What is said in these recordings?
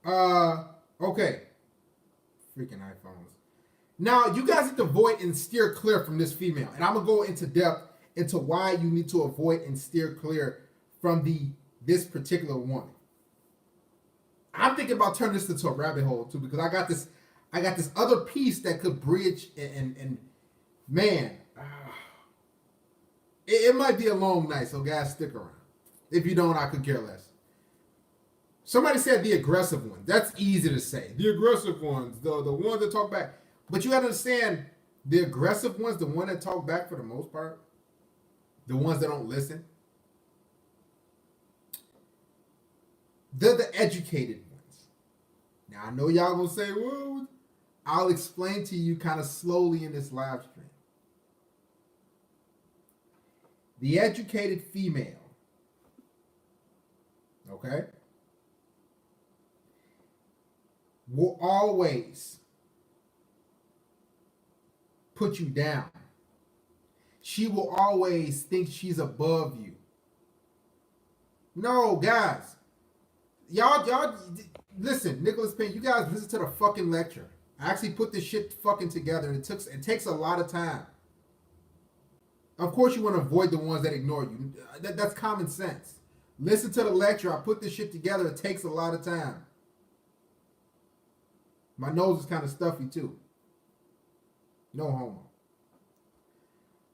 Okay. Freaking iPhones. Now you guys need to avoid and steer clear from this female, and I'm gonna go into depth into why you need to avoid and steer clear from this particular woman. I'm thinking about turning this into a rabbit hole too because I got this other piece that could bridge and man, it might be a long night, so guys stick around. If you don't, I could care less. Somebody said the aggressive ones. That's easy to say. The aggressive ones, the ones that talk back. But you gotta understand, the aggressive ones, the one that talk back for the most part, the ones that don't listen, they're the educated ones. Now I know y'all gonna say, well, I'll explain to you kind of slowly in this live stream. The educated female, okay, will always put you down. She will always think she's above you. No, guys. Y'all listen, Nicholas Payne, you guys listen to the fucking lecture. I actually put this shit fucking together and it takes a lot of time. Of course you want to avoid the ones that ignore you. That's common sense. Listen to the lecture. I put this shit together. It takes a lot of time. My nose is kind of stuffy too. No homo.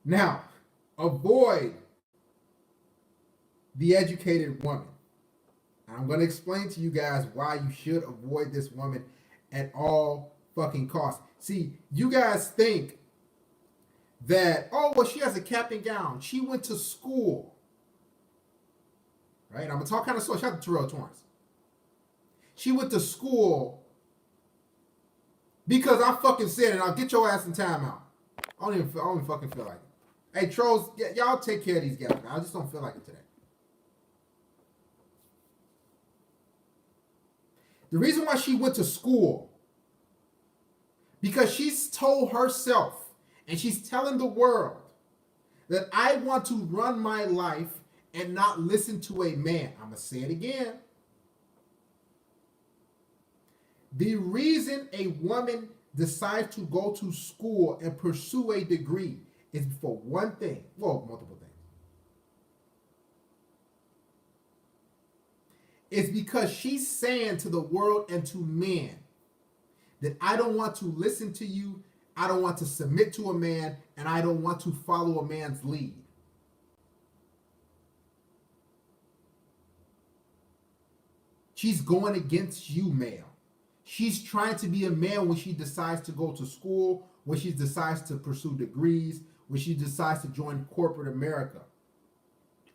Now, avoid the educated woman. I'm going to explain to you guys why you should avoid this woman at all fucking costs. See, you guys think that, oh, well, she has a cap and gown. She went to school. Right? I'm going to talk kind of slow. Shout out to Terrell Torrance. She went to school because I fucking said it. I'll get your ass in timeout. I don't even fucking feel like it. Hey, trolls, y'all take care of these guys, man. I just don't feel like it today. The reason why she went to school, because she's told herself and she's telling the world that I want to run my life and not listen to a man. I'm going to say it again. The reason a woman decides to go to school and pursue a degree is for one thing. Well, multiple things. It's because she's saying to the world and to men that I don't want to listen to you, I don't want to submit to a man, and I don't want to follow a man's lead. She's going against you, male. She's trying to be a man when she decides to go to school, when she decides to pursue degrees, when she decides to join corporate America.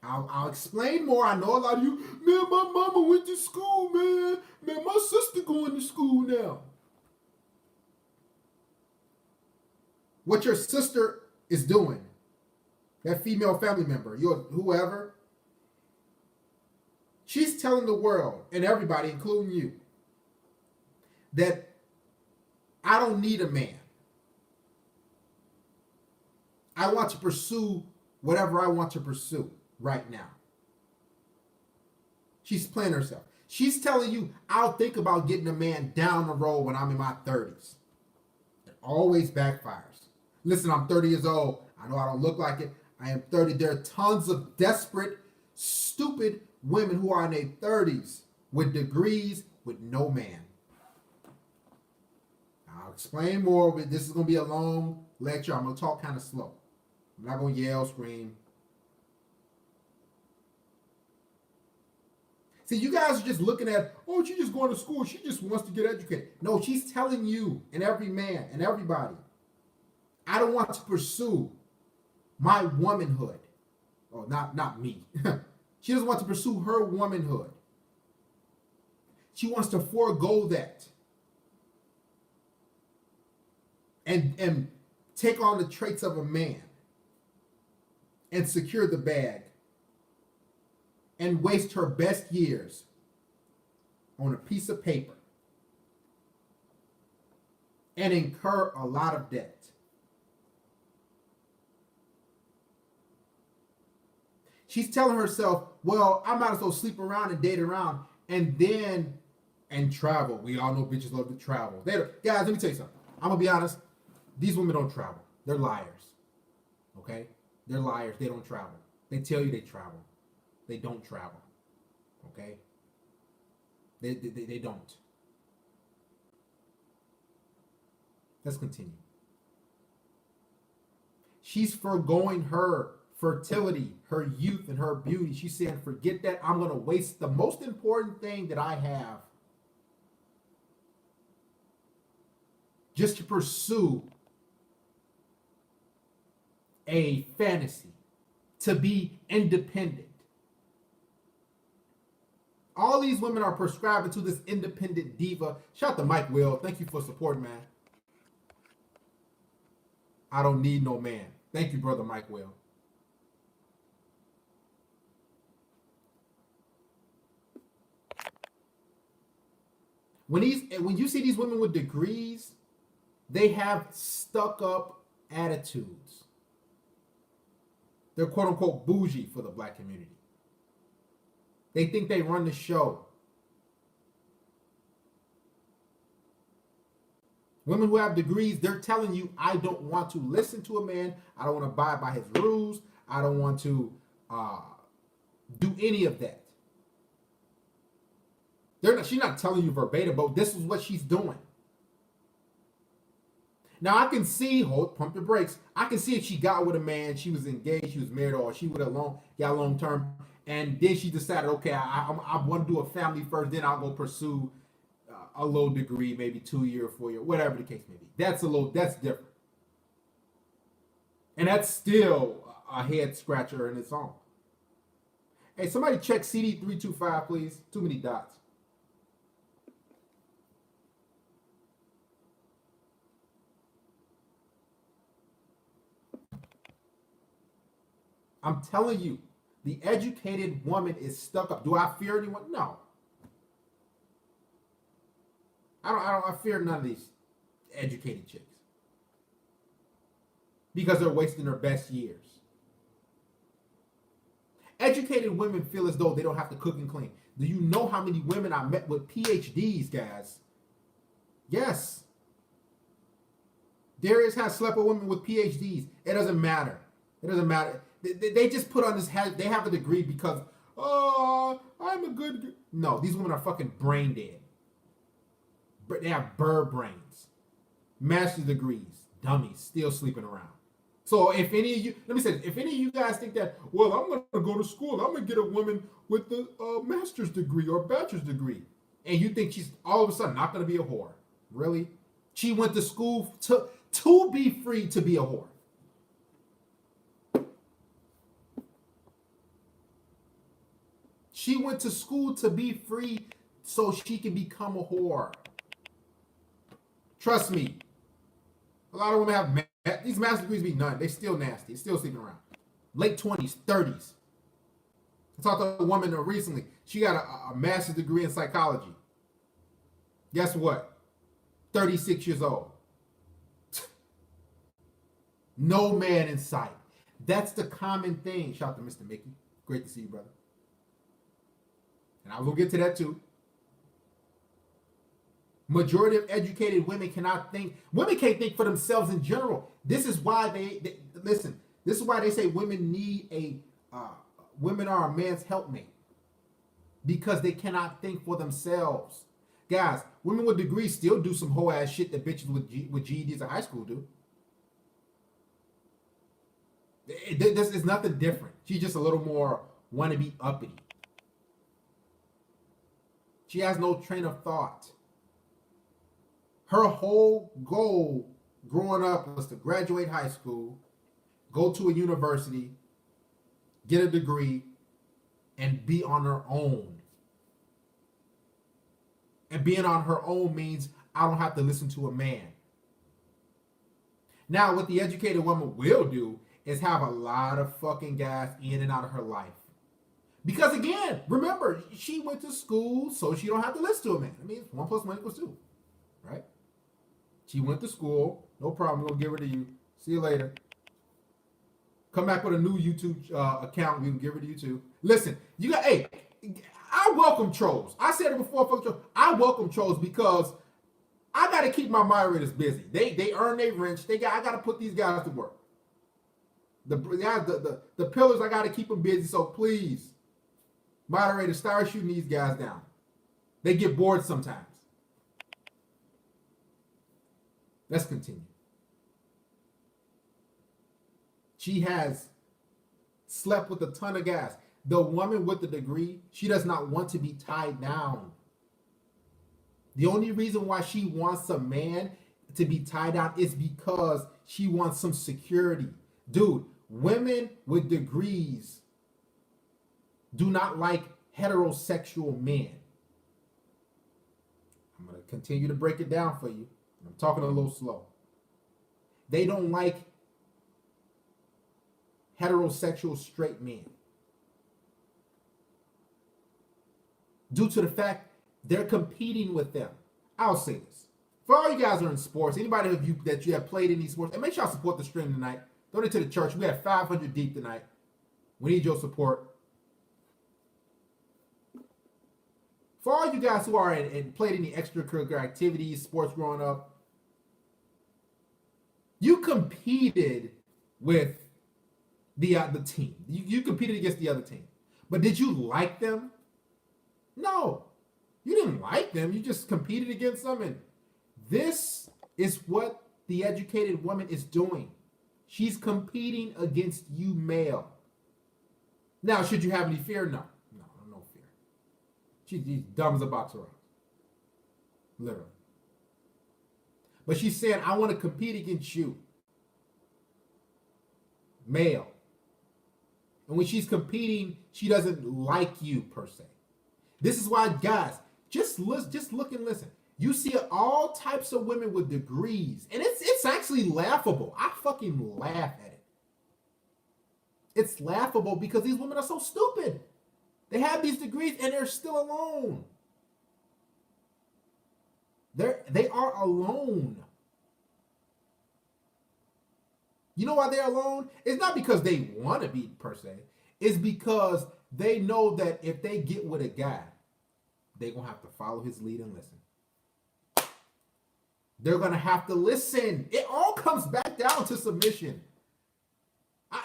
I'll explain more. I know a lot of you, man, my mama went to school, man. Man, my sister going to school now. What your sister is doing, that female family member, your whoever, she's telling the world and everybody, including you, that I don't need a man. I want to pursue whatever I want to pursue right now. She's playing herself. She's telling you, I'll think about getting a man down the road when I'm in my 30s. It always backfires. Listen, I'm 30 years old. I know I don't look like it. I am 30. There are tons of desperate, stupid women who are in their 30s with degrees with no man. I'll explain more, but this is going to be a long lecture. I'm going to talk kind of slow. I'm not going to yell, scream. See, you guys are just looking at, oh, she's just going to school. She just wants to get educated. No, she's telling you and every man and everybody, I don't want to pursue my womanhood. Oh, not me. She doesn't want to pursue her womanhood. She wants to forego that and take on the traits of a man and secure the bag and waste her best years on a piece of paper and incur a lot of debt. She's telling herself, well, I might as well sleep around and date around and then and travel. We all know bitches love to travel. Guys, let me tell you something. I'm gonna be honest. These women don't travel. They're liars. Okay? They're liars. They don't travel. They tell you they travel. They don't travel. Okay? They don't. Let's continue. She's foregoing her fertility, her youth, and her beauty. She's saying, forget that. I'm going to waste the most important thing that I have just to pursue a fantasy, to be independent. All these women are prescribing to this independent diva. Shout out to Mike Will. Thank you for supporting, man. I don't need no man. Thank you, brother Mike Will. When you see these women with degrees, they have stuck up attitudes. They're quote unquote bougie for the black community. They think they run the show. Women who have degrees, they're telling you, I don't want to listen to a man. I don't want to abide by his rules. I don't want to do any of that. She's not telling you verbatim, but this is what she's doing. Now I can see, pump your brakes. I can see if she got with a man, she was engaged, she was married, or she would have got long term, and then she decided, okay, I want to do a family first, then I'll go pursue a low degree, maybe 2 year, 4 year, whatever the case may be. That's different, and that's still a head scratcher in its own. Hey, somebody check CD325, please. Too many dots. I'm telling you, the educated woman is stuck up. Do I fear anyone? No. I fear none of these educated chicks. Because they're wasting their best years. Educated women feel as though they don't have to cook and clean. Do you know how many women I met with PhDs, guys? Yes. Darius has slept with women with PhDs. It doesn't matter. It doesn't matter. They just put on this hat. They have a degree because, I'm a good. No, these women are fucking brain dead. But they have bird brains, master's degrees, dummies, still sleeping around. So if any of you, let me say, if any of you guys think that, well, I'm gonna go to school, I'm gonna get a woman with the master's degree or bachelor's degree, and you think she's all of a sudden not gonna be a whore, really? She went to school to be free to be a whore. She went to school to be free so she can become a whore. Trust me. A lot of women have these master's degrees be none. They still nasty. Still sleeping around. Late 20s, 30s. I talked to a woman recently. She got a master's degree in psychology. Guess what? 36 years old. No man in sight. That's the common thing. Shout out to Mr. Mickey. Great to see you, brother. And I will get to that too. Majority of educated women cannot think. Women can't think for themselves in general. This is why they listen. This is why they say women need women are a man's helpmate, because they cannot think for themselves. Guys, women with degrees still do some whole ass shit that bitches with GEDs in high school do. This is nothing different. She's just a little more wannabe uppity. She has no train of thought. Her whole goal growing up was to graduate high school, go to a university, get a degree, and be on her own. And being on her own means I don't have to listen to a man. Now, what the educated woman will do is have a lot of fucking guys in and out of her life. Because again, remember, she went to school so she don't have to listen to a man. I mean, 1 + 1 = 2, right? She went to school, no problem. We're gonna give her to you. See you later. Come back with a new YouTube account. We can give her to you too. Listen, you got. Hey, I welcome trolls. I said it before, fuck trolls. I welcome trolls because I got to keep my moderators busy. They earn their rent. I got to put these guys to work. The pillars, I got to keep them busy. So please, moderators, start shooting these guys down. They get bored sometimes. Let's continue. She has slept with a ton of guys. The woman with the degree, she does not want to be tied down. The only reason why she wants a man to be tied down is because she wants some security. Dude, women with degrees do not like heterosexual men. I'm going to continue to break it down for you. I'm talking a little slow. They don't like heterosexual straight men due to the fact they're competing with them. I'll say this. For all you guys who are in sports, anybody of you that you have played in these sports, and make sure y'all support the stream tonight. Donate to the church. We have 500 deep tonight. We need your support. For all you guys who are and played any extracurricular activities, sports growing up, you competed with the team. You competed against the other team. But did you like them? No. You didn't like them. You just competed against them. And this is what the educated woman is doing. She's competing against you, male. Now, should you have any fear? No. No fear. She's dumb as a box of rocks. Literally. But she's saying, I want to compete against you, male. And when she's competing, she doesn't like you per se. This is why, guys, just look and listen. You see all types of women with degrees, and it's actually laughable. I fucking laugh at it. It's laughable because these women are so stupid. They have these degrees and they're still alone. They are alone. You know why they're alone? It's not because they want to be per se. It's because they know that if they get with a guy, they're going to have to follow his lead and listen. They're going to have to listen. It all comes back down to submission.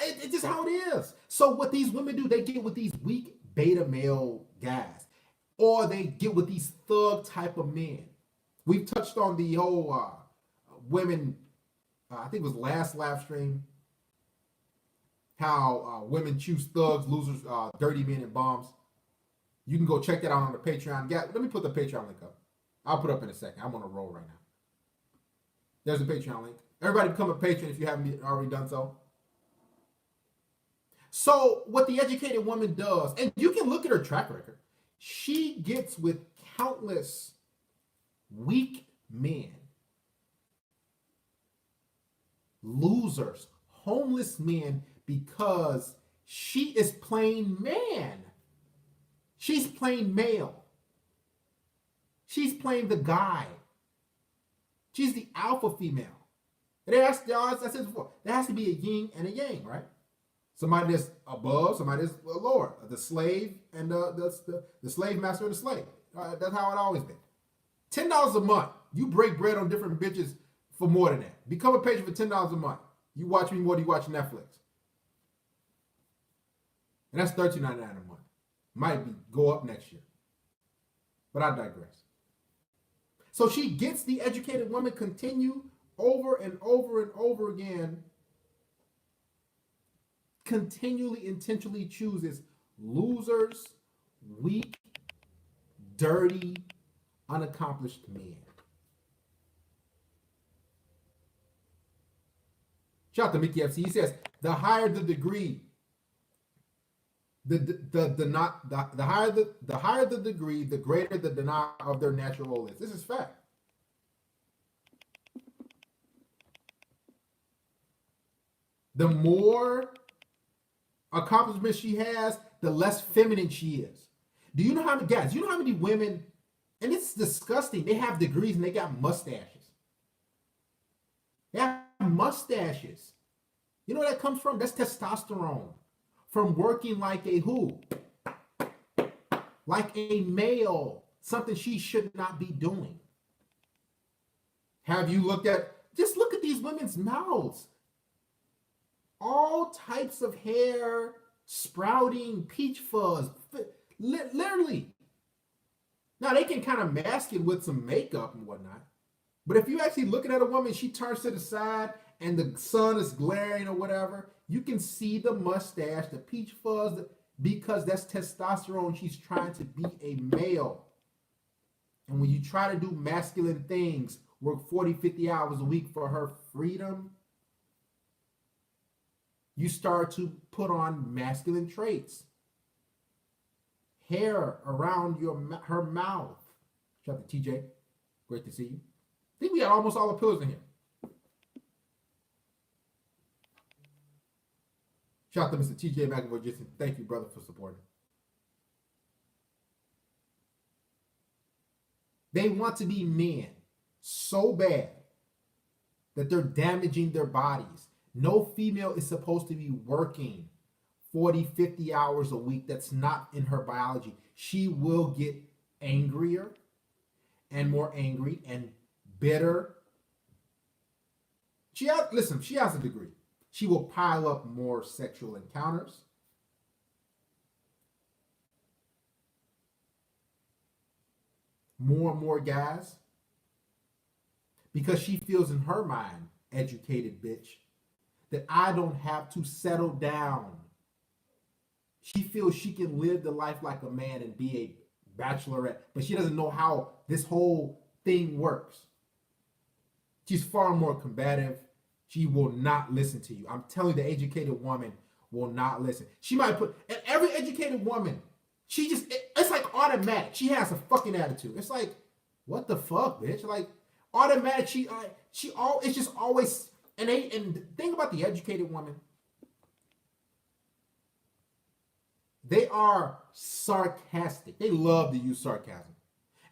It's just how it is. So what these women do, they get with these weak beta male guys. Or they get with these thug type of men. We've touched on the whole women, I think it was last live stream, how women choose thugs, losers, dirty men, and bombs. You can go check that out on the Patreon. Yeah, let me put the Patreon link up. I'll put it up in a second. I'm on a roll right now. There's a Patreon link. Everybody become a patron if you haven't already done so. So what the educated woman does, and you can look at her track record, she gets with countless weak men, losers, homeless men, because she is plain man. She's plain male. She's plain the guy. She's the alpha female. And as I said before, there has to be a yin and a yang, right? Somebody that's above, somebody that's lower. The slave and the slave master and the slave. That's how it always been. $10 a month. You break bread on different bitches for more than that. Become a patron for $10 a month. You watch me more than you watch Netflix. And that's $13.99 a month. Might go up next year. But I digress. So she gets the educated woman continue over and over and over again, continually, intentionally chooses losers, weak, dirty, unaccomplished men. Shout out to Mickey FC. He says, the higher the degree, the higher the degree, the greater the denial of their natural role is. This is fact. The more accomplishment she has, the less feminine she is. Do you know how many guys? Do you know how many women? And it's disgusting. They have degrees and they got mustaches. They have mustaches. You know where that comes from? That's testosterone. From working like a who? like a male, something she should not be doing. Have you looked at, just look at these women's mouths. All types of hair, sprouting, peach fuzz, literally. Now, they can kind of mask it with some makeup and whatnot. But if you actually looking at a woman, she turns to the side and the sun is glaring or whatever, you can see the mustache, the peach fuzz, because that's testosterone. She's trying to be a male. And when you try to do masculine things, work 40, 50 hours a week for her freedom, you start to put on masculine traits. Hair around her mouth. Shout out to TJ. Great to see you. I think we got almost all the pillars in here. Shout out to Mr. TJ McAvoy. Just thank you, brother, for supporting. They want to be men so bad that they're damaging their bodies. No female is supposed to be working 40, 50 hours a week. That's not in her biology. She will get angrier and more angry and bitter. She has a degree. She will pile up more sexual encounters. More and more guys. Because she feels in her mind, educated bitch, that I don't have to settle down. She feels she can live the life like a man and be a bachelorette, but she doesn't know how this whole thing works. She's far more combative. She will not listen to you. I'm telling you, the educated woman will not listen. She might put, and every educated woman, it's like automatic. She has a fucking attitude. It's like, what the fuck, bitch? Like, automatic, it's just always, and the thing about the educated woman, they are sarcastic. They love to use sarcasm.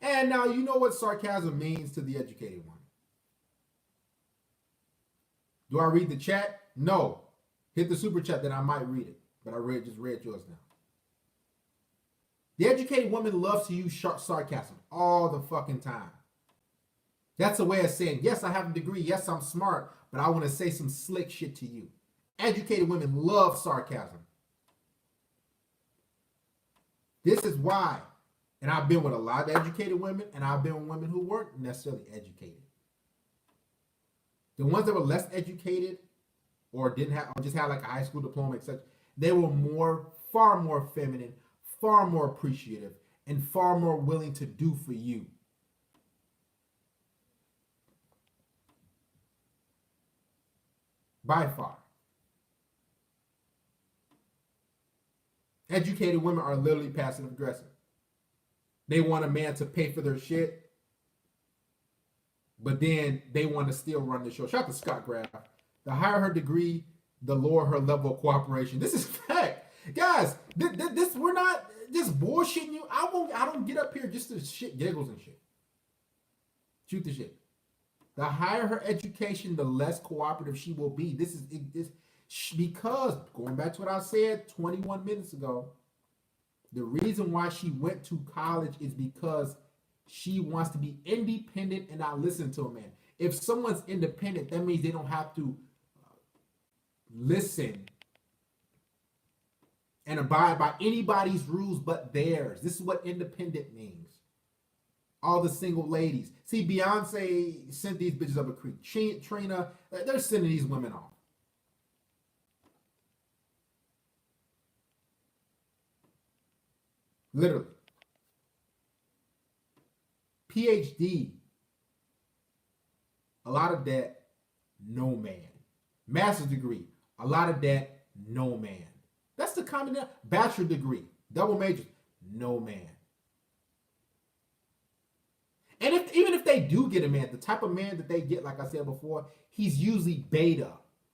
And now you know what sarcasm means to the educated woman. Do I read the chat? No. Hit the super chat, then I might read it. But I just read yours now. The educated woman loves to use sarcasm all the fucking time. That's a way of saying, yes, I have a degree. Yes, I'm smart. But I want to say some slick shit to you. Educated women love sarcasm. This is why, and I've been with a lot of educated women, and I've been with women who weren't necessarily educated. The ones that were less educated or didn't have, or just had like a high school diploma, etc., they were far more feminine, far more appreciative, and far more willing to do for you. By far. Educated women are literally passive aggressive. They want a man to pay for their shit, but then they want to still run the show. Shout out to Scott Graff. The higher her degree, the lower her level of cooperation. This is fact. Guys, this we're not just bullshitting you. I don't get up here just to shit giggles and shit. Shoot the shit. The higher her education, the less cooperative she will be. This because, going back to what I said 21 minutes ago, the reason why she went to college is because she wants to be independent and not listen to a man. If someone's independent, that means they don't have to listen and abide by anybody's rules but theirs. This is what independent means. All the single ladies. See, Beyonce sent these bitches up a creek. Trina, they're sending these women off. Literally. PhD. A lot of that, no man. Master's degree. A lot of that, no man. That's the common. Bachelor degree. Double majors. No man. And even if they do get a man, the type of man that they get, like I said before, he's usually beta,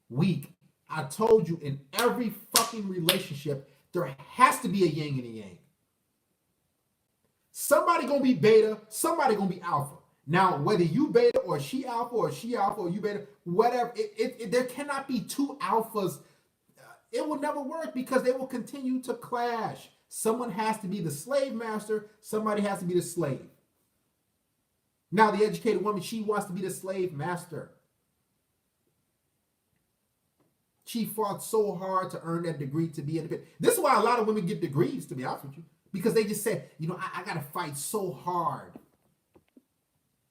weak. I told you, in every fucking relationship, there has to be a yin and a yang. Somebody gonna be beta, somebody gonna be alpha. Now, whether you beta or she alpha or you beta, whatever, there cannot be two alphas. It will never work because they will continue to clash. Someone has to be the slave master, somebody has to be the slave. Now, the educated woman, she wants to be the slave master. She fought so hard to earn that degree to be independent. This is why a lot of women get degrees, to be honest with you, because they just said, I got to fight so hard.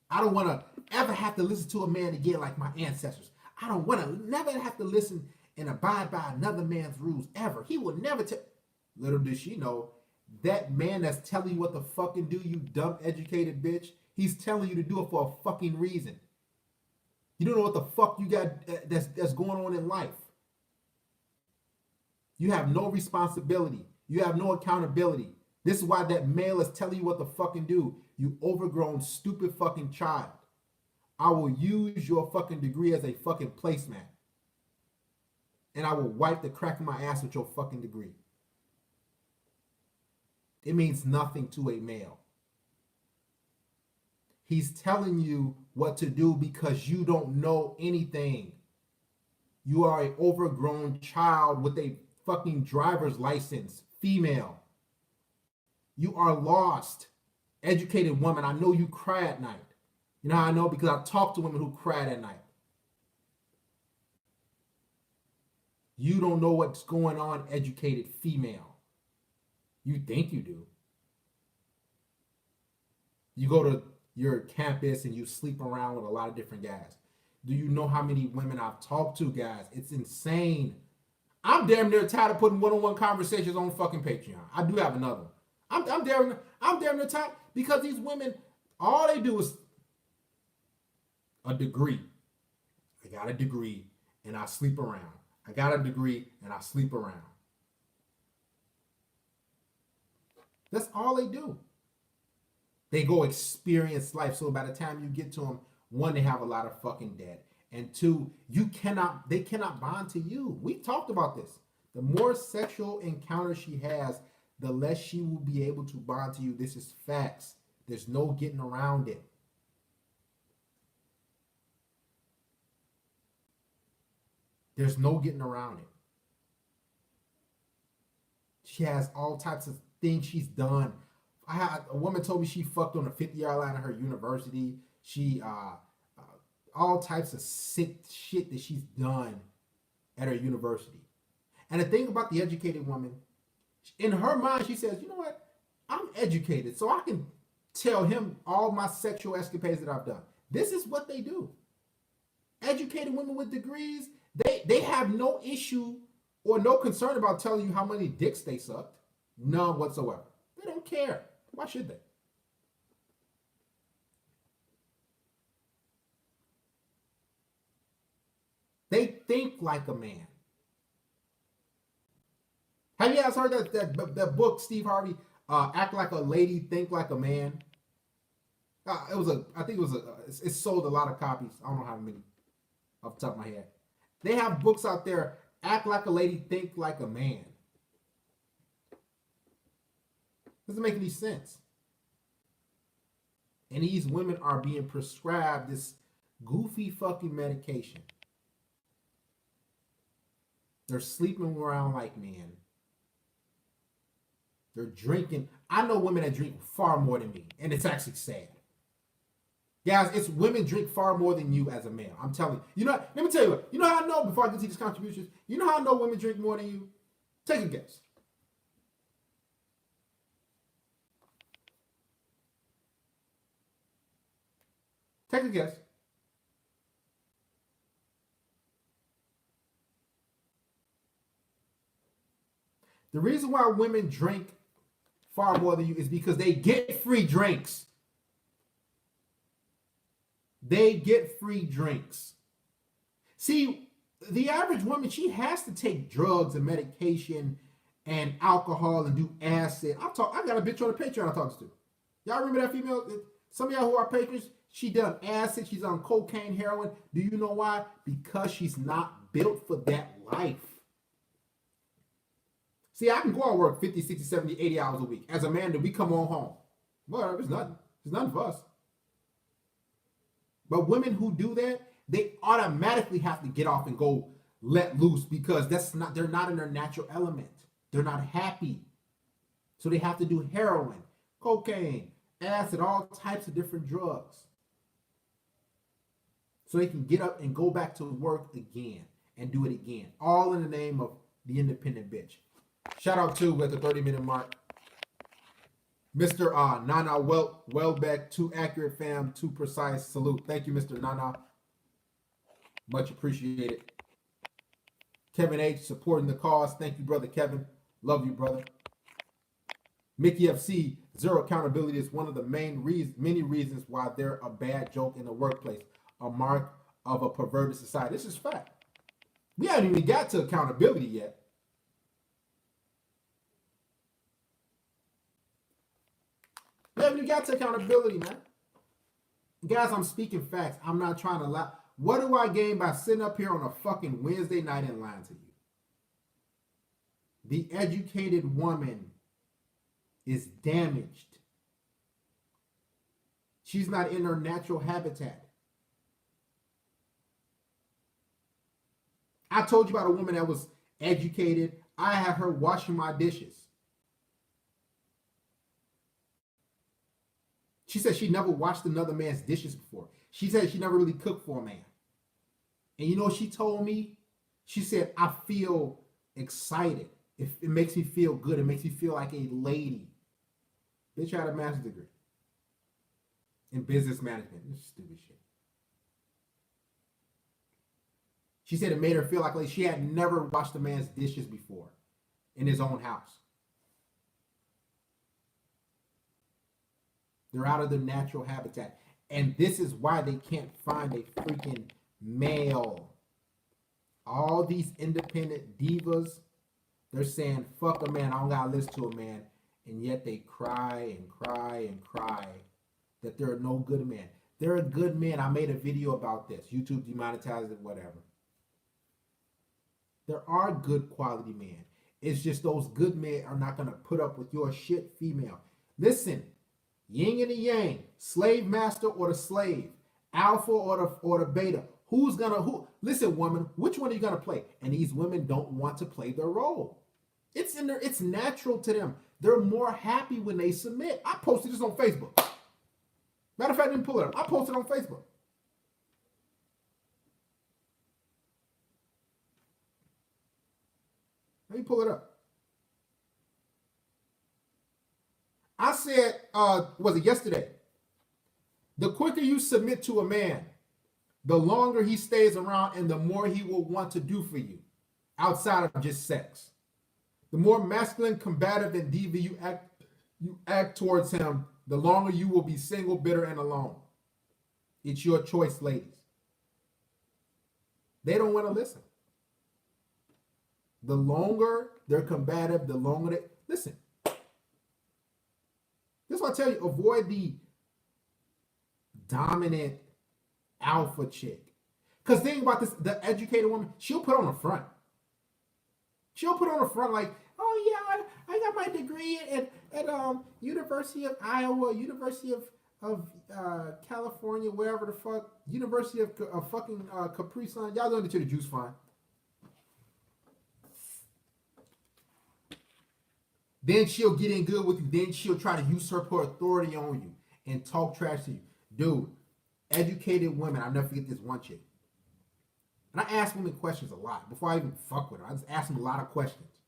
I don't want to ever have to listen to a man again like my ancestors. I don't want to never have to listen and abide by another man's rules ever. He will never tell. Little did she know, that man that's telling you what to fucking do, you dumb educated bitch, he's telling you to do it for a fucking reason. You don't know what the fuck you got that's going on in life. You have no responsibility. You have no accountability. This is why that male is telling you what to fucking do. You overgrown, stupid fucking child. I will use your fucking degree as a fucking placemat. And I will wipe the crack of my ass with your fucking degree. It means nothing to a male. He's telling you what to do because you don't know anything. You are an overgrown child with a fucking driver's license, female. You are lost. Educated woman, I know you cry at night. You know how I know? Because I talk to women who cry at night. You don't know what's going on, educated female. You think you do. You go to your campus and you sleep around with a lot of different guys. Do you know how many women I've talked to, guys? It's insane. I'm damn near tired of putting one-on-one conversations on fucking Patreon. I do have another one. I'm damn near tired because these women, all they do is a degree. I got a degree and I sleep around. I got a degree and I sleep around. That's all they do. They go experience life. So by the time you get to them, one, they have a lot of fucking debt. And two, they cannot bond to you. We talked about this. The more sexual encounters she has, the less she will be able to bond to you. This is facts. There's no getting around it. There's no getting around it. She has all types of things she's done. A woman told me she fucked on a 50-yard line at her university. She all types of sick shit that she's done at her university. And the thing about the educated woman, in her mind, she says, you know what? I'm educated, so I can tell him all my sexual escapades that I've done. This is what they do. Educated women with degrees, they have no issue or no concern about telling you how many dicks they sucked. None whatsoever. They don't care. Why should they? They think like a man. Have you guys heard that book, Steve Harvey, Act Like a Lady, Think Like a Man? It sold a lot of copies. I don't know how many off the top of my head. They have books out there, Act Like a Lady, Think Like a Man. Doesn't make any sense. And these women are being prescribed this goofy fucking medication. They're sleeping around like men. They're drinking. I know women that drink far more than me, and it's actually sad. Guys, it's women drink far more than you as a male. I'm telling you. You know, let me tell you what. You know how I know, before I get to these contributions, you know how I know women drink more than you? Take a guess. Take a guess. The reason why women drink far more than you is because they get free drinks. They get free drinks. See, the average woman, she has to take drugs and medication and alcohol and do acid. I got a bitch on the Patreon I talked to. Y'all remember that female? Some of y'all who are patrons, she done acid, she's on cocaine, heroin. Do you know why? Because she's not built for that life. See, I can go out and work 50, 60, 70, 80 hours a week. As a man, we come on home. Whatever, it's nothing. It's nothing for us. But women who do that, they automatically have to get off and go let loose because they're not in their natural element. They're not happy. So they have to do heroin, cocaine, acid, all types of different drugs. So they can get up and go back to work again and do it again. All in the name of the independent bitch. Shout out to, at the 30-minute mark, Mr. Nana Welbeck, too accurate fam, too precise. Salute. Thank you, Mr. Nana. Much appreciated. Kevin H. supporting the cause. Thank you, brother Kevin. Love you, brother. Mickey FC, zero accountability is one of the many reasons why they're a bad joke in the workplace, a mark of a perverted society. This is fact. We haven't even got to accountability yet. We haven't even got to accountability, man. Guys, I'm speaking facts. I'm not trying to lie. What do I gain by sitting up here on a fucking Wednesday night and lying to you? The educated woman is damaged. She's not in her natural habitat. I told you about a woman that was educated. I had her washing my dishes. She said she never washed another man's dishes before. She said she never really cooked for a man. And you know what she told me? She said, I feel excited. It makes me feel good. It makes me feel like a lady. Bitch had a master's degree in business management. This stupid shit. She said it made her feel like she had never washed a man's dishes before in his own house. They're out of their natural habitat. And this is why they can't find a freaking male. All these independent divas, they're saying, fuck a man, I don't gotta listen to a man. And yet they cry and cry and cry that there are no good men. There are good men. I made a video about this. YouTube demonetized it, whatever. There are good quality men. It's just those good men are not gonna put up with your shit female. Listen, yin and the yang, slave master or the slave, alpha or the beta. Listen, woman, which one are you gonna play? And these women don't want to play their role. It's natural to them. They're more happy when they submit. I posted this on Facebook. Matter of fact, I didn't pull it up. I posted it on Facebook. Let me pull it up. I said, was it yesterday? The quicker you submit to a man, the longer he stays around and the more he will want to do for you outside of just sex. The more masculine, combative, and diva you act towards him, the longer you will be single, bitter, and alone. It's your choice, ladies. They don't want to listen. The longer they're combative, the longer they listen. This is what I tell you, avoid the dominant alpha chick. Because think about this, the educated woman, she'll put on a front. She'll put on a front like, oh yeah, I got my degree at University of Iowa, University of California, wherever the fuck, University of fucking Capri Sun. Y'all learned it to the juice fine. Then she'll get in good with you. Then she'll try to usurp her authority on you and talk trash to you. Dude, educated women, I'll never forget this one chick. And I ask women questions a lot before I even fuck with her. I just ask them a lot of questions.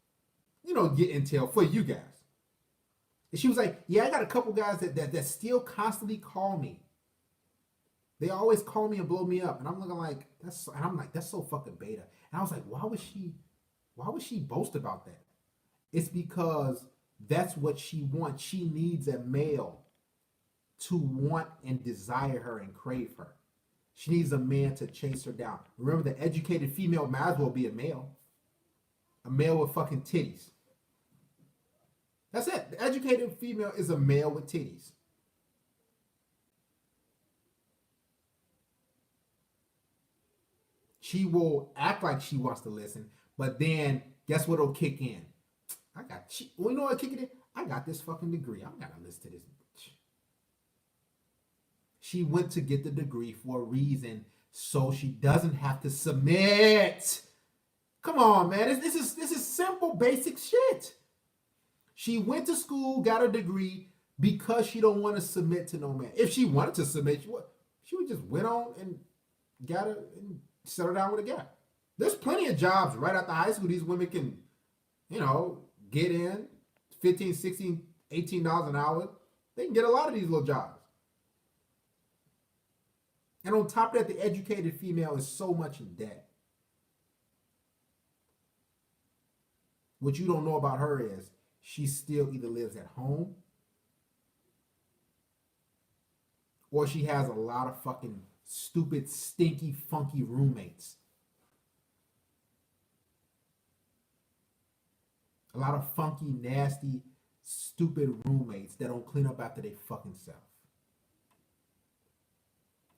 You know, get intel for you guys. And she was like, yeah, I got a couple guys that still constantly call me. They always call me and blow me up. And I'm looking like, that's so fucking beta. And I was like, why would she boast about that? It's because that's what she wants. She needs a male to want and desire her and crave her. She needs a man to chase her down. Remember, the educated female might as well be a male. A male with fucking titties. That's it. The educated female is a male with titties. She will act like she wants to listen, but then guess what will kick in? You know what kick it in? I got this fucking degree. I'm gotta listen to this bitch. She went to get the degree for a reason, so she doesn't have to submit. Come on, man. This is simple, basic shit. She went to school, got a degree because she don't want to submit to no man. If she wanted to submit, she would just went on and got a and settle down with a guy. There's plenty of jobs right after high school these women can, get in 15, 16, $18 an hour. They can get a lot of these little jobs. And on top of that, the educated female is so much in debt. What you don't know about her is she still either lives at home or she has a lot of fucking stupid, stinky, funky roommates. A lot of funky, nasty, stupid roommates that don't clean up after they fucking self.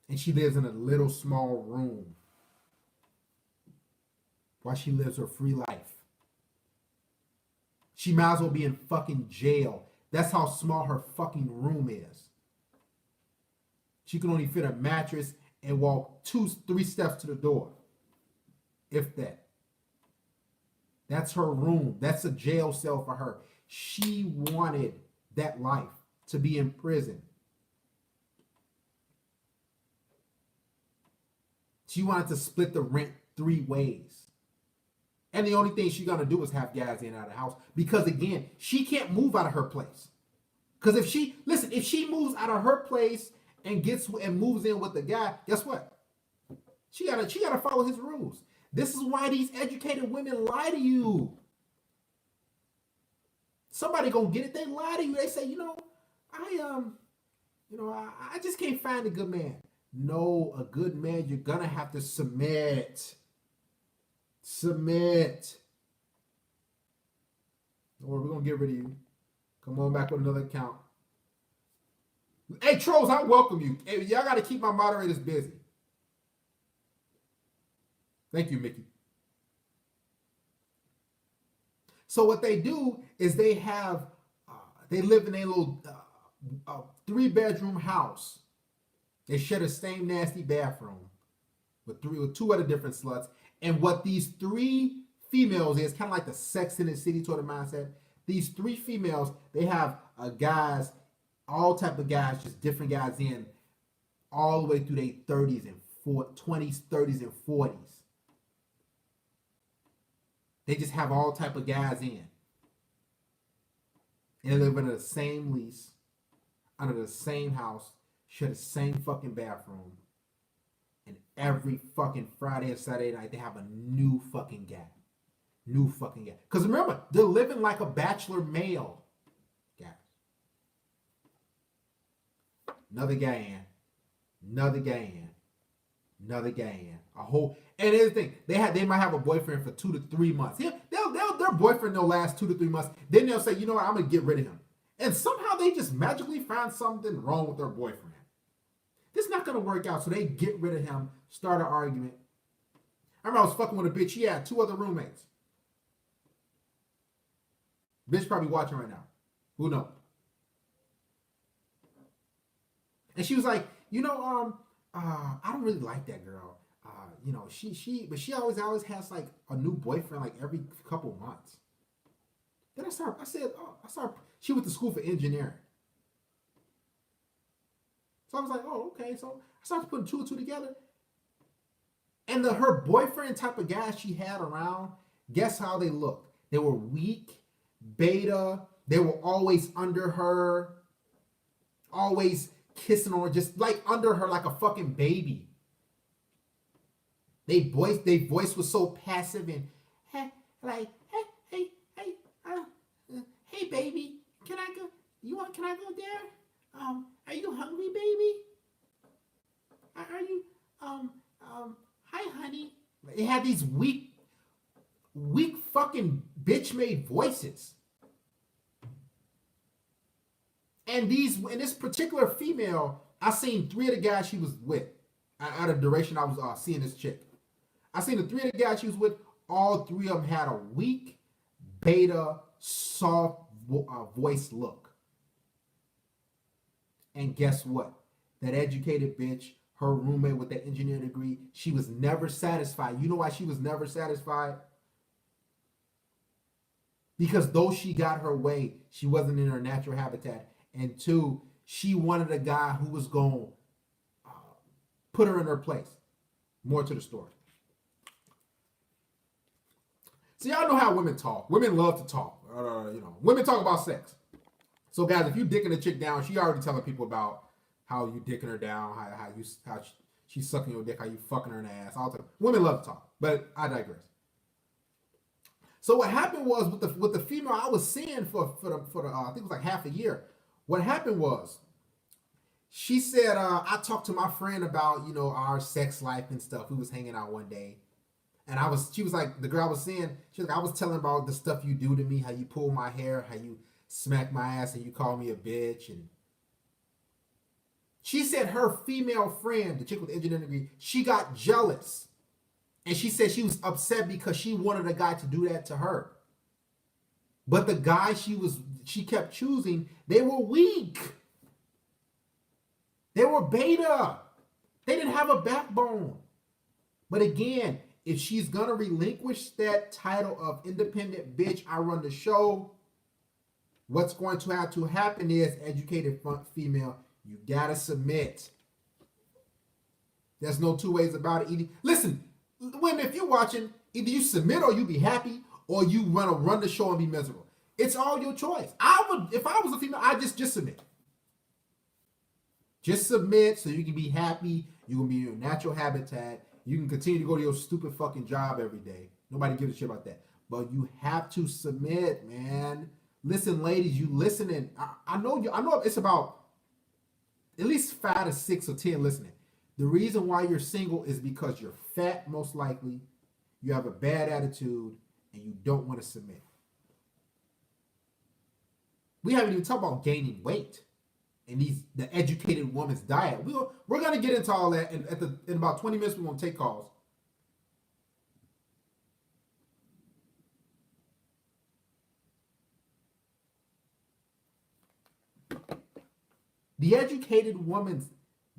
And she lives in a little small room while she lives her free life. She might as well be in fucking jail. That's how small her fucking room is. She can only fit a mattress and walk 2-3 steps to the door. If that. That's her room. That's a jail cell for her. She wanted that life, to be in prison. She wanted to split the rent 3 ways. And the only thing she's going to do is have guys in and out of the house. Because again, she can't move out of her place. Because if she moves out of her place and moves in with the guy, guess what? She gotta follow his rules. This is why these educated women lie to you. Somebody gonna get it. They lie to you. They say, I just can't find a good man. No, a good man, you're gonna have to submit. Submit. Or we're gonna get rid of you. Come on back with another account. Hey, trolls, I welcome you. Hey, y'all gotta keep my moderators busy. Thank you, Mickey. So what they do is they live in a little 3-bedroom house. They share the same nasty bathroom with 2 other different sluts. And what these 3 females is kind of like the Sex in the City sort of mindset. These 3 females, they have guys, all type of guys, just different guys in, all the way through their 30s and 20s, 30s, and 40s. They just have all type of guys in. And they live under the same lease, under the same house, share the same fucking bathroom. And every fucking Friday and Saturday night, they have a new fucking guy. New fucking guy. Because remember, they're living like a bachelor male. Guys. Another guy in. Another guy in. Another guy in. And here's the thing, they might have a boyfriend for 2 to 3 months. Yeah, their boyfriend will last 2 to 3 months. Then they'll say, you know what, I'm gonna get rid of him. And somehow they just magically find something wrong with their boyfriend. This is not gonna work out, so they get rid of him, start an argument. I remember I was fucking with a bitch. She had 2 other roommates. Bitch probably watching right now. Who knows? And she was like, I don't really like that girl. But she always has like a new boyfriend like every couple months. Then she went to school for engineering. So I was like, oh, okay. So I started putting 2 and 2 together. And her boyfriend type of guys she had around, guess how they looked? They were weak, beta. They were always under her, always kissing on her, just like under her like a fucking baby. They voice was so passive and hey baby, can I go? Can I go there? Are you hungry, baby? Are you hi honey? They had these weak fucking bitch made voices. And this particular female, I seen 3 of the guys she was with out of the duration I was seeing this chick. I seen the 3 of the guys she was with. All 3 of them had a weak, beta, soft voice look. And guess what? That educated bitch, her roommate with that engineering degree, she was never satisfied. You know why she was never satisfied? because though she got her way, she wasn't in her natural habitat. And two, she wanted a guy who was going to put her in her place. More to the story. So y'all know how women talk. Women love to talk. Women talk about sex. So guys, if you dicking a chick down, she already telling people about how you dicking her down, how she's sucking your dick, how you fucking her in the ass. Women love to talk, but I digress. So what happened was with the female I was seeing for the I think it was like half a year. What happened was she said I talked to my friend about our sex life and stuff. We was hanging out one day, and she was like, the girl I was seeing, she was like, I was telling about the stuff you do to me, how you pull my hair, how you smack my ass, and you call me a bitch. And she said her female friend, the chick with the engineering degree, she got jealous. And she said she was upset because she wanted a guy to do that to her. But the guy she kept choosing, they were weak. They were beta. They didn't have a backbone. But again, if she's going to relinquish that title of independent bitch, I run the show, what's going to have to happen is, educated female, you got to submit. There's no two ways about it. Listen, women, if you're watching, either you submit or you be happy, or you run the show and be miserable. It's all your choice. If I was a female, I'd just submit. Just submit so you can be happy. You can be in your natural habitat. You can continue to go to your stupid fucking job every day. Nobody gives a shit about that. But you have to submit, man. Listen, ladies, you listening. I know it's about at least 5 to 6 or 10 listening. The reason why you're single is because you're fat, most likely, you have a bad attitude, and you don't want to submit. We haven't even talked about gaining weight and the educated woman's diet. We're going to get into all that in about 20 minutes. We're going to take calls. The educated woman's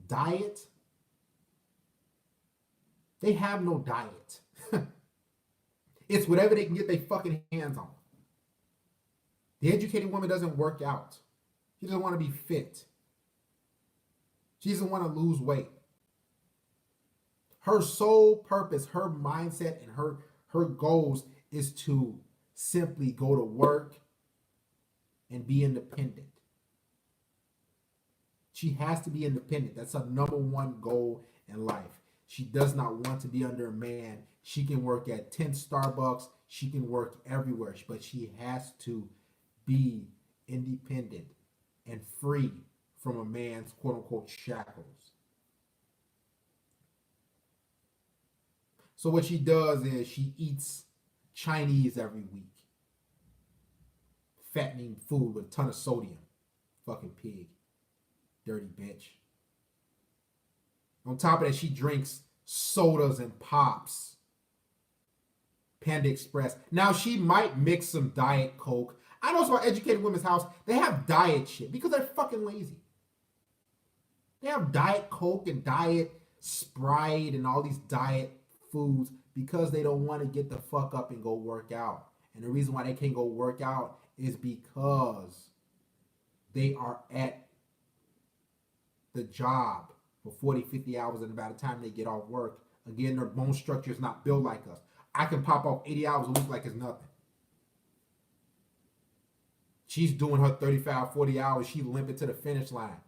diet, they have no diet. It's whatever they can get their fucking hands on. The educated woman doesn't work out. She doesn't want to be fit. She doesn't want to lose weight. Her sole purpose, her mindset, and her goals is to simply go to work and be independent. She has to be independent. That's her number one goal in life. She does not want to be under a man. She can work at 10 Starbucks. She can work everywhere, but she has to be independent and free from a man's quote unquote shackles. So what she does is she eats Chinese every week. Fattening food with a ton of sodium. Fucking pig. Dirty bitch. On top of that, she drinks sodas and pops. Panda Express. Now, she might mix some Diet Coke. I know it's about educated women's house. They have diet shit because they're fucking lazy. They have Diet Coke and Diet Sprite and all these diet foods because they don't want to get the fuck up and go work out. And the reason why they can't go work out is because they are at the job for 40, 50 hours, and by the time they get off work, again, their bone structure is not built like us. I can pop off 80 hours a week like it's nothing. She's doing her 35, 40 hours. She's limping to the finish line.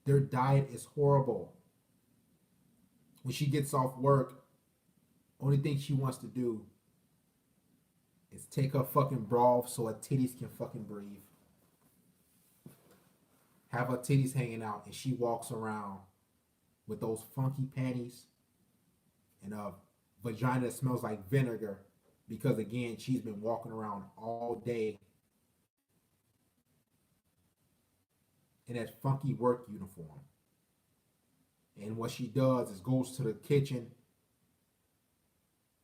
Their diet is horrible. When she gets off work, only thing she wants to do is take her fucking bra off so her titties can fucking breathe. Have her titties hanging out, and she walks around with those funky panties and a vagina that smells like vinegar because, again, she's been walking around all day in that funky work uniform. And what she does is goes to the kitchen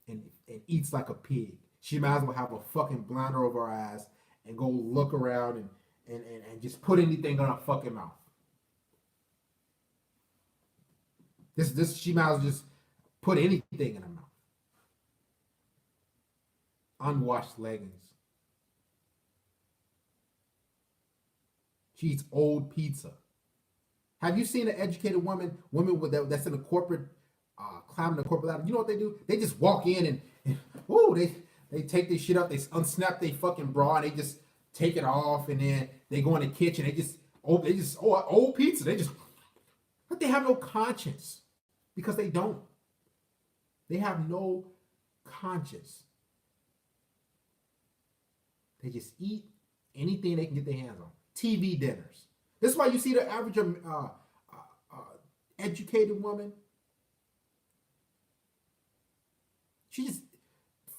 and eats like a pig. She might as well have a fucking blinder over her eyes and go look around and just put anything in her fucking mouth. This she might as well just put anything in her mouth. unwashed leggings. She eats old pizza. Have you seen an educated women with that's in a corporate, climbing the corporate ladder? You know what they do? They just walk in and oh, they take their shit up, they unsnap their fucking bra, and they just take it off, and then they go in the kitchen. Old pizza. But they have no conscience because they don't. They have no conscience. They just eat anything they can get their hands on. TV dinners. This is why you see the average educated woman. She's just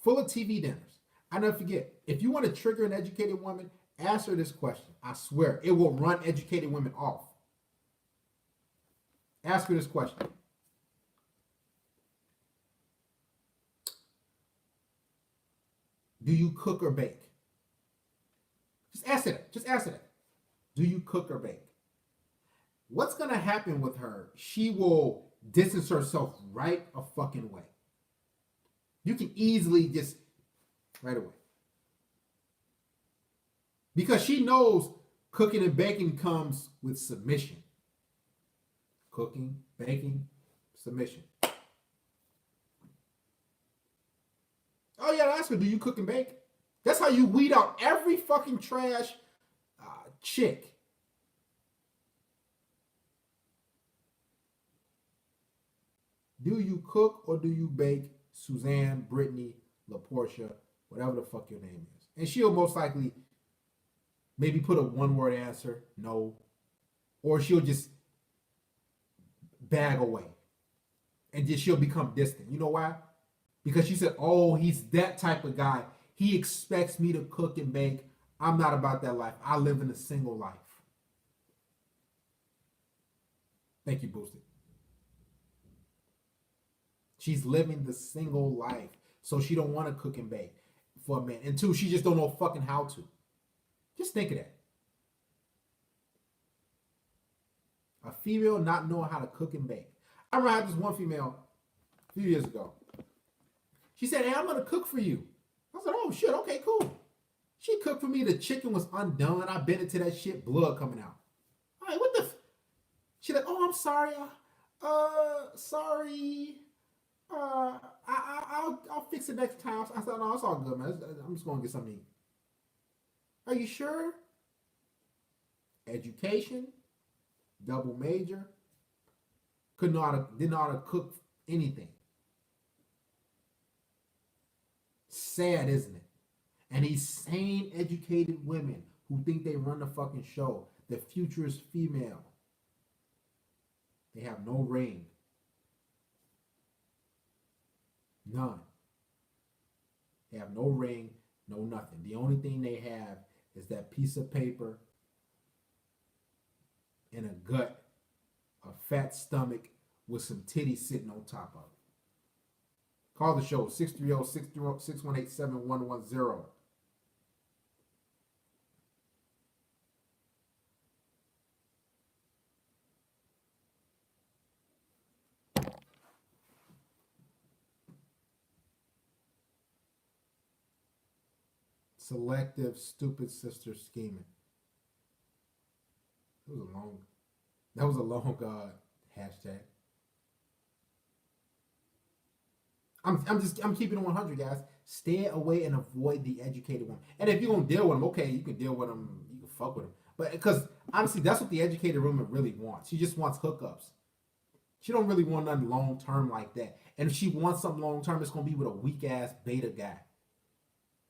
full of TV dinners. I never forget. If you want to trigger an educated woman, ask her this question. I swear, it will run educated women off. Ask her this question. Do you cook or bake? Just ask it. Just ask it. Do you cook or bake? What's going to happen with her? She will distance herself right a fucking way. You can easily just right away. Because she knows cooking and baking comes with submission. Cooking, baking, submission. Oh yeah, ask her, do you cook and bake? That's how you weed out every fucking trash chick. Do you cook or do you bake? Suzanne, Brittany, LaPortia, whatever the fuck your name is. And she'll most likely maybe put a one-word answer, no. Or she'll just bag away. And just she'll become distant. You know why? Because she said, oh, he's that type of guy. He expects me to cook and bake. I'm not about that life. I live in a single life. Thank you, Boosted. She's living the single life. So she don't want to cook and bake for a man. And two, she just don't know fucking how to. Just think of that. A female not knowing how to cook and bake. I remember I had this one female a few years ago. She said, hey, I'm going to cook for you. I said, oh, shit, okay, cool. She cooked for me. The chicken was undone. I bit into that shit, blood coming out. All right, what the? She's like, oh, I'm sorry. Sorry. I'll fix it next time. I said, no, it's all good, man. I'm just going to get something to eat. Are you sure? Education, double major, didn't know how to cook anything. Sad, isn't it? And these same educated women who think they run the fucking show, the future is female. They have no ring. None. They have no ring, no nothing. The only thing they have is that piece of paper and a gut, a fat stomach with some titties sitting on top of it. Call the show, 630-618-7110. Selective, stupid sister scheming. That was a long hashtag. I'm keeping it 100, guys. Stay away and avoid the educated one. And if you're gonna deal with them, okay, you can deal with them. You can fuck with them. But because honestly, that's what the educated woman really wants. She just wants hookups. She don't really want nothing long term like that. And if she wants something long term, it's gonna be with a weak ass beta guy.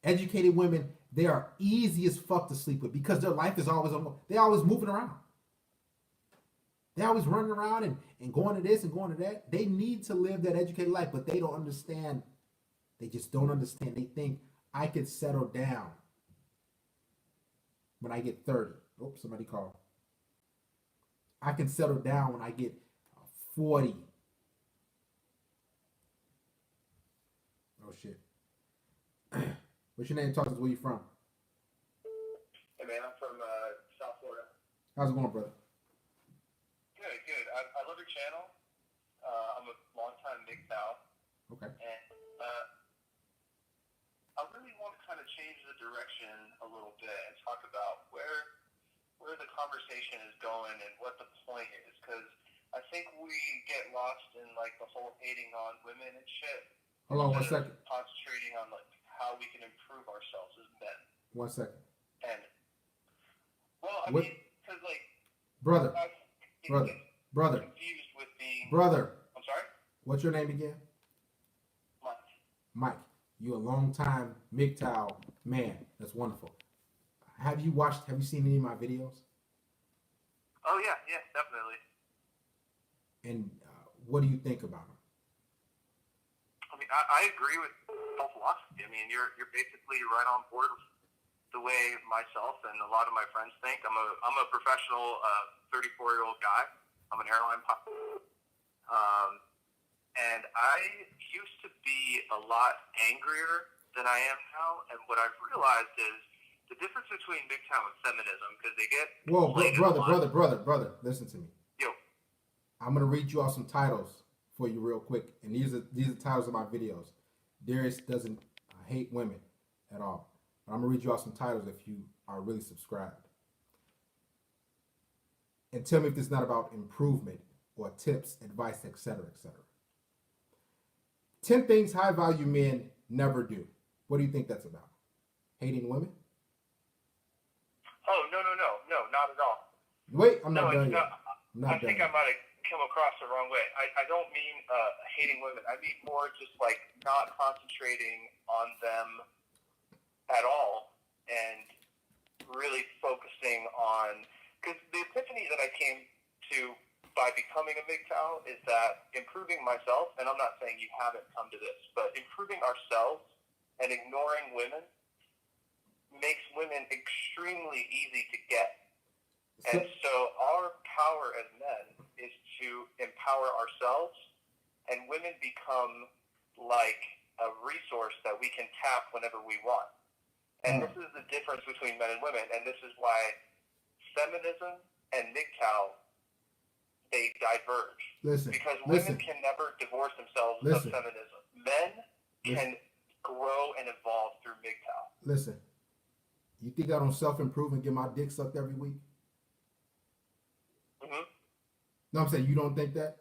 Educated women, they are easy as fuck to sleep with because their life is always on. They're always moving around. They're always running around and going to this and going to that. They need to live that educated life, but they don't understand. They just don't understand. They think I could settle down when I get 30. Oops, somebody called. I can settle down when I get 40. Oh, shit. What's your name? Talk to us. Where you from? Hey, man, I'm from South Florida. How's it going, brother? Good. I love your channel. I'm a long-time Nick Powell. Okay. And I really want change the direction a little bit and talk about where the conversation is going and what the point is, because I think we get lost in like the whole hating on women and shit. Hold on one instead of second. Concentrating on like how we can improve ourselves as men. 1 second. And well, I What- mean, because like Brother, I'm brother, confused with being. brother. I'm sorry, What's your name again? Mike. Mike. You a long time MGTOW man. That's wonderful. Have you seen any of my videos? Oh yeah, definitely. And what do you think about them? I mean, I agree with the philosophy. I mean, you're basically right on board with the way myself and a lot of my friends think. I'm a professional 34-year-old guy. I'm an airline pilot. And I used to be a lot angrier than I am now. And what I've realized is the difference between MGTOW and feminism, because they get Whoa, conflated a lot. brother, listen to me. Yo. I'm gonna read you out some titles for you real quick, and these are titles of my videos. Darius doesn't hate women at all. But I'm gonna read you out some titles if you are really subscribed, and tell me if this is not about improvement or tips, advice, etc., etc. 10 things high value men never do. What do you think that's about? Hating women? Oh, no, not at all. Wait, I'm not No, done it's yet. not. I'm not I done think yet. I might have come across the wrong way. I don't mean hating women. I mean more just like not concentrating on them at all and really focusing on, because the epiphany that I came to by becoming a MGTOW is that improving myself, and I'm not saying you haven't come to this, but improving ourselves and ignoring women makes women extremely easy to get. And so our power as men is to empower ourselves, and women become like a resource that we can tap whenever we want. And this is the difference between men and women, and this is why feminism and MGTOW, they diverge. Listen, Because listen. women can never divorce themselves Listen. of feminism. Men can grow and evolve through MGTOW. Listen, you think I don't self-improve and get my dick sucked every week? Mm-hmm. No, I'm saying you don't think that?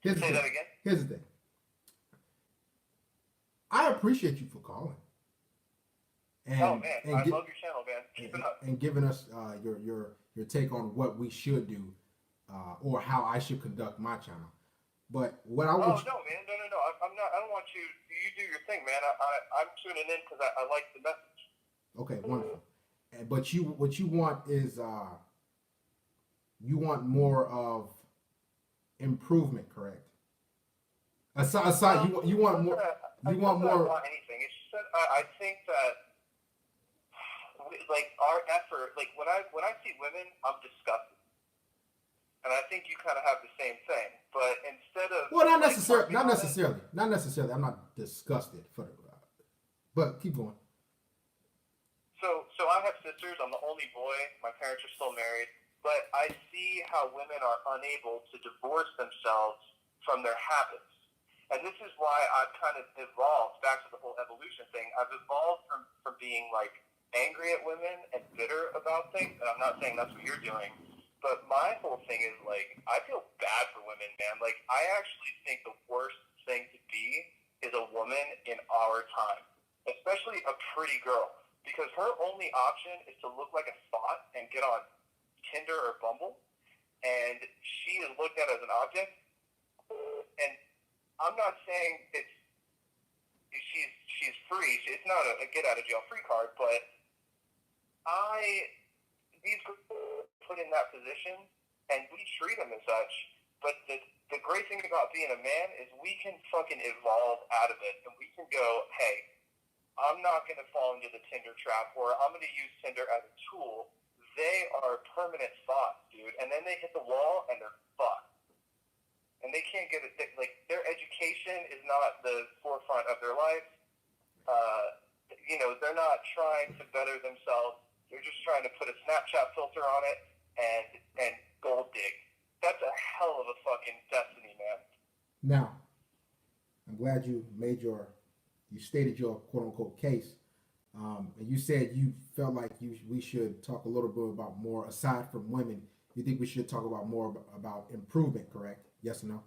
Here's the Say thing. that again? Here's the thing. I appreciate you for calling. And, Oh man, I love your channel, man. Keep it up. And giving us your take on what we should do or how I should conduct my channel. But what I Oh want no, man, no. I'm not. I don't want you. You do your thing, man. I'm tuning in because I like the message. Okay, wonderful. But what you want is you want more of improvement, correct? Aside, you want more. I You want don't more. want anything. It's just that I think that like our effort, like when I see women, I'm disgusted. And I think you kind of have the same thing, but instead of Well, not like, necessarily. Not harping on it, necessarily. Not necessarily. I'm not disgusted for the. But keep going. So I have sisters. I'm the only boy. My parents are still married, but I see how women are unable to divorce themselves from their habits, and this is why I've kind of evolved back to the whole evolution thing. I've evolved from being like angry at women and bitter about things, and I'm not saying that's what you're doing. But my whole thing is, like, I feel bad for women, man. Like, I actually think the worst thing to be is a woman in our time, especially a pretty girl, because her only option is to look like a thought and get on Tinder or Bumble, and she is looked at as an object. And I'm not saying she's free. It's not a get out of jail free card, but these girls put in that position, and we treat them as such. But the great thing about being a man is we can fucking evolve out of it, and we can go, hey, I'm not going to fall into the Tinder trap, or I'm going to use Tinder as a tool. They are permanent thoughts, dude, and then they hit the wall, and they're fucked. And they can't get it. Like, their education is not the forefront of their life. They're not trying to better themselves. They're just trying to put a Snapchat filter on it and gold dig. That's a hell of a fucking destiny, man. Now, I'm glad you made your you stated your quote unquote case, and you said you felt like we should talk a little bit about more aside from women. You think we should talk about more about improvement, correct? Yes or no?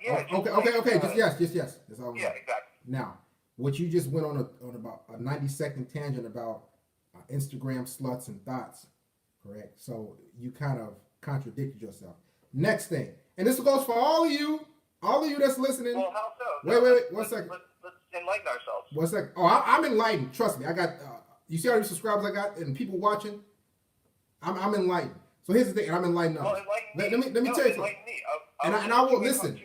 Yeah. Okay. Just yes, just yes. That's all. Yeah, exactly. Now, what you just went on about a 90-second tangent about Instagram sluts and thoughts, correct? So you kind of contradicted yourself. Next thing, and this goes for all of you that's listening. Well, how so? Wait, 1 second. Let's enlighten ourselves. 1 second. Oh, I'm enlightened. Trust me. I got. You see how many subscribers I got and people watching? I'm enlightened. So here's the thing, and I'm enlightened. Well, enlighten me. Let me tell you something. And I will listen.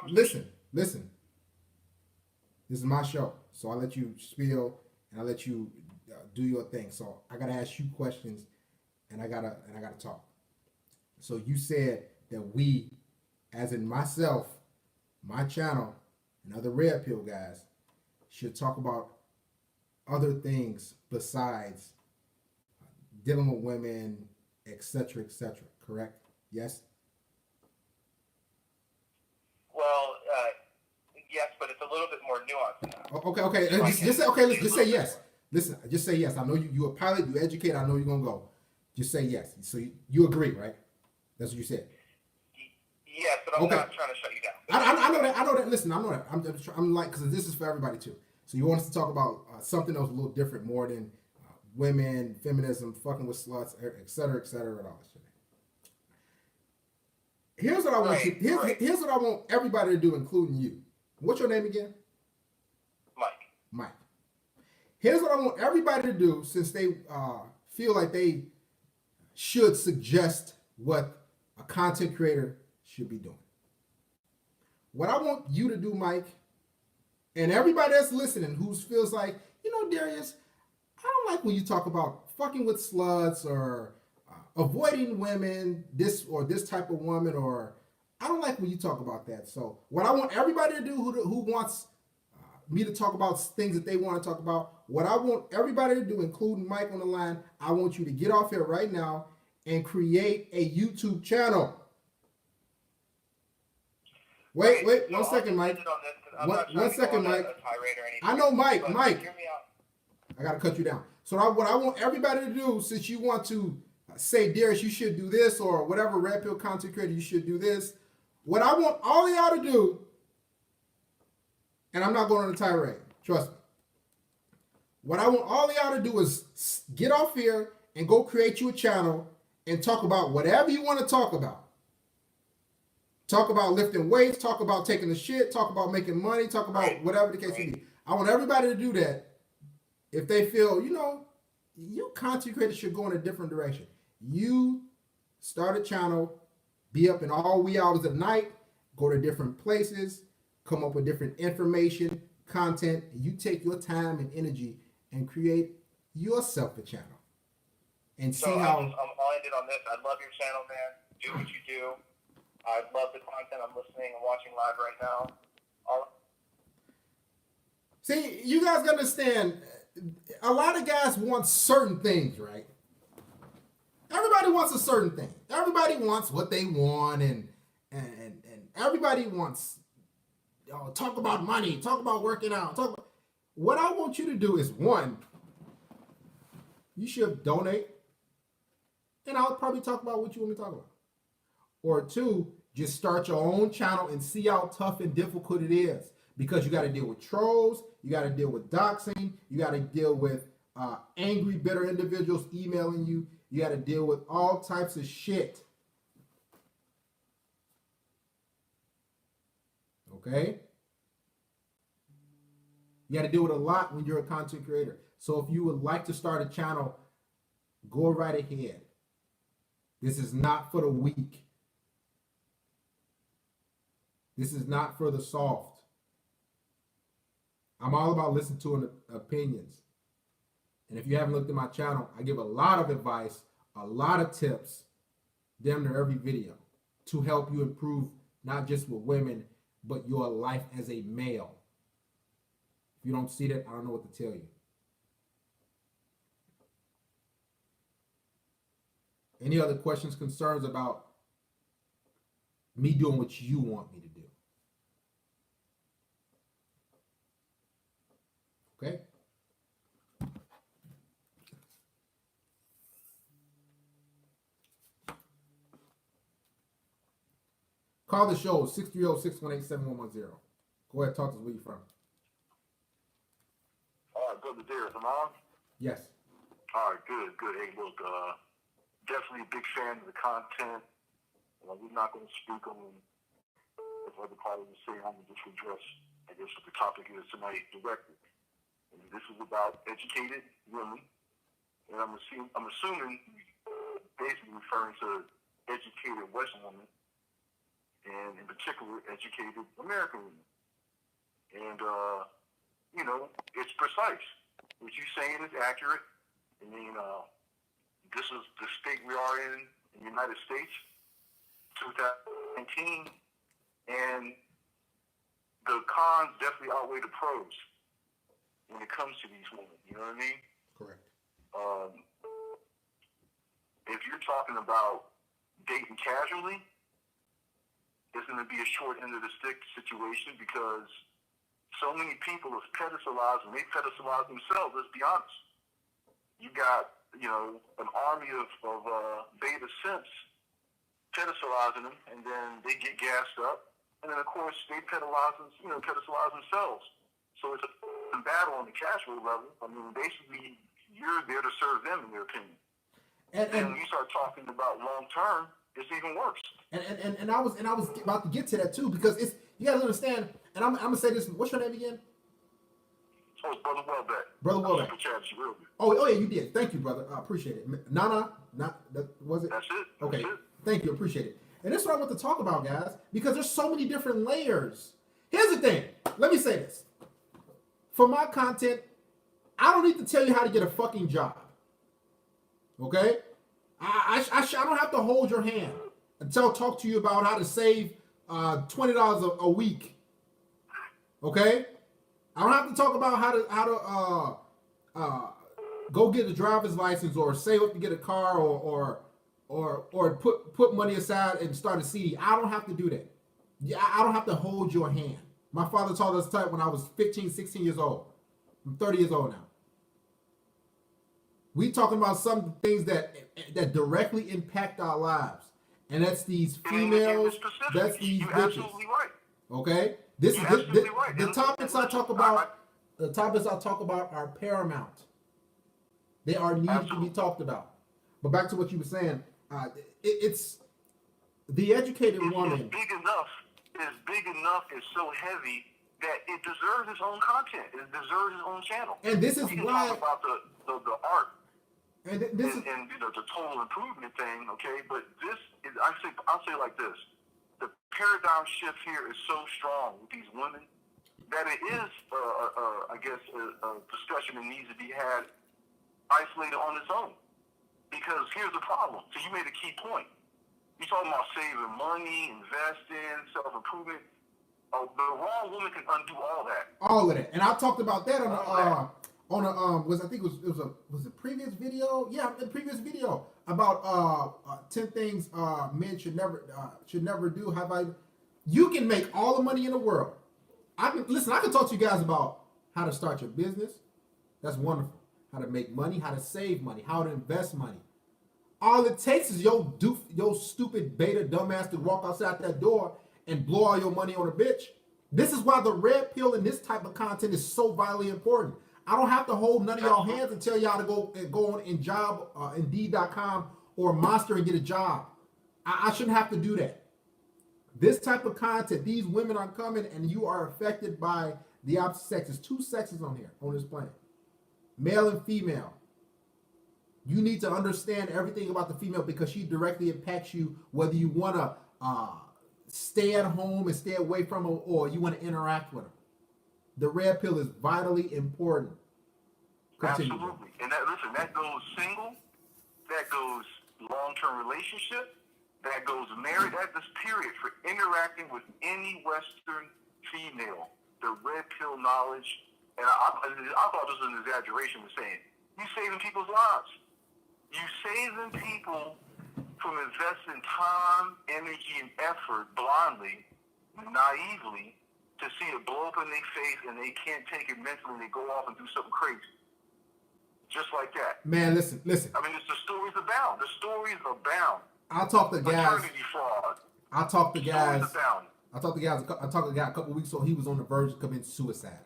Listen. This is my show, so I let you spill and I let you do your thing. So I gotta ask you questions, and I gotta talk. So you said that we, as in myself, my channel, and other Red Pill guys, should talk about other things besides dealing with women, etc., etc. Correct? Yes. Well, yes, but it's a little bit more nuanced than that. Okay. Just say yes. Listen, just say yes. I know you're a pilot, you educate, I know you're gonna go. Just say yes. So you agree, right? That's what you said. Yes, but I'm not trying to shut you down. I know that. Listen, I know that. I'm like, because this is for everybody too. So you want us to talk about something that was a little different, more than women, feminism, fucking with sluts, etc., and all that shit. Here's what I want Here's what I want everybody to do, including you. What's your name again? Mike. Here's what I want everybody to do, since they feel like they should suggest what a content creator should be doing. What I want you to do, Mike, and everybody that's listening who feels like, Darius, I don't like when you talk about fucking with sluts or avoiding women, this type of woman, or I don't like when you talk about that. So what I want everybody to do who wants me to talk about things that they want to talk about, what I want everybody to do, including Mike on the line, I want you to get off here right now and create a YouTube channel. Wait, 1 second, Mike. 1 second, Mike. I know, Mike. Hear me out. I gotta cut you down. So what I want everybody to do, since you want to say, Darius, you should do this, or whatever Red Pill content creator, you should do this. What I want all of y'all to do, and I'm not going on a tirade, trust me. What I want all of y'all to do is get off here and go create you a channel and talk about whatever you want to talk about. Talk about lifting weights, talk about taking the shit, talk about making money, talk about whatever the case may be. I want everybody to do that if they feel, you content creators should go in a different direction. You start a channel, be up in all wee hours of the night, go to different places, come up with different information, content, and you take your time and energy and create yourself a channel. And see how... I'll end it on this. I love your channel, man. Do what you do. I love the content. I'm listening and watching live right now. See, you guys understand, a lot of guys want certain things, right? Everybody wants a certain thing. Everybody wants what they want, and everybody wants, talk about money, talk about working out. What I want you to do is, one, you should donate, and I'll probably talk about what you want me to talk about. Or two, just start your own channel and see how tough and difficult it is. Because you got to deal with trolls, you got to deal with doxing, you got to deal with angry, bitter individuals emailing you, you got to deal with all types of shit. Okay? You got to deal with a lot when you're a content creator. So if you would like to start a channel, go right ahead. This is not for the weak. This is not for the soft. I'm all about listening to opinions. And if you haven't looked at my channel, I give a lot of advice, a lot of tips, damn near every video, to help you improve not just with women, but your life as a male. If you don't see that, I don't know what to tell you. Any other questions, concerns about me doing what you want me to do? Call the show 630-618-7110. Go ahead, talk to us. Where you from? All right, Brother Darius, am I on? Yes. All right, good. Hey, look, definitely a big fan of the content. We're not going to speak on what other parties are saying. I'm going to just address, I guess, what the topic is tonight directly. And this is about educated women. And I'm assuming basically referring to educated Western women, and in particular, educated American women. And, it's precise. What you're saying is accurate. I mean, this is the state we are in the United States, 2019, and the cons definitely outweigh the pros when it comes to these women. You know what I mean? Correct. If you're talking about dating casually, it's going to be a short end of the stick situation because so many people have pedestalized, and they pedestalize themselves, let's be honest. You got, an army of beta simps pedestalizing them, and then they get gassed up, and then, of course, they pedestalize themselves. So it's a battle on the casual level. I mean, basically, you're there to serve them, in their opinion. And when you start talking about long term, it's even worse. And I was about to get to that too, because it's, you gotta understand. And I'm gonna say this. What's your name again? Oh, it's Brother Welbeck. Brother Welbeck. Oh yeah, you did. Thank you, brother. I appreciate it. Nana, was it? That's it. Okay. That's it. Thank you. Appreciate it. And that's what I want to talk about, guys, because there's so many different layers. Here's the thing. Let me say this. For my content, I don't need to tell you how to get a fucking job. Okay? I don't have to hold your hand and talk to you about how to save $20 a week. Okay? I don't have to talk about how to go get a driver's license or save up to get a car or put money aside and start a CD. I don't have to do that. I don't have to hold your hand. My father taught us that when I was 15, 16 years old. I'm 30 years old now. We talking about some things that directly impact our lives, and that's these females, that's these You're bitches. absolutely right. Okay, the topics I talk about. The topics I talk about are paramount. They are needed to be talked about. But back to what you were saying, it's the educated woman. It's big enough. It's so heavy that it deserves its own content. It deserves its own channel. And this is we can why. talk about the art. And the total improvement thing, okay? But this is, I'll say it like this: the paradigm shift here is so strong with these women that it is, a discussion that needs to be had isolated on its own. Because here's the problem. So you made a key point. You're talking about saving money, investing, self-improvement. The wrong woman can undo all that. All of that, and I talked about that on a previous video? Yeah, a previous video about 10 things men should never do. You can make all the money in the world. I can talk to you guys about how to start your business. That's wonderful. How to make money, how to save money, how to invest money. All it takes is your stupid beta dumbass to walk outside that door and blow all your money on a bitch. This is why the red pill and this type of content is so vitally important. I don't have to hold none of y'all hands and tell y'all to go on Indeed.com or Monster and get a job. I shouldn't have to do that. This type of content, these women are coming and you are affected by the opposite sex. There's two sexes on here, on this planet. Male and female. You need to understand everything about the female because she directly impacts you, whether you want to stay at home and stay away from her or you want to interact with her. The red pill is vitally important. Continue. Absolutely. And that goes single, that goes long-term relationship, that goes married, that this period for interacting with any Western female. The red pill knowledge, and I thought this was an exaggeration with saying, you saving people's lives. You saving people from investing time, energy, and effort blindly, naively, to see it blow up in their face and they can't take it mentally and they go off and do something crazy. Just like that. Man, listen. I mean, the stories abound. The stories abound. I'll talk to guys. Maternity fraud, I talked to guys. Stories abound. I talked to a guy a couple weeks ago. He was on the verge of committing suicide.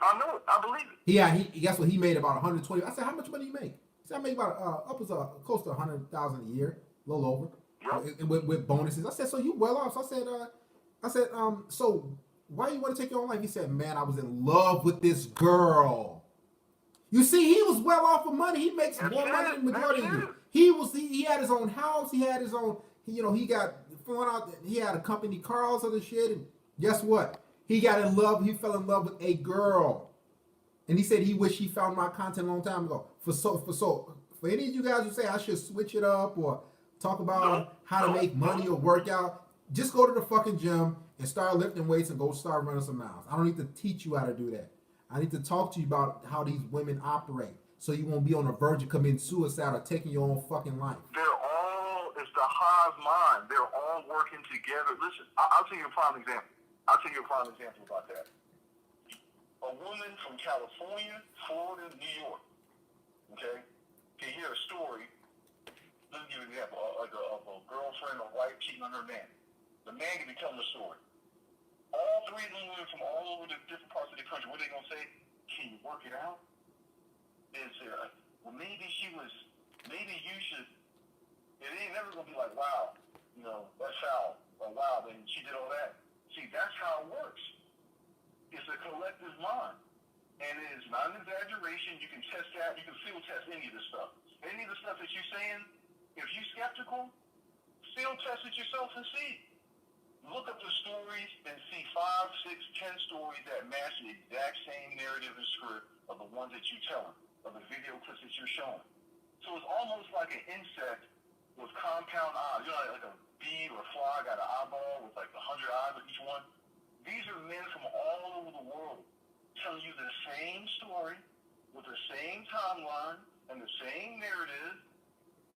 I know it. I believe it. He guess what, he made about 120. I said, how much money you make? He said, I make about upwards of close to 100,000 a year, a little over, Yep. with bonuses. I said, so you well off? So I said, so why you want to take your own life? He said, man, I was in love with this girl. You see, he was well off of money. He makes more money than the majority of you. He had his own house. He had his own. He got flown out. He had a company car, all this other shit. And guess what? He got in love. He fell in love with a girl. And he said he wished he found my content a long time ago. For any of you guys who say I should switch it up or talk about how to make money or work out, just go to the fucking gym and start lifting weights and go start running some miles. I don't need to teach you how to do that. I need to talk to you about how these women operate, so you won't be on the verge of committing suicide or taking your own fucking life. It's the hive mind. They're all working together. Listen, I'll tell you a prime example. About that. A woman from California, Florida, New York, okay, can hear a story. Let me give you an example of a girlfriend or wife cheating on her man. The man can tell the story. All three of them women from all over the different parts of the country, what are they going to say? Can you work it out? Is there, well, maybe you should, it ain't never going to be like, wow, that's foul, or wow, then she did all that. See, that's how it works. It's a collective mind. And it is not an exaggeration. You can test that. You can field test any of this stuff. Any of the stuff that you're saying, if you're skeptical, field test it yourself and see. Look up the stories and see 5, 6, 10 stories that match the exact same narrative and script of the ones that you're telling, of the video clips that you're showing. So it's almost like an insect with compound eyes. You know, like a bee or a fly got an eyeball with like 100 eyes on each one. These are men from all over the world telling you the same story with the same timeline and the same narrative,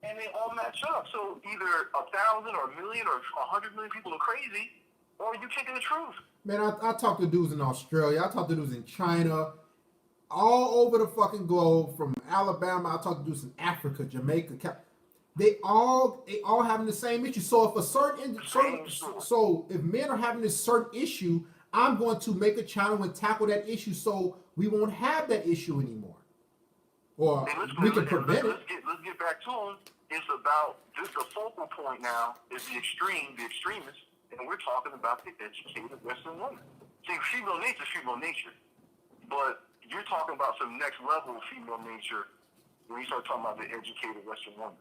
and they all match up. So either 1,000 or 1 million or 100 million people are crazy, or you're taking the truth. Man, I talked to dudes in Australia. I talked to dudes in China, all over the fucking globe, from Alabama. I talked to dudes in Africa, Jamaica. They all having the same issue. So if men are having this certain issue, I'm going to make a channel and tackle that issue so we won't have that issue anymore, or we can prevent it. Let's get back to them. It's about just the focal point now is the extremists, and we're talking about the educated Western woman. See, female nature is female nature, but you're talking about some next level of female nature when you start talking about the educated Western woman.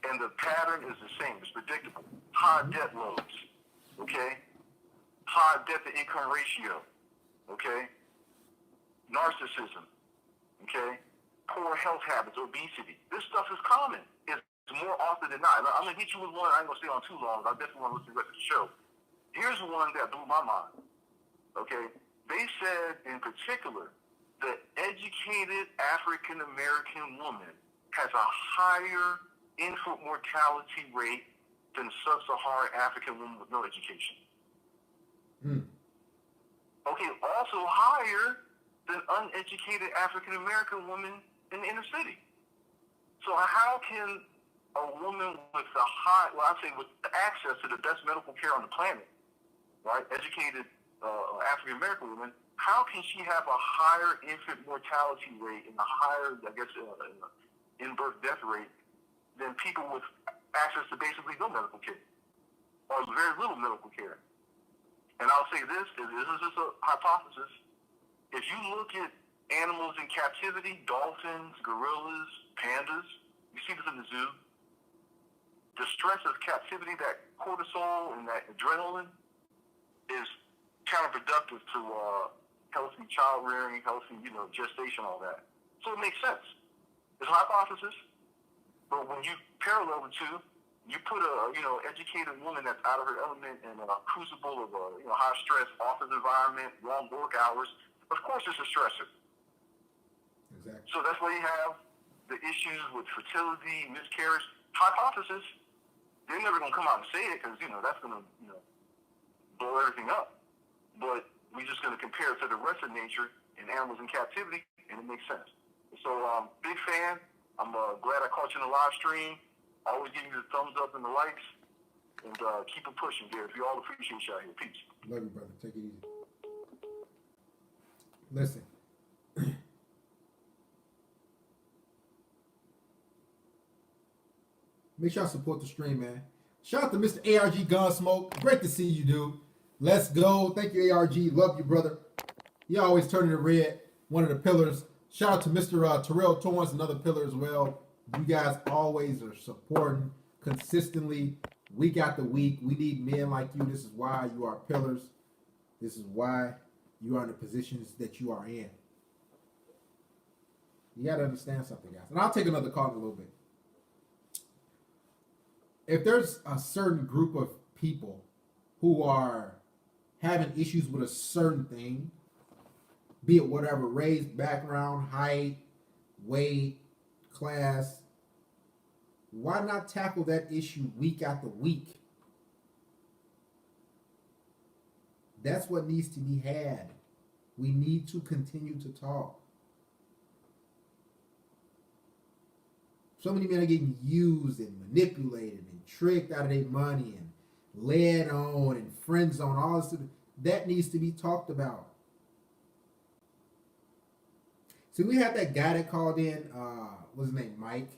And the pattern is the same. It's predictable. High debt loads, okay? High debt to income ratio, okay? Narcissism, okay? Poor health habits, obesity. This stuff is common. It's more often than not. I'm going to hit you with one. I ain't going to stay on too long. I definitely want to listen to the rest of the show. Here's one that blew my mind, okay? They said, in particular, the educated African-American woman has a higher infant mortality rate than sub-Saharan African women with no education. Okay, also higher than uneducated African American women in the inner city. So how can a woman with with access to the best medical care on the planet, right, educated African American woman, how can she have a higher infant mortality rate and a higher, in-birth death rate than people with access to basically no medical care or very little medical care? And I'll say this is just a hypothesis. If you look at animals in captivity, dolphins, gorillas, pandas, you see this in the zoo, the stress of captivity, that cortisol and that adrenaline is counterproductive to healthy child rearing, healthy, gestation, all that. So it makes sense. It's a hypothesis. But when you parallel the two, you put a educated woman that's out of her element in a crucible of a high stress office environment, long work hours. Of course, it's a stressor. Exactly. So that's why you have the issues with fertility, miscarriage. Hypothesis. They're never going to come out and say it because that's going to blow everything up. But we're just going to compare it to the rest of nature and animals in captivity, and it makes sense. So, big fan. I'm glad I caught you in the live stream. Always giving you the thumbs up and the likes. And keep it pushing, Garrett. We all appreciate you out here. Peace. Love you, brother. Take it easy. Listen. Make sure I support the stream, man. Shout out to Mr. ARG Gunsmoke. Great to see you, dude. Let's go. Thank you, ARG. Love you, brother. You always turning the red. One of the pillars. Shout out to Mr. Terrell Torrance, another pillar as well. You guys always are supporting consistently, week after week. We need men like you. This is why you are pillars. This is why you are in the positions that you are in. You got to understand something, guys. And I'll take another call in a little bit. If there's a certain group of people who are having issues with a certain thing, be it whatever, race, background, height, weight, class, why not tackle that issue week after week? That's what needs to be had. We need to continue to talk. So many men are getting used and manipulated and tricked out of their money and led on and friend zone, all this. That needs to be talked about. See, we had that guy that called in, what's his name, Mike?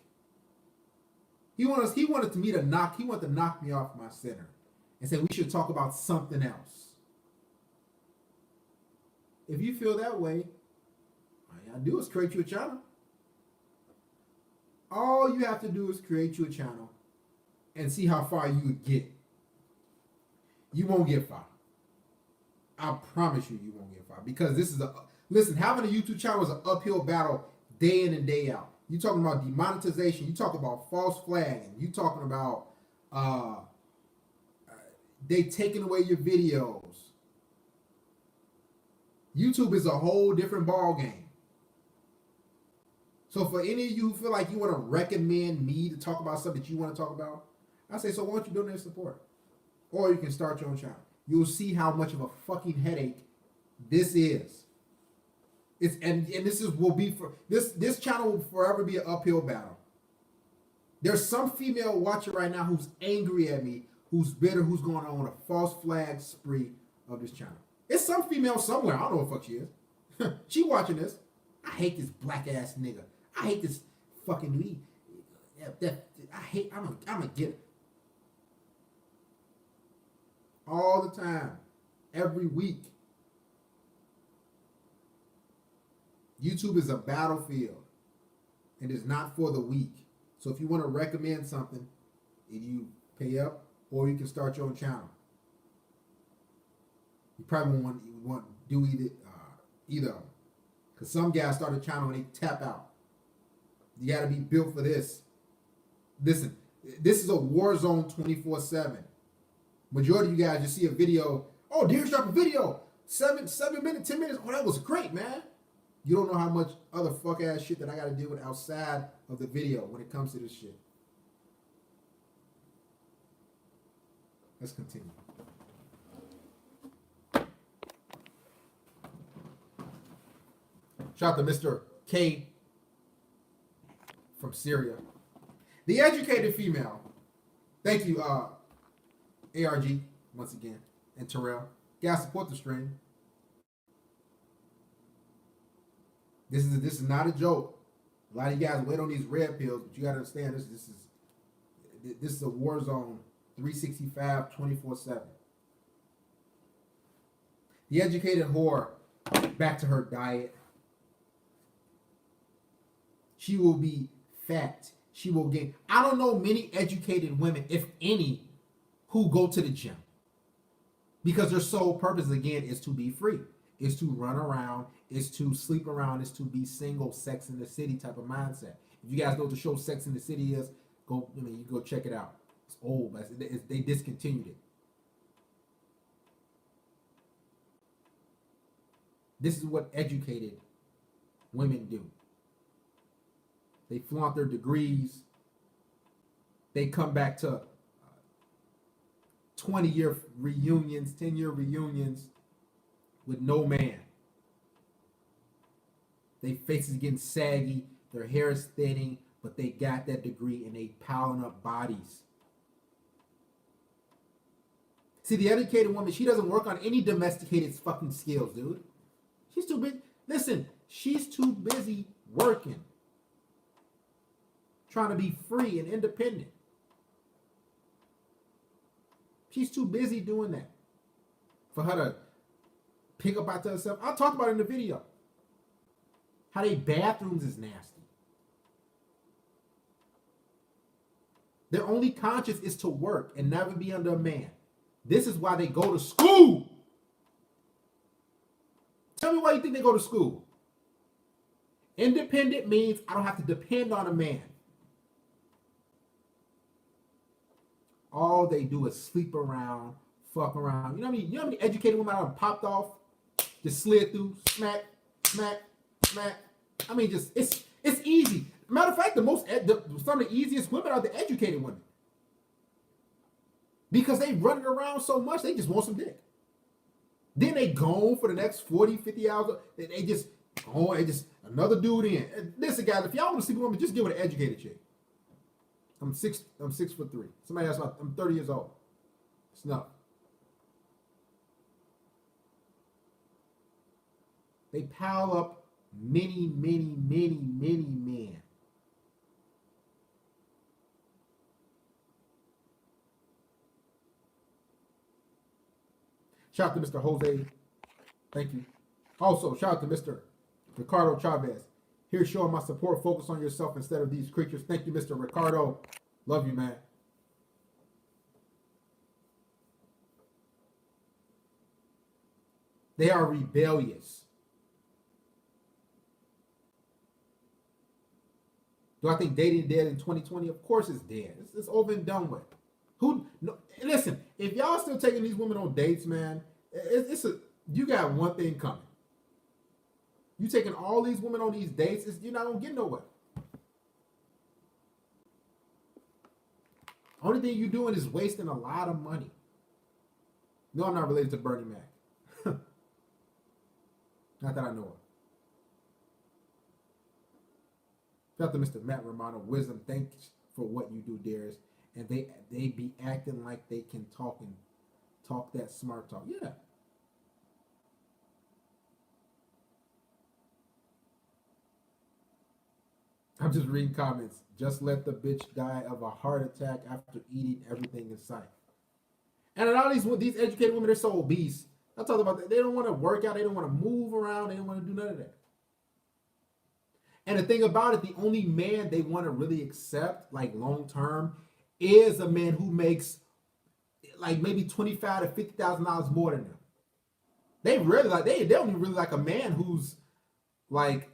He wanted me to knock me off my center and said we should talk about something else. If you feel that way, all you gotta do is create you a channel. All you have to do is create you a channel and see how far you would get. You won't get far. I promise you, you won't get far. Because this is listen, having a YouTube channel is an uphill battle day in and day out. You talking about demonetization, you talking about false flagging, you talking about they taking away your videos. YouTube is a whole different ball game. So for any of you who feel like you want to recommend me to talk about something that you want to talk about, I say, so why don't you donate support? Or you can start your own channel. You'll see how much of a fucking headache this is. And this channel will forever be an uphill battle. There's some female watcher right now who's angry at me, who's bitter, who's going on a false flag spree of this channel. It's some female somewhere. I don't know what the fuck she is. She watching this. I hate this black ass nigga. I hate this fucking weed. I'm gonna get it. All the time. Every week. YouTube is a battlefield. It is not for the weak. So if you want to recommend something, you pay up or you can start your own channel. You probably won't want to do either. Because some guys start a channel and they tap out. You got to be built for this. Listen, this is a war zone 24/7. Majority of you guys just see a video. Oh, Darius dropped a video. 7 minutes, 10 minutes. Oh, that was great, man. You don't know how much other fuck ass shit that I got to deal with outside of the video when it comes to this shit. Let's continue. Shout out to Mr. K from Syria. The educated female. Thank you, ARG, once again, and Terrell. Guys, support the stream. This is not a joke. A lot of you guys wait on these red pills, but you gotta understand this is a war zone 365, 24/7. The educated whore, back to her diet. She will be fat. She will gain. I don't know many educated women, if any, who go to the gym. Because their sole purpose, again, is to be free. Is to run around, is to sleep around, is to be single, Sex in the City type of mindset. If you guys know what the show Sex in the City is, you go check it out. It's old, but they discontinued it. This is what educated women do. They flaunt their degrees. They come back to 20-year reunions, 10-year reunions with no man. Their faces getting saggy, their hair is thinning, but they got that degree and they piling up bodies. See, the educated woman, she doesn't work on any domesticated fucking skills, dude. She's too busy. Listen, she's too busy working, trying to be free and independent. She's too busy doing that for her to pick up after herself. I'll talk about it in the video. How they bathrooms is nasty. Their only conscience is to work and never be under a man. This is why they go to school. Tell me why you think they go to school. Independent means I don't have to depend on a man. All they do is sleep around, fuck around. You know what I mean? You know how many educated women out popped off, just slid through, smack, smack, smack. I mean, just it's easy. Matter of fact, some of the easiest women are the educated women. Because they run it around so much, they just want some dick. Then they gone for the next 40, 50 hours. They just another dude in. And listen, guys, if y'all want to see a woman, just give it an educated chick. I'm 6'3". Somebody asked me, I'm 30 years old. It's enough. They pile up many, many, many, many men. Shout out to Mr. Jose. Thank you. Also, shout out to Mr. Ricardo Chavez. Here showing my support. Focus on yourself instead of these creatures. Thank you, Mr. Ricardo. Love you, man. They are rebellious. Do I think dating dead in 2020? Of course it's dead. It's over and done with. No, listen, if y'all still taking these women on dates, man, you got one thing coming. You taking all these women on these dates, you're not gonna get nowhere. Only thing you're doing is wasting a lot of money. No, I'm not related to Bernie Mac. Not that I know of. Shout out to Mr. Matt Romano. Wisdom, thanks for what you do, Darius. And they be acting like they can talk that smart talk. Yeah. I'm just reading comments. Just let the bitch die of a heart attack after eating everything in sight. And a lot of these educated women, they're so obese. I talk about that. They don't want to work out. They don't want to move around. They don't want to do none of that. And the thing about it, the only man they want to really accept, like long term, is a man who makes like maybe $25,000 to $50,000 more than them. They really like they don't even really like a man who's like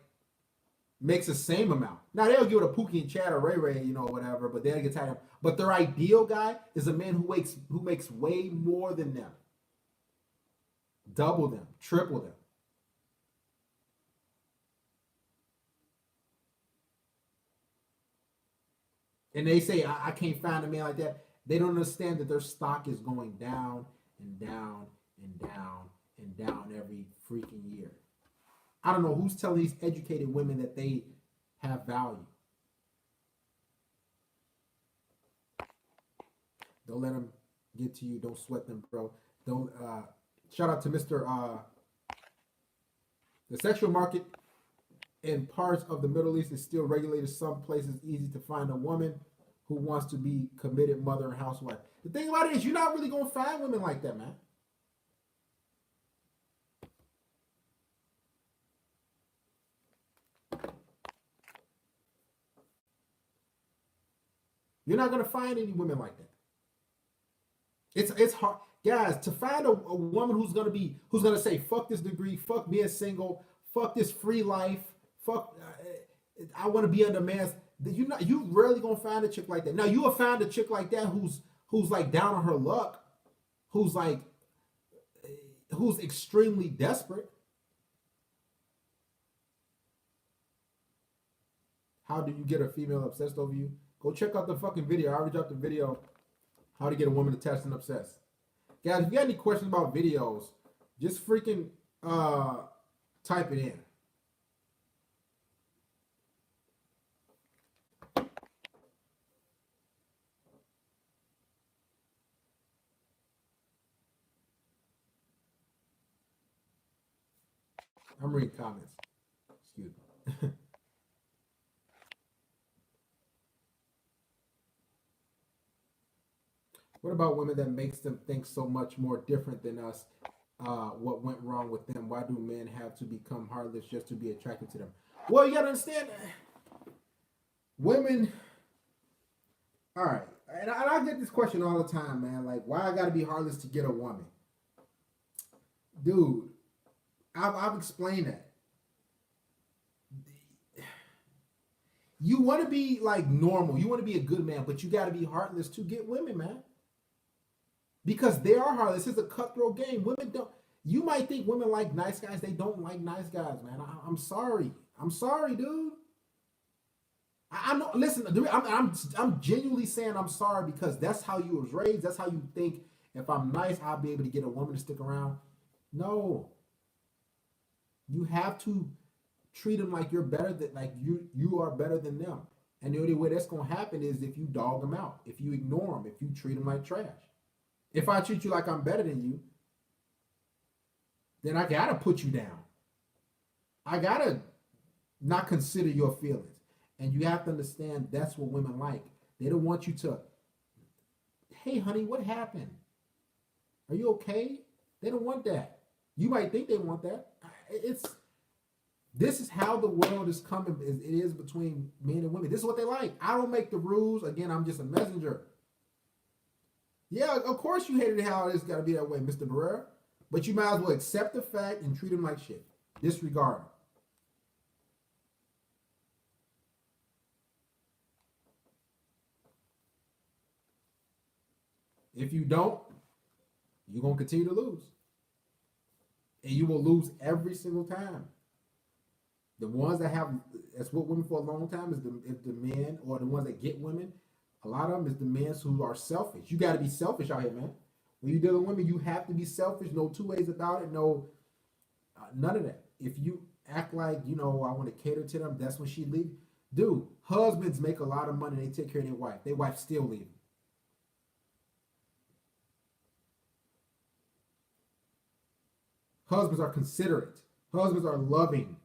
makes the same amount. Now they'll give it a Pookie and Chad or Ray Ray, you know, whatever, but they'll get tired of. But their ideal guy is a man who makes way more than them, double them, triple them. And they say, I can't find a man like that. They don't understand that their stock is going down and down and down and down every freaking year. I don't know who's telling these educated women that they have value. Don't let them get to you. Don't sweat them, bro. Don't. Shout out to Mr. The sexual market in parts of the Middle East is still regulated. Some places easy to find a woman who wants to be committed mother and housewife. The thing about it is you're not really going to find women like that, man. You're not going to find any women like that. It's hard, guys, to find a woman who's going to say, fuck this degree, fuck being single, fuck this free life, fuck, I want to be under man's. You rarely gonna find a chick like that. Now you will find a chick like that who's like down on her luck, who's extremely desperate. How do you get a female obsessed over you? Go check out the fucking video. I already dropped the video, how to get a woman attached and obsessed. Guys, if you got any questions about videos, just freaking type it in. I'm reading comments. Excuse me. What about women that makes them think so much more different than us? What went wrong with them? Why do men have to become heartless just to be attracted to them? Well, you gotta understand, women. All right, and I get this question all the time, man. Like, why I gotta be heartless to get a woman? Dude, I've explained that. You want to be like normal. You want to be a good man, but you got to be heartless to get women, man. Because they are heartless. It's a cutthroat game. Women don't. You might think women like nice guys. They don't like nice guys, man. I'm sorry. I'm sorry, dude. I know. Listen, dude, I'm genuinely saying I'm sorry because that's how you was raised. That's how you think. If I'm nice, I'll be able to get a woman to stick around. No. You have to treat them like you're better than like you are better than them. And the only way that's gonna happen is if you dog them out, if you ignore them, if you treat them like trash. If I treat you like I'm better than you, then I gotta put you down. I gotta not consider your feelings. And you have to understand that's what women like. They don't want you to, hey honey, what happened? Are you okay? They don't want that. You might think they want that. This is how the world is coming. It is between men and women. This is what they like. I don't make the rules. Again, I'm just a messenger. Yeah, of course you hated how it's got to be that way, Mr. Barrera. But you might as well accept the fact and treat him like shit. Disregard him. If you don't, you're going to continue to lose. And you will lose every single time. The ones that have that's what women for a long time is the men, or the ones that get women. A lot of them is the men who are selfish. You got to be selfish out here, man. When you deal with women, you have to be selfish. No two ways about it. No, none of that. If you act like I want to cater to them, that's when she leave. Dude, husbands make a lot of money. They take care of their wife. Their wife still leaving. Husbands are considerate. Husbands are loving.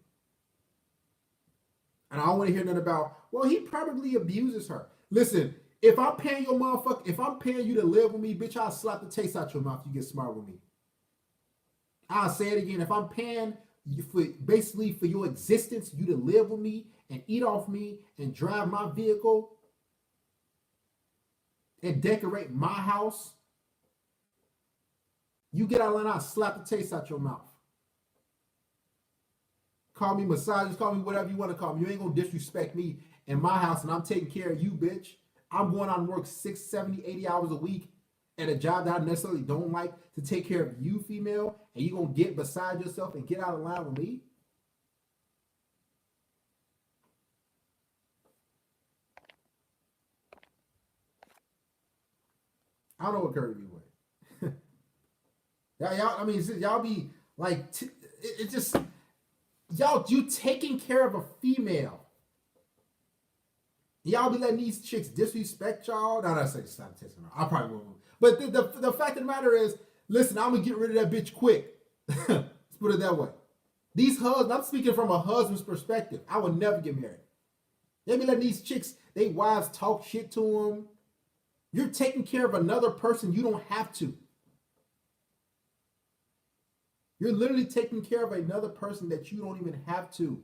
And I don't want to hear nothing about, well, he probably abuses her. Listen, if I'm paying you to live with me, bitch, I'll slap the taste out your mouth if you get smart with me. I'll say it again. If I'm paying you for your existence, you to live with me and eat off me and drive my vehicle and decorate my house, you get out of line, I'll slap the taste out your mouth. Call me misogynist, call me whatever you want to call me. You ain't gonna disrespect me in my house, and I'm taking care of you, bitch. I'm going on work 6, 70, 80 hours a week at a job that I necessarily don't like to take care of you, female, and you gonna get beside yourself and get out of line with me? I don't know what Curry be with. Y'all be like, it just. Y'all, you taking care of a female. Y'all be letting these chicks disrespect y'all. No, I say stop testing her. I probably won't. But the fact of the matter is, listen, I'm gonna get rid of that bitch quick. Let's put it that way. These husbands, I'm speaking from a husband's perspective. I would never get married. They be letting these chicks, they wives talk shit to them. You're taking care of another person. You don't have to. You're literally taking care of another person that you don't even have to.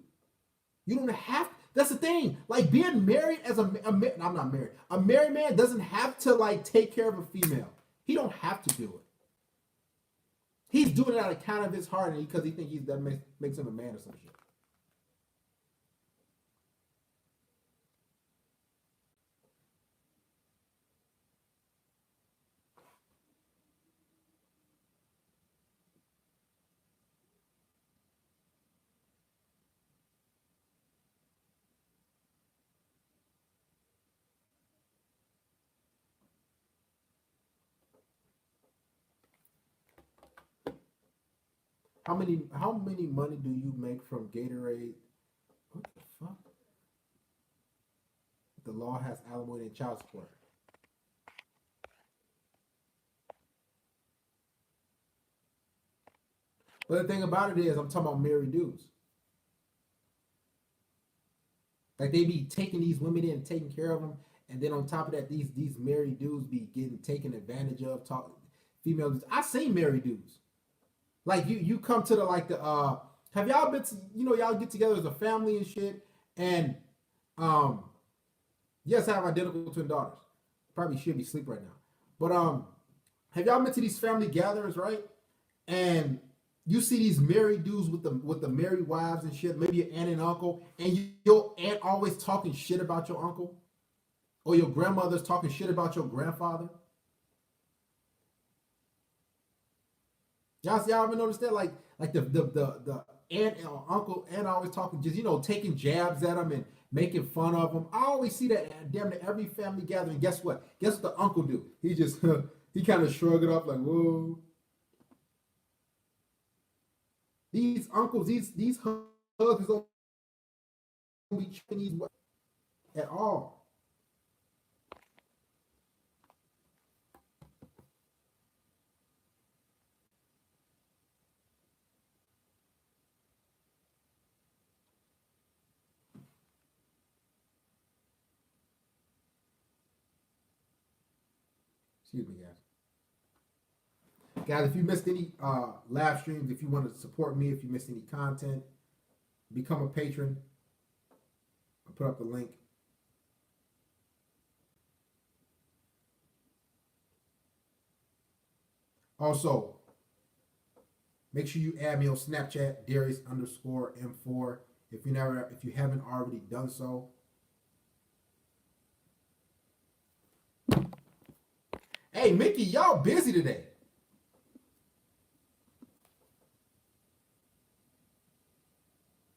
You don't have. That's the thing. Like being married as I'm not married. A married man doesn't have to like take care of a female. He don't have to do it. He's doing it out of kind of his heart, and because he thinks that makes him a man or some shit. How many money do you make from Gatorade? What the fuck? The law has alimony and child support. But the thing about it is, I'm talking about married dudes. Like they be taking these women in, taking care of them, and then on top of that, these married dudes be getting taken advantage of. Talk female dudes. I seen married dudes. Like you come to the like the have y'all been to, y'all get together as a family and shit, and um yes, I have identical twin daughters. Probably should be asleep right now. But have y'all been to these family gatherings, right? And you see these married dudes with the married wives and shit, maybe your aunt and uncle, and your aunt always talking shit about your uncle, or your grandmother's talking shit about your grandfather. Y'all ever notice that? Like the aunt or uncle and always talking, just taking jabs at them and making fun of them. I always see that at damn near every family gathering. Guess what? Guess what the uncle do? He just he kind of shrug it up like, whoa. These uncles, these husbands don't be treating these women at all. Excuse me, guys. Guys, if you missed any live streams, if you want to support me, if you missed any content, become a patron. I'll put up the link. Also, make sure you add me on Snapchat, Darius_M4. If you haven't already done so. Hey, Mickey, y'all busy today.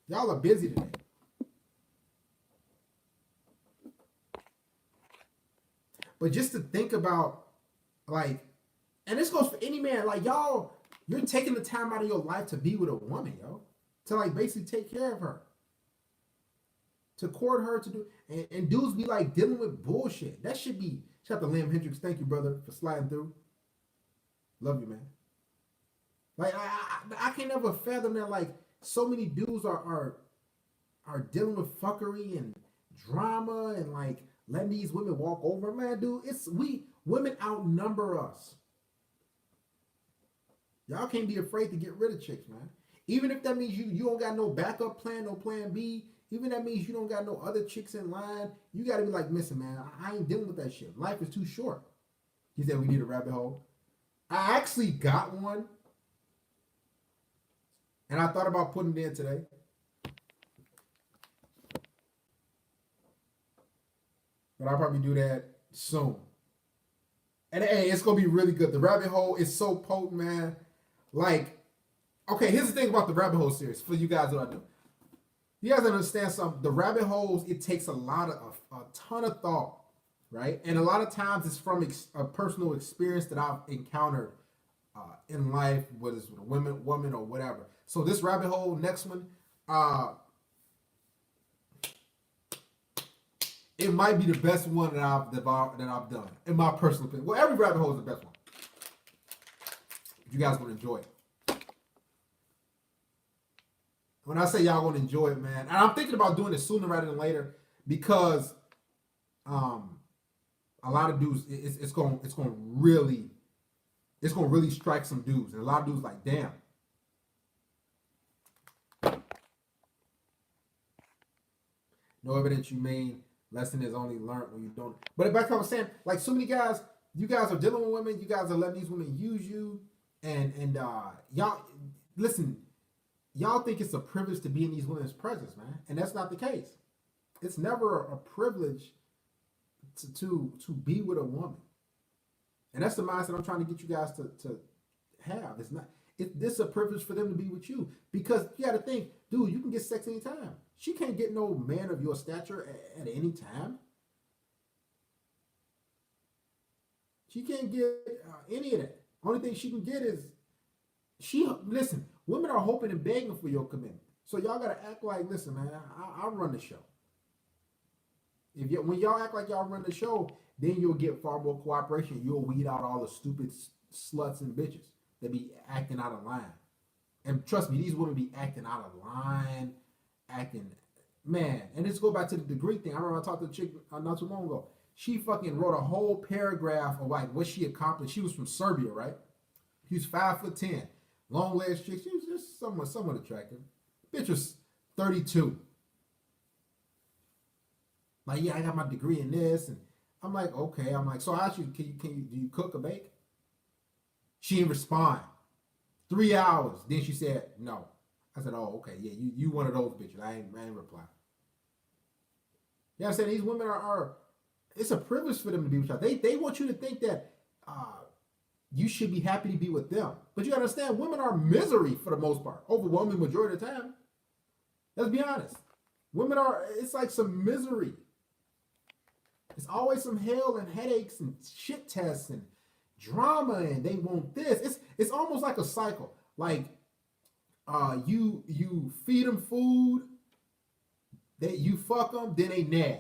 Y'all are busy today. But just to think about, like, and this goes for any man, like you're taking the time out of your life to be with a woman, yo. To like basically take care of her. To court her, to do, and dudes be like dealing with bullshit. That should be, shout out to Liam Hendricks. Thank you, brother, for sliding through. Love you, man. Like I can't ever fathom that, like, so many dudes are dealing with fuckery and drama and like letting these women walk over. Man, dude, women outnumber us. Y'all can't be afraid to get rid of chicks, man. Even if that means you don't got no backup plan, no plan B. Even that means you don't got no other chicks in line. You got to be like, listen, man, I ain't dealing with that shit. Life is too short. He said we need a rabbit hole. I actually got one. And I thought about putting it in today. But I'll probably do that soon. And hey, it's going to be really good. The rabbit hole is so potent, man. Like, okay, here's the thing about the rabbit hole series for you guys that I do. You guys understand something? The rabbit holes, it takes a ton of thought, right? And a lot of times it's from a personal experience that I've encountered in life, whether it's with a woman or whatever. So this rabbit hole, next one, it might be the best one that I've done, in my personal opinion. Well, every rabbit hole is the best one. You guys will enjoy it. When I say y'all gonna enjoy it, man, and I'm thinking about doing it sooner rather than later because a lot of dudes, it's gonna really strike some dudes, and a lot of dudes like, damn. No evidence you mean. Lesson is only learned when you don't. But back to what I was saying, like so many guys, you guys are dealing with women, you guys are letting these women use you, and y'all listen. Y'all think it's a privilege to be in these women's presence, man, and that's not the case. It's never a privilege to be with a woman, and that's the mindset I'm trying to get you guys to have. It's not. This is a privilege for them to be with you because you got to think, dude. You can get sex anytime. She can't get no man of your stature at any time. She can't get any of that. Only thing she can get is listen. Women are hoping and begging for your commitment. So y'all gotta act like, listen, man, I run the show. When y'all act like y'all run the show, then you'll get far more cooperation. You'll weed out all the stupid sluts and bitches that be acting out of line. And trust me, these women be acting out of line, acting, man. And let's go back to the degree thing. I remember I talked to a chick not too long ago. She fucking wrote a whole paragraph of like what she accomplished. She was from Serbia, right? She was 5'10", long legs chick. She was just somewhat attractive. Bitch was 32. Like, yeah, I got my degree in this, and I'm like, okay. I'm like, so I asked you, do you cook or bake? She didn't respond. 3 hours. Then she said no. I said, oh, okay, yeah, you one of those bitches. I ain't reply. You know what I'm saying? These women are it's a privilege for them to be with you. They want you to think that you should be happy to be with them. But you understand, women are misery for the most part, overwhelming majority of the time. Let's be honest. Women are, it's like some misery. It's always some hell and headaches and shit tests and drama, and they want this. It's almost like a cycle. Like you feed them food, you fuck them, then they nag.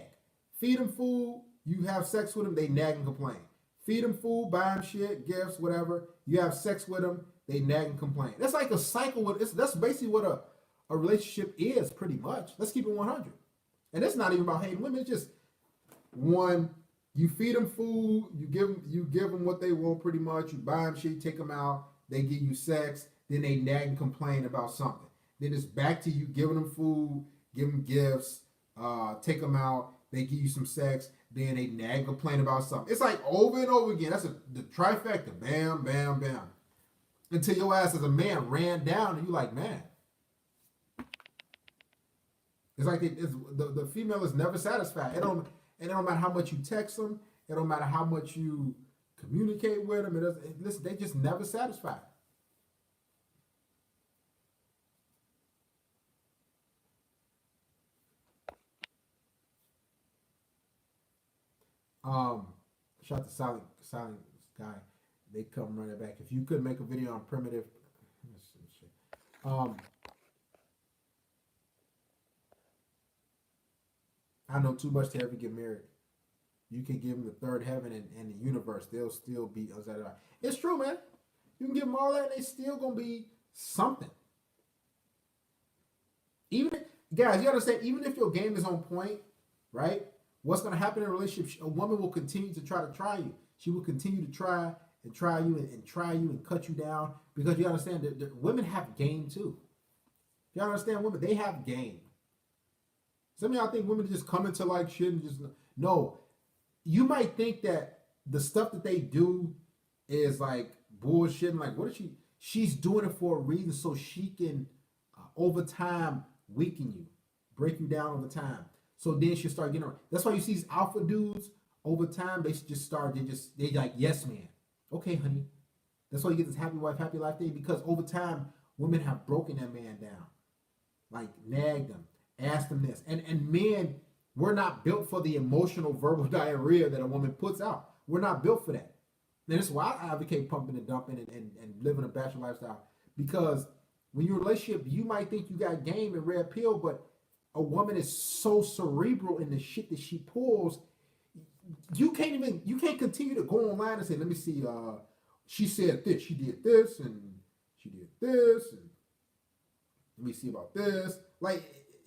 Feed them food, you have sex with them, they nag and complain. Feed them food, buy them shit, gifts, whatever. You have sex with them, they nag and complain. That's like a cycle. That's basically what a relationship is, pretty much. Let's keep it 100. And it's not even about hating women. It's just one. You feed them food, you give them what they want, pretty much. You buy them shit, take them out. They give you sex, then they nag and complain about something. Then it's back to you giving them food, give them gifts, take them out. They give you some sex, then they nag and complain about something. It's like over and over again. That's the trifecta. Bam, bam, bam. Until your ass as a man ran down and you like, man. It's like the female is never satisfied. It don't matter how much you text them. It don't matter how much you communicate with them. Listen, they just never satisfied. Shout out to silent guy. They come running back. If you could make a video on primitive, I know too much to ever get married. You can give them the third heaven and the universe. They'll still be upside down. It's true, man. You can give them all that, and they still gonna be something. Guys, you understand? Even if your game is on point, right? What's going to happen in a relationship? A woman will continue to try you. She will continue to try you and try you and cut you down, because you understand that women have game too. You understand? Women, they have game. Some of y'all think women just come into like shit and just no. You might think that the stuff that they do is like bullshit. And like, what is she? She's doing it for a reason, so she can over time weaken you, break you down over time. So then she'll start getting around. That's why you see these alpha dudes over time, they like, yes, man. Okay, honey. That's why you get this happy wife, happy life thing, because over time, women have broken that man down. Like, nagged them, asked them this. And men, we're not built for the emotional verbal diarrhea that a woman puts out. We're not built for that. And this is why I advocate pumping and dumping and living a bachelor lifestyle. Because when you're in a relationship, you might think you got game and red pill, but a woman is so cerebral in the shit that she pulls, you can't continue to go online and say, let me see, she said this, she did this, and she did this, and let me see about this. Like,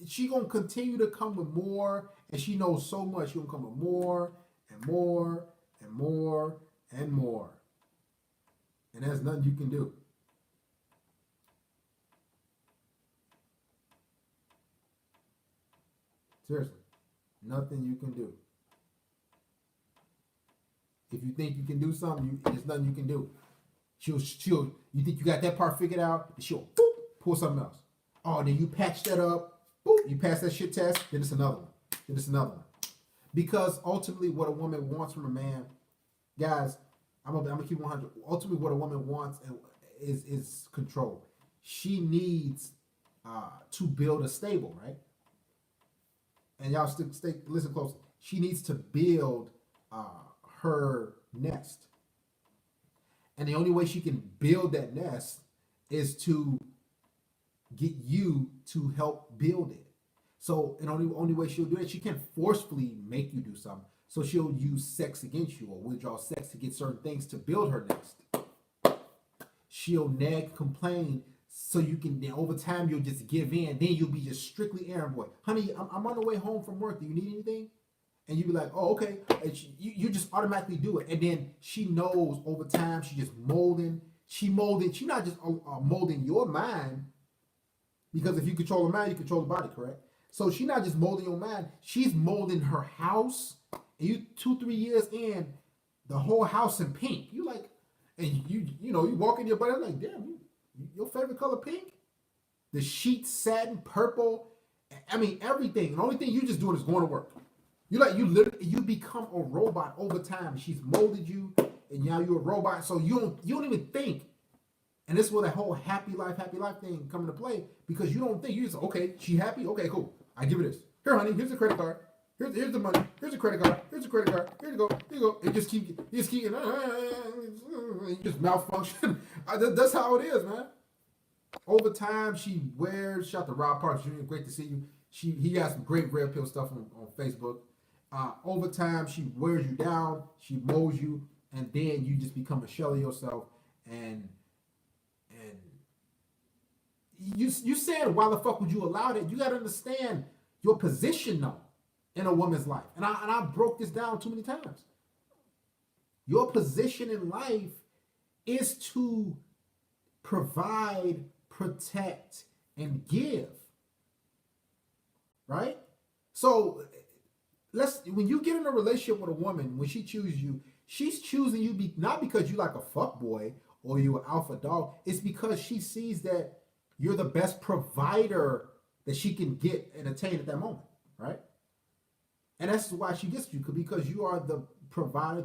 she gonna continue to come with more, and she knows so much. She gonna come with more and more and more and more. And there's nothing you can do. Seriously, nothing you can do. If you think you can do something, there's nothing you can do. You think you got that part figured out, she'll boop, pull something else. Oh, then you patch that up, boop, you pass that shit test, then it's another one. Then it's another one. Because ultimately what a woman wants from a man, guys, I'm gonna keep 100. Ultimately what a woman wants is control. She needs to build a stable, right? And y'all listen close. She needs to build her nest. And the only way she can build that nest is to get you to help build it. So, and only way she'll do it, she can't forcefully make you do something. So she'll use sex against you or withdraw sex to get certain things to build her nest. She'll nag, complain So you can then over time you'll just give in. Then you'll be just strictly errand boy. Honey, I'm on the way home from work. Do you need anything? And you be like, oh, okay. And you just automatically do it. And then she knows over time she just molding. She not just molding your mind, because if you control the mind, you control the body, correct? So she's not just molding your mind, she's molding her house. And you 2-3 years in, the whole house in pink. You like, and you know, you walk in your body, like, damn, your favorite color pink? The sheets satin, purple, I mean everything. The only thing you just doing is going to work. You become a robot over time. She's molded you, and now you're a robot. So you don't even think. And this is where that whole happy life thing come into play, because you don't think. You just, okay, she happy? Okay, cool. I give her this. Here, honey, here's a credit card. Here's the money. Here's a credit card. Here's a credit card. Here you go. Here you go. And you just malfunction. That's how it is, man. Over time, she wears. Shout out to Rob Parks Jr. Great to see you. He has some great red pill stuff on Facebook. Over time, she wears you down. She molds you, and then you just become a shell of yourself. And you said, why the fuck would you allow that? You got to understand your position though in a woman's life. And I broke this down too many times. Your position in life is to provide, protect, and give. Right? So when you get in a relationship with a woman, when she chooses you, she's choosing you not because you like a fuck boy or you an alpha dog. It's because she sees that you're the best provider that she can get and attain at that moment, right? And that's why she gets you, because you are the provider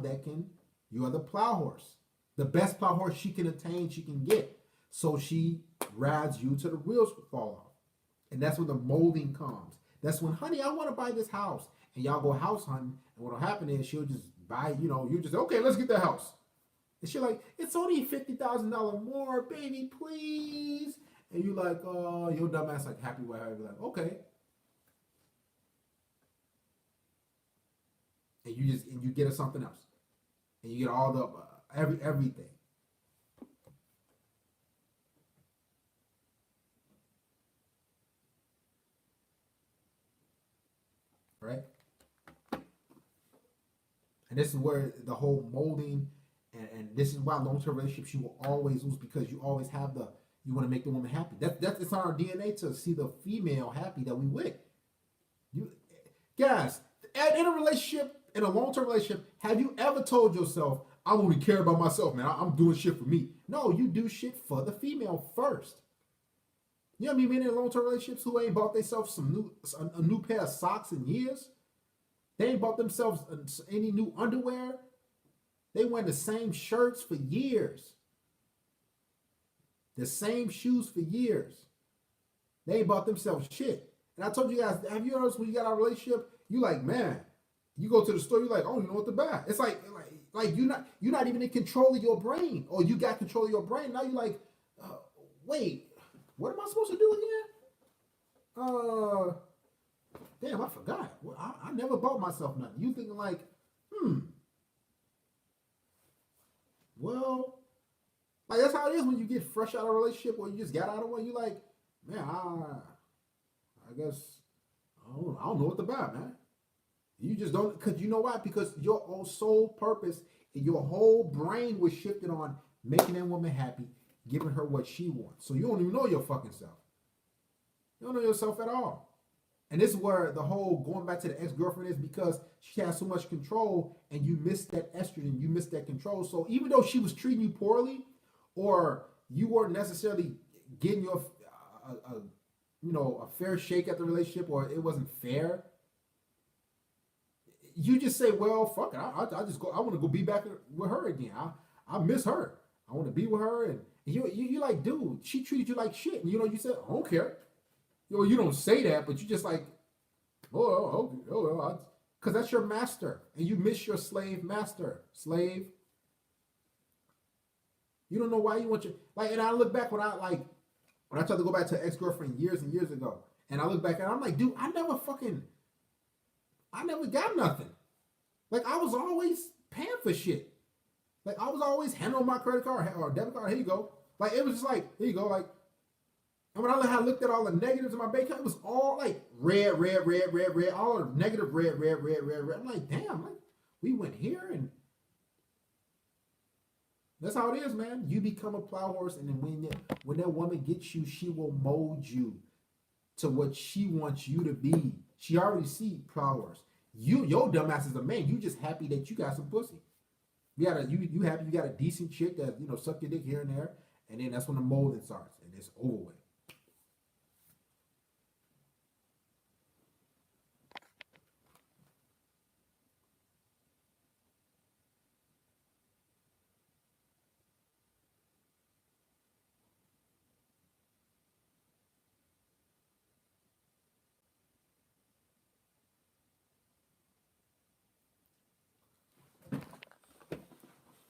you are the plow horse. The best plow horse she can attain, she can get. So she rides you till the wheels fall off. And that's when the molding comes. That's when, honey, I want to buy this house. And y'all go house hunting. And what'll happen is she'll just buy, you just, okay, let's get that house. And she's like, it's only $50,000 more, baby, please. And you like, your dumb ass like happy with her. You're like, okay. And you get her something else. And you get all the, everything. Right? And this is where the whole molding, and this is why long-term relationships you will always lose, because you always have you want to make the woman happy. That's in our DNA to see the female happy that we with. You guys, in a relationship, in a long-term relationship, have you ever told yourself, I only care about myself, man. I'm doing shit for me. No, you do shit for the female first. You know what I mean? Men in long-term relationships who ain't bought themselves a new pair of socks in years. They ain't bought themselves any new underwear. They wear the same shirts for years. The same shoes for years. They ain't bought themselves shit. And I told you guys, have you noticed when you got out of a relationship, you like, man, you go to the store, you're like, oh, you know what to buy. It's like you're not even in control of your brain, or you got control of your brain. Now you're like, wait, what am I supposed to do again? Damn, I forgot. Well, I never bought myself nothing. You thinking like, well, like that's how it is when you get fresh out of a relationship, or you just got out of one. You like, man, I guess I don't know what to buy, man. You just don't, because you know why? Because your own sole purpose, your whole brain was shifted on making that woman happy, giving her what she wants. So you don't even know your fucking self. You don't know yourself at all. And this is where the whole going back to the ex-girlfriend is, because she has so much control, and you miss that estrogen, you miss that control. So even though she was treating you poorly, or you weren't necessarily getting your a fair shake at the relationship, or it wasn't fair, you just say, well, fuck it, I just go, I want to go be back with her again. I miss her. I want to be with her. And you like, dude, she treated you like shit. And you said, I don't care. You don't say that, but you just like, because that's your master, and you miss your slave master. Slave. You don't know why you want your, like, and I look back when I tried to go back to an ex-girlfriend years and years ago, and I look back and I'm like, dude, I never got nothing. Like, I was always paying for shit. Like, I was always handling my credit card or debit card. Here you go. Like, it was just like, here you go. Like, And when I looked at all the negatives in my bank account, it was all like red, red, red, red, red, all the negative red, red, red, red, red. I'm like, damn, like we went here and that's how it is, man. You become a plow horse, and then when that woman gets you, she will mold you to what she wants you to be. She already see plow horse. Your dumbass is a man. You just happy that you got some pussy. You happy you got a decent chick that suck your dick here and there, and then that's when the molding starts, and it's over with.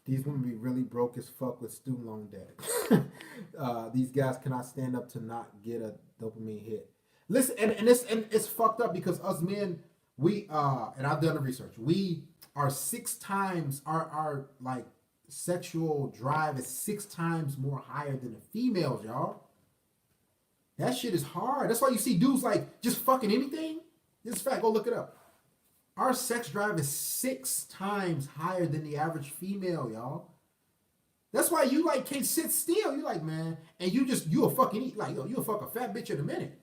These women be really broke as fuck with student loan debt. These guys cannot stand up to not get a dopamine hit. Listen, and it's fucked up because us men, we and I've done the research. We are 6 times our like sexual drive is 6 times more higher than the females, y'all. That shit is hard. That's why you see dudes like just fucking anything. This is fact. Go look it up. Our sex drive is 6 times higher than the average female, y'all. That's why you like can't sit still. You like, man, and you'll fucking eat like you'll fuck a fat bitch in a minute.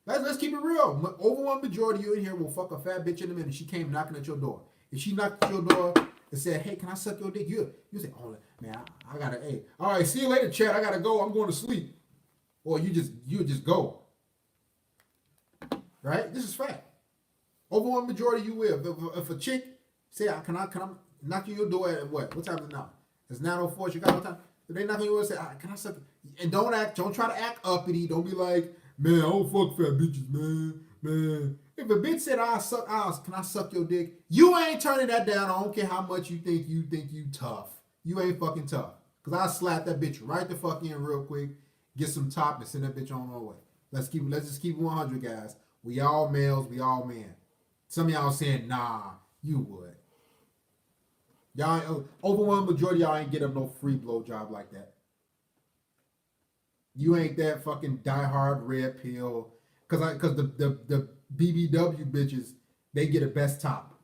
Let's keep it real. Overwhelming majority of you in here will fuck a fat bitch in a minute. She came knocking at your door. If she knocked at your door and said, "Hey, can I suck your dick?" You say, "Oh man, I gotta. Hey, all right, see you later, Chad. I gotta go. I'm going to sleep." Or you just go. Right? This is fact. Overwhelming majority you will. If a chick say, can I knock on your door at what? What time is it now? It's 9:04. Chicago time. If they knock on your door and say, can I suck? And don't try to act uppity. Don't be like, man, I don't fuck fat bitches, man. If a bitch said, can I suck your dick? You ain't turning that down. I don't care how much you think you tough. You ain't fucking tough. Cause I slap that bitch right the fuck in real quick, get some top and send that bitch on her way. Let's just keep 100, guys. We all males, we all men. Some of y'all saying, nah, you would. Y'all, overwhelming majority of y'all ain't get up no free blowjob like that. You ain't that fucking diehard red pill. Cause the BBW bitches, they get a best top.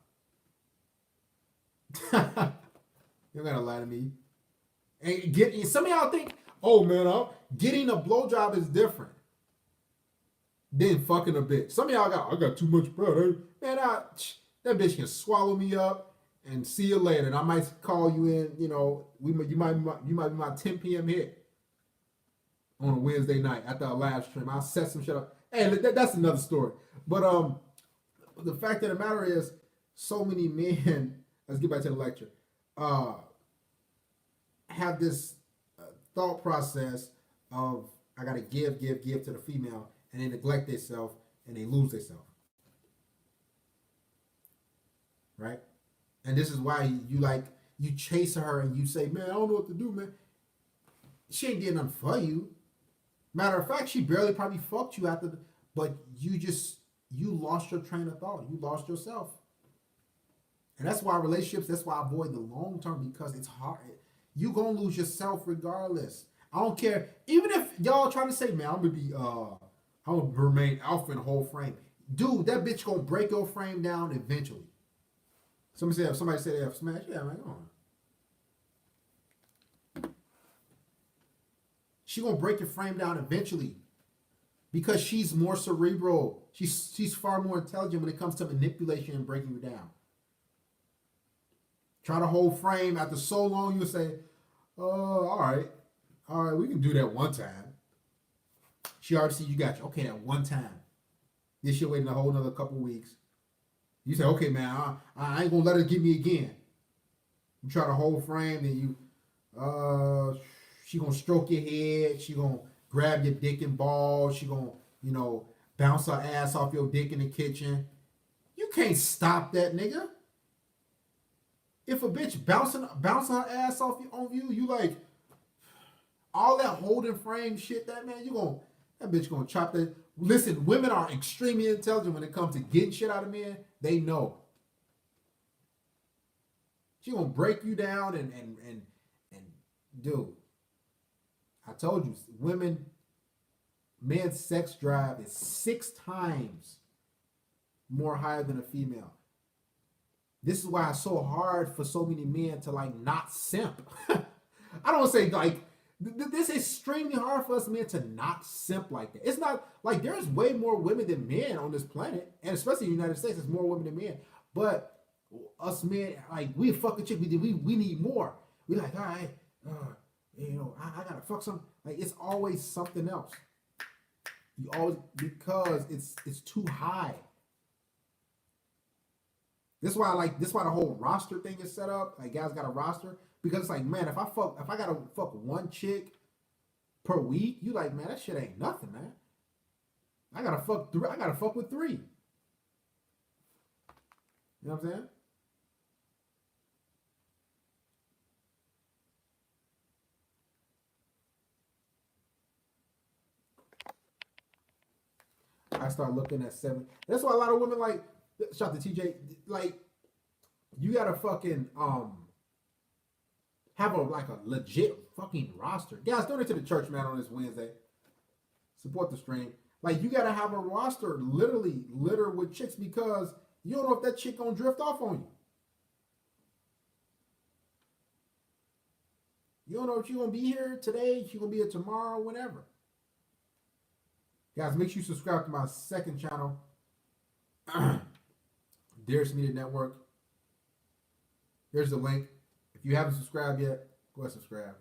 You're gonna lie to me. And some of y'all think, oh man, getting a blowjob is different than fucking a bitch. Some of y'all I got too much bread. Man, that bitch can swallow me up and see you later. And I might call you in, you might be my 10 p.m. hit on a Wednesday night after our live stream. I'll set some shit up. Hey, that's another story. But the fact of the matter is, so many men, let's get back to the lecture, have this thought process of, I gotta give to the female, and they neglect themselves and they lose themselves. Right? And this is why you chase her and you say, man, I don't know what to do, man. She ain't did nothing for you. Matter of fact, she barely probably fucked you but you lost your train of thought. You lost yourself. And that's why that's why I avoid the long term, because it's hard. You gonna lose yourself regardless. I don't care. Even if y'all trying to say, man, I'm gonna remain alpha in the whole frame. Dude, that bitch gonna break your frame down eventually. Somebody said they have smash. Yeah, man, come on. She gonna break your frame down eventually, because she's more cerebral. She's far more intelligent when it comes to manipulation and breaking you down. Try to hold frame after so long, you'll say, "Oh, all right, we can do that one time." She already see you got you. Okay, that one time. This shit waiting a whole another couple weeks. You say, okay, man, I ain't gonna let her get me again. You try to hold frame, then she gonna stroke your head. She gonna grab your dick and balls. She gonna, bounce her ass off your dick in the kitchen. You can't stop that, nigga. If a bitch bouncing her ass off on you, you like all that holding frame shit. That bitch gonna chop that. Listen, women are extremely intelligent when it comes to getting shit out of men. They know. She gonna break you down and dude, I told you, women man's sex drive is 6 times more higher than a female. This is why it's so hard for so many men to like not simp. I don't say like this is extremely hard for us men to not simp like that. It's not like there's way more women than men on this planet, and especially in the United States, there's more women than men. But us men, like we fuck a chick, we need more. We like, all right, I gotta fuck some. Like it's always something else. You always because it's too high. This is why the whole roster thing is set up. Like guys got a roster because it's like, man, if I gotta fuck one chick per week, you like, man, that shit ain't nothing, man. I gotta fuck with 3. You know what I'm saying? I start looking at 7. That's why a lot of women like shout to TJ, like you gotta fucking have a legit fucking roster. Guys, donate to the church, man, on this Wednesday. Support the stream. Like you gotta have a roster literally littered with chicks because you don't know if that chick gonna drift off on you. You don't know if she's gonna be here today, she's gonna be here tomorrow, whenever. Guys, make sure you subscribe to my second channel. Darius Media Network. Here's the link. If you haven't subscribed yet, go ahead and subscribe.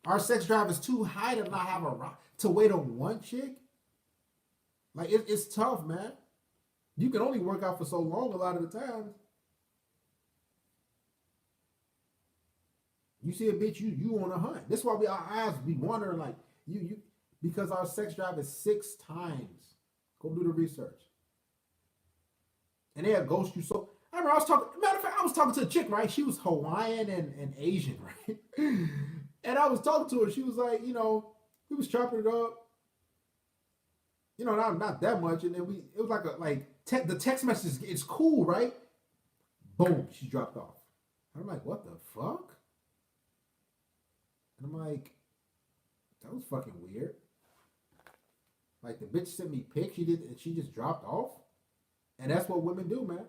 Our sex drive is too high to not have to wait on one chick. Like it's tough, man. You can only work out for so long a lot of the time. You see a bitch, you on a hunt. That's why our eyes be wondering like you because our sex drive is 6 times. Go do the research. And they'll ghost you. So I remember matter of fact, I was talking to a chick, right? She was Hawaiian and Asian, right? And I was talking to her. She was like, we was chopping it up. Not that much. And then it was the text message is cool, right? Boom, she dropped off. I'm like, what the fuck? And I'm like, that was fucking weird. Like the bitch sent me pics, and she just dropped off. And that's what women do, man.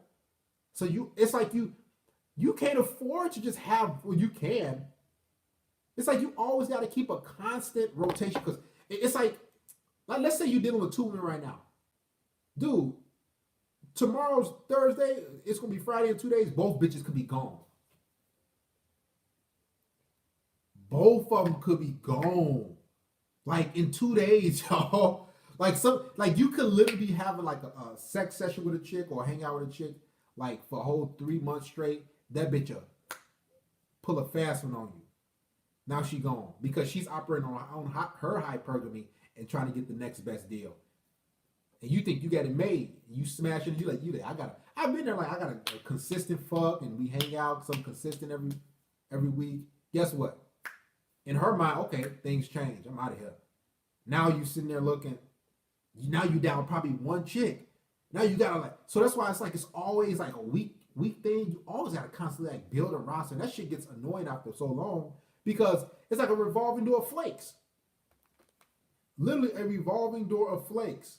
So it's like you can't afford to just have, well, you can. It's like you always got to keep a constant rotation because it's like let's say you're dealing with 2 women right now. Dude, tomorrow's Thursday, it's going to be Friday in 2 days, both bitches could be gone. Both of them could be gone. Like in 2 days, y'all. Like you could literally be having like a sex session with a chick or hang out with a chick like for a whole 3 months straight. That bitch pull a fast one on you. Now she gone because she's operating on her hypergamy and trying to get the next best deal. And you think you got it made. You smash it. You like I've been there like I got a consistent fuck and we hang out some consistent every week. Guess what? In her mind, okay, things change. I'm out of here. Now you sitting there looking. Now you down probably one chick. Now you gotta so that's why it's always like a week thing. You always gotta constantly like build a roster. And that shit gets annoying after so long because it's like a revolving door of flakes. Literally a revolving door of flakes.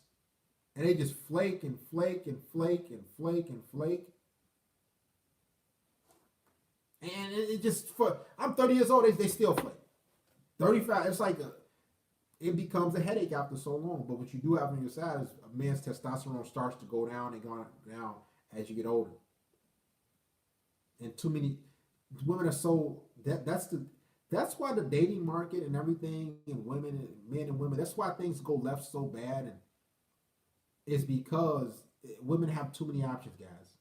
And they just flake and flake and flake and flake and flake. And it just I'm 30 years old, they still flake. 35, it's like it becomes a headache after so long. But what you do have on your side is a man's testosterone starts to go down and go down as you get older. And too many women are so that's why the dating market and everything and men and women, that's why things go left so bad, and it's because women have too many options, guys.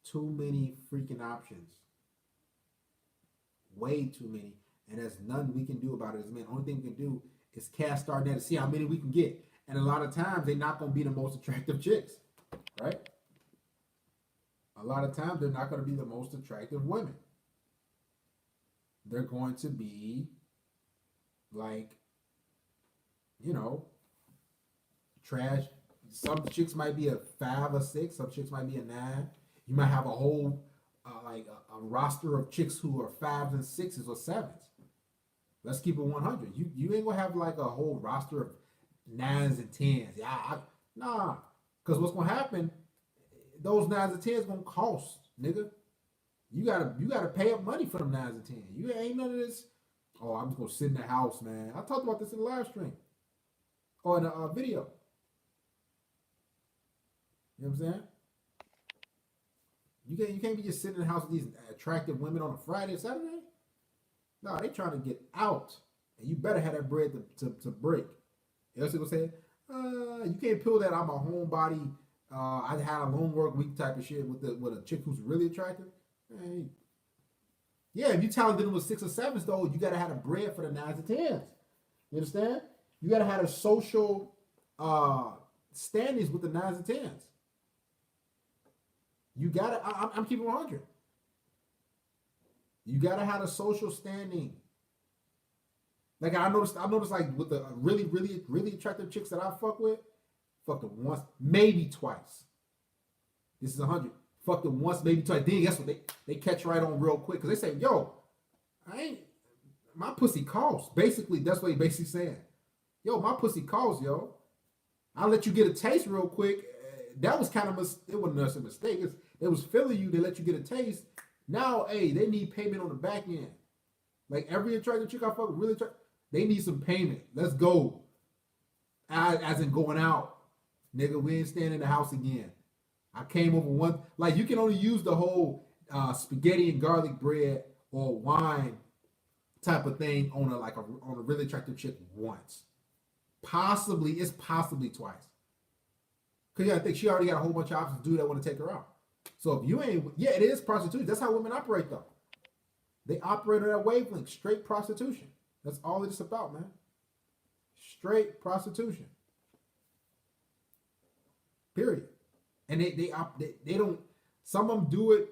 Too many freaking options. Way too many. And there's nothing we can do about it as men. Only thing we can do is cast our net and see how many we can get. And a lot of times they're not going to be the most attractive chicks, right? A lot of times they're not going to be the most attractive women. They're going to be like, trash. Some chicks might be a 5 or 6. Some chicks might be a 9. You might have a whole a roster of chicks who are 5s and 6s or 7s. Let's keep it 100. You ain't gonna have like a whole roster of nines and tens. Yeah, nah. Because what's gonna happen? Those nines and tens gonna cost, nigga. You gotta pay up money for them nines and tens. You ain't none of this. Oh, I'm just gonna sit in the house, man. I talked about this in the live stream or in a video. You know what I'm saying? You can't be just sitting in the house with these attractive women on a Friday or Saturday. No, they trying to get out, and you better have that bread to break. You know what I'm saying? You can't pull that. I'm a homebody. I had a long work week type of shit with a chick who's really attractive. Hey. Yeah, if you talented with 6 or 7s though, you gotta have the bread for the 9s and 10s. You understand? You gotta have the social standings with the 9s and 10s. You gotta. I'm keeping 100. You gotta have a social standing. Like I noticed like with the really, really, really attractive chicks that I fuck with, fucked them once, maybe twice. This is 100. Fucked them once, maybe twice. Then guess what? They catch right on real quick because they say, "Yo, my pussy costs." Basically, that's what he basically saying. Yo, my pussy costs, yo. I'll let you get a taste real quick. That was kind of it wasn't a mistake. It was filling you. They let you get a taste. Now, hey, they need payment on the back end. Like every attractive chick I fuck with, really attractive, they need some payment. Let's go. As in going out, nigga. We ain't staying in the house again. I came over one. Like you can only use the whole spaghetti and garlic bread or wine type of thing on a really attractive chick once. It's possibly twice. Cause yeah, I think she already got a whole bunch of options to do that want to take her out. So if you ain't, yeah, it is prostitution. That's how women operate though. They operate on that wavelength, straight prostitution. That's all it's about, man. Straight prostitution. Period. And they don't. Some of them do it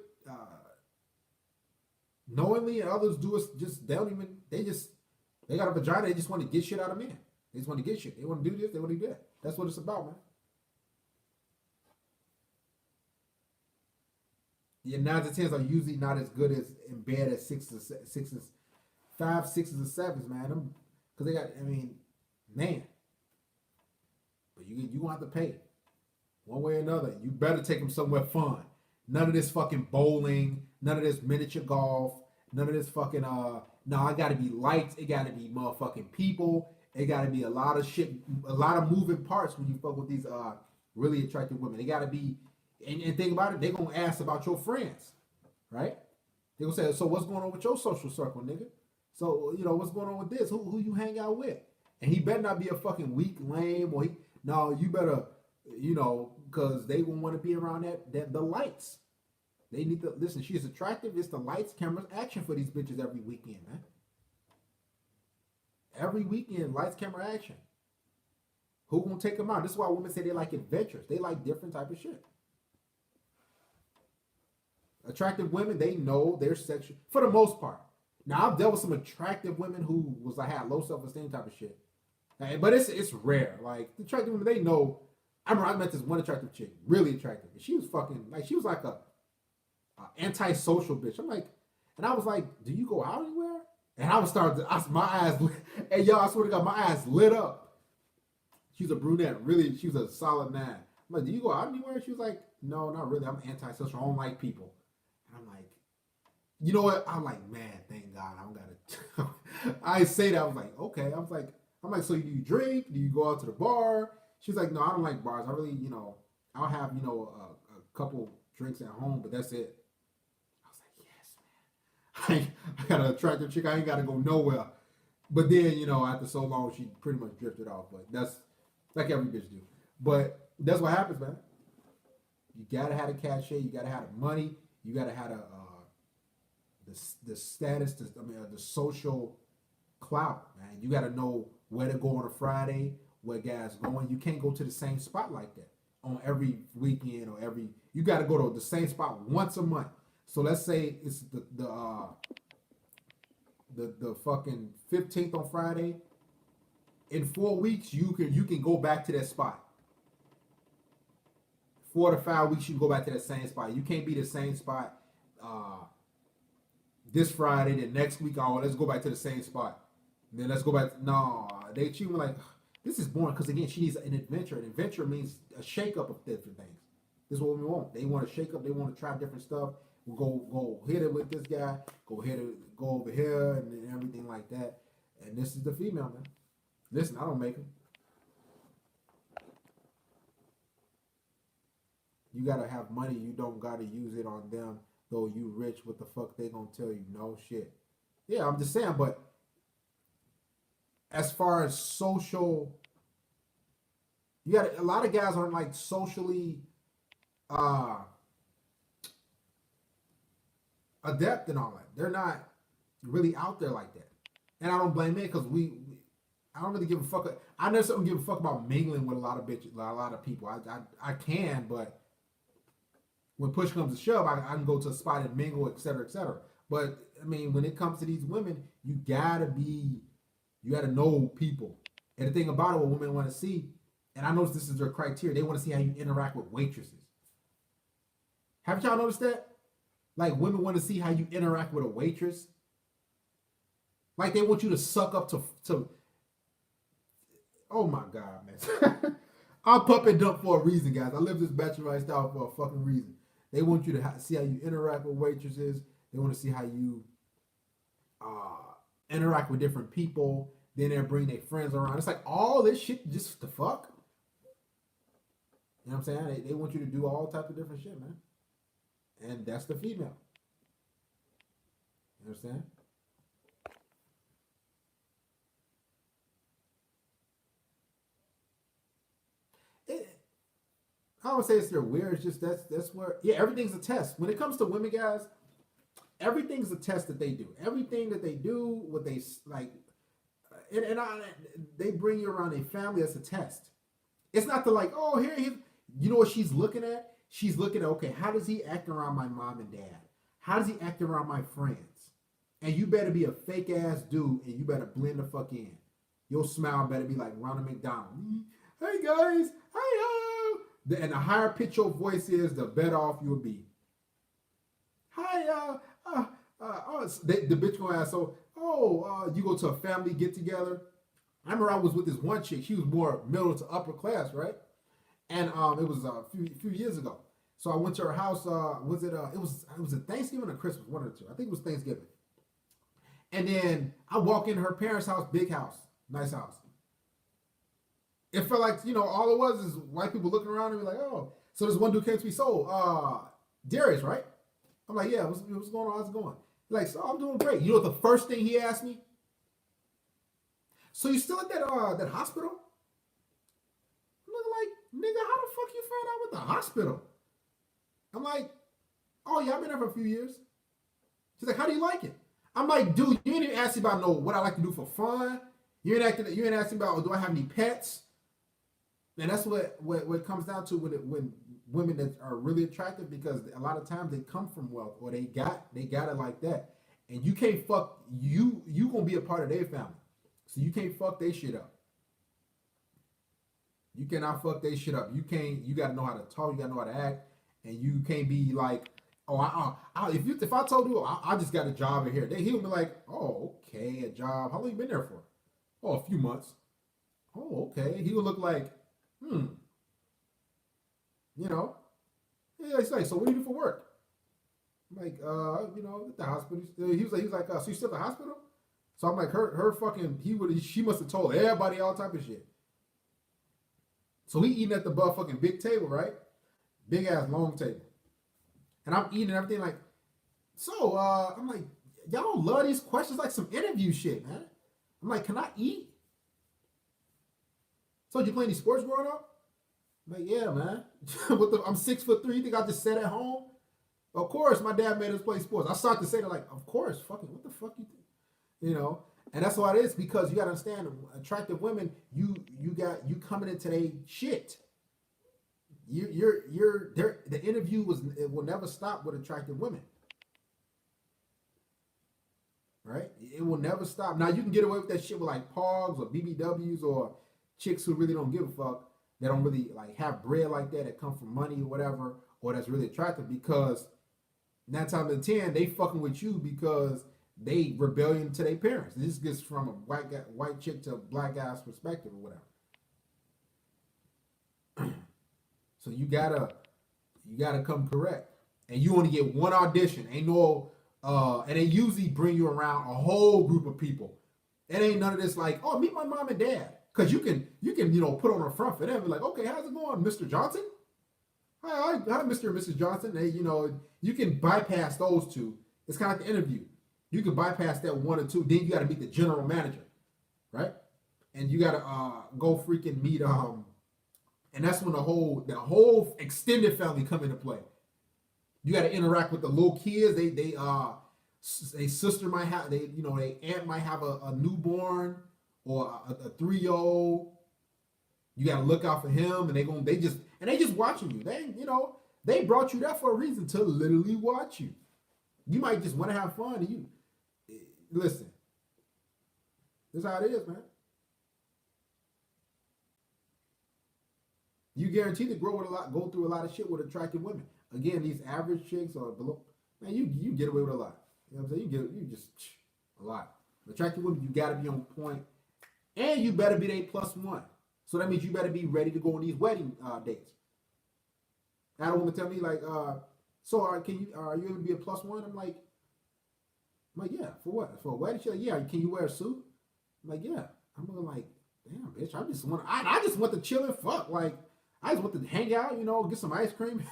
knowingly, and others do it just they don't even. They got a vagina. They just want to get shit out of men. They just want to get shit. They want to do this. They want to do that. That's what it's about, man. The 9s and 10s are usually not as good as in bed as 5s, 6s, and 7s, man. Because they got, man. But you gonna have to pay one way or another. You better take them somewhere fun. None of this fucking bowling. None of this miniature golf. None of this fucking no. I gotta be lights. It gotta be motherfucking people. It gotta be a lot of shit, a lot of moving parts when you fuck with these really attractive women. They gotta be. And think about it, they're going to ask about your friends, right? They're going to say, so what's going on with your social circle, nigga? So, what's going on with this? Who you hang out with? And he better not be a fucking weak, lame, or you better, because they going to want to be around the lights. They need to, listen, she's attractive. It's the lights, cameras, action for these bitches every weekend, man. Every weekend, lights, camera, action. Who going to take them out? This is why women say they like adventures. They like different type of shit. Attractive women, they know their sexual for the most part. Now I've dealt with some attractive women who had low self-esteem type of shit, but it's rare. Like the attractive women, they know. I remember I met this one attractive chick, really attractive. She was fucking like she was like a antisocial bitch. And I was like, do you go out anywhere? And I was my eyes, and y'all, I swear to God, my eyes lit up. She's a brunette, really. She was a solid 9. I'm like, do you go out anywhere? She was like, no, not really. I'm antisocial. I don't like people. I'm like, you know what? I'm like, man, thank God I don't gotta. I say that. I was like, okay. I'm like, so do you drink? Do you go out to the bar? She's like, no, I don't like bars. I really, I'll have, a couple drinks at home, but that's it. I was like, yes, man. I got an attractive chick. I ain't got to go nowhere. But then, after so long, she pretty much drifted off. But that's like every bitch do. But that's what happens, man. You gotta have the cachet. You gotta have the money. You gotta have the status, the social clout, man. You gotta know where to go on a Friday, where guys going. You can't go to the same spot like that on every weekend or every. You gotta go to the same spot once a month. So let's say it's the fucking 15th on Friday. In 4 weeks, you can go back to that spot. 4 to 5 weeks, you can go back to that same spot. You can't be the same spot this Friday, then next week, let's go back to the same spot. And then let's go back. No, they treat me like, This is boring because again, she needs an adventure. An adventure means a shake-up of different things. This is what we want. They want to shake up. They want to try different stuff. We'll go hit it with this guy. Go over here and everything like that. And this is the female, man. Listen, I don't make them. You gotta have money. You don't gotta use it on them. Though you rich, what the fuck they gonna tell you? No shit. Yeah, I'm just saying. But as far as social, you got a lot of guys aren't like socially adept and all that. They're not really out there like that. And I don't blame it because I don't really give a fuck. I never don't give a fuck about mingling with a lot of bitches, a lot of people. I can, but when push comes to shove, I can go to a spot and mingle, et cetera, et cetera. But I mean, when it comes to these women, you gotta know people. And the thing about it, what women want to see, and I notice this is their criteria, they want to see how you interact with waitresses. Haven't y'all noticed that? Like women want to see how you interact with a waitress. Like they want you to suck up to oh my God, man. I'm pump and dump for a reason, guys. I live this bachelor lifestyle for a fucking reason. They want you to see how you interact with waitresses. They want to see how you interact with different people. Then they'll bring their friends around. It's like all this shit just the fuck. You know what I'm saying? They want you to do all types of different shit, man. And that's the female. You understand? I don't say it's they're weird. It's just that's where everything's a test. When it comes to women, guys, everything's a test that they do. Everything that they do, what they like, they bring you around a family as a test. It's not the like, oh, here, you know what she's looking at? She's looking at, okay, how does he act around my mom and dad? How does he act around my friends? And you better be a fake ass dude, and you better blend the fuck in. Your smile better be like Ronald McDonald. Hey guys, hi. And the higher pitch your voice is, the better off you'll be. Hi, the bitch gonna ask, so, you go to a family get together. I remember I was with this one chick. She was more middle to upper class, right? And it was a few years ago. So I went to her house. It was a Thanksgiving or Christmas, one or two. I think it was Thanksgiving. And then I walk in her parents' house, big house, nice house. It felt like, all it was is white people looking around and be like, oh. So this one dude came to me, so, Darius, right? I'm like, yeah, what's going on? How's it going? He's like, so I'm doing great. You know what the first thing he asked me? So you still at that hospital? I'm looking like, nigga, how the fuck you found out with the hospital? I'm like, oh yeah, I've been there for a few years. She's like, how do you like it? I'm like, dude, you ain't even asking about what I like to do for fun. You ain't asking about, do I have any pets? And that's what it comes down to when women that are really attractive, because a lot of times they come from wealth or they got it like that. And you can't fuck, you gonna be a part of their family. So you can't fuck their shit up. You cannot fuck their shit up. You gotta know how to talk, you gotta know how to act, and you can't be like, if I told you I just got a job in here, he'll be like, oh, okay, a job. How long you been there for? Oh, a few months. Oh, okay. He would look like, Yeah, he's like, so what do you do for work? I'm like, at the hospital. He was like, so you still at the hospital? So I'm like, her fucking, she must have told everybody all type of shit. So he eating at the fucking big table, right? Big ass long table. And I'm eating everything like, so I'm like, y'all don't love these questions like some interview shit, man. I'm like, can I eat? So did you play any sports growing up? I'm like, yeah, man. I'm 6'3". You think I just sat at home? Of course, my dad made us play sports. I started to say that, like, of course, fucking, what the fuck you think? And that's why it is, because you gotta understand, attractive women, you coming into their shit. The interview will never stop with attractive women. Right? It will never stop. Now you can get away with that shit with like Pogs or BBWs or chicks who really don't give a fuck. They don't really like have bread like that come from money or whatever, or that's really attractive, because 9 times out of 10 they fucking with you because they rebellion to their parents. This gets from a white chick to a black guy's perspective or whatever. So you gotta come correct. And you only get one audition. Ain't no and they usually bring you around a whole group of people. It ain't none of this like, oh, meet my mom and dad. Cause you can put on a front for them and be like, okay, how's it going, Mr. Johnson? Hi, Mr. and Mrs. Johnson. They, you can bypass those two. It's kind of like the interview. You can bypass that one or two. Then you got to meet the general manager, right? And you got to go freaking meet and that's when the whole extended family come into play. You got to interact with the little kids. A sister might have they aunt might have a newborn or a 3-year-old. You got to look out for him, and they just watching you. They brought you there for a reason, to literally watch you. You might just want to have fun. And you listen. This is how it is, man. You guaranteed to go through a lot of shit with attractive women. Again, these average chicks or below, man, you get away with a lot. You know what I'm saying? You just a lot. Attractive women, you got to be on point, and you better be their +1. So that means you better be ready to go on these wedding dates. I don't want to tell me like, so are you able to be a +1? I'm like, yeah, for what? For a wedding? She's like, yeah. Can you wear a suit? I'm like, yeah. I'm looking like, damn, bitch. I just want to chill and fuck. Like, I just want to hang out, get some ice cream.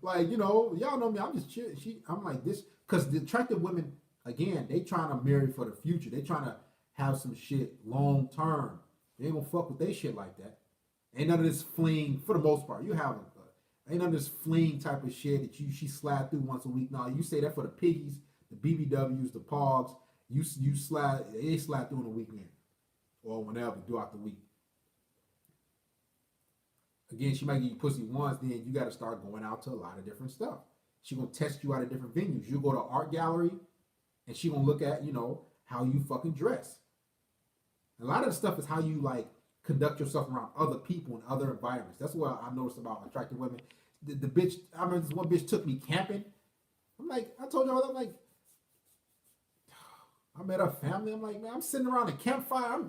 Like, y'all know me. I'm just chill. I'm like this, because the attractive women, again, they trying to marry for the future. They trying to have some shit long term. They ain't gonna fuck with they shit like that. Ain't none of this fling, for the most part. You have ain't none of this fling type of shit that she slide through once a week. No, you say that for the piggies, the BBWs, the pogs. They slide through on the weekend or whenever throughout the week. Again, she might give you pussy once, then you got to start going out to a lot of different stuff. She gonna test you out at different venues. You go to an art gallery, and she gonna look at how you fucking dress. A lot of the stuff is how you like conduct yourself around other people and other environments. That's what I noticed about attractive women. The bitch, I remember this one bitch took me camping. I'm like, I told y'all, I'm like, I met her family. I'm like, man, I'm sitting around a campfire.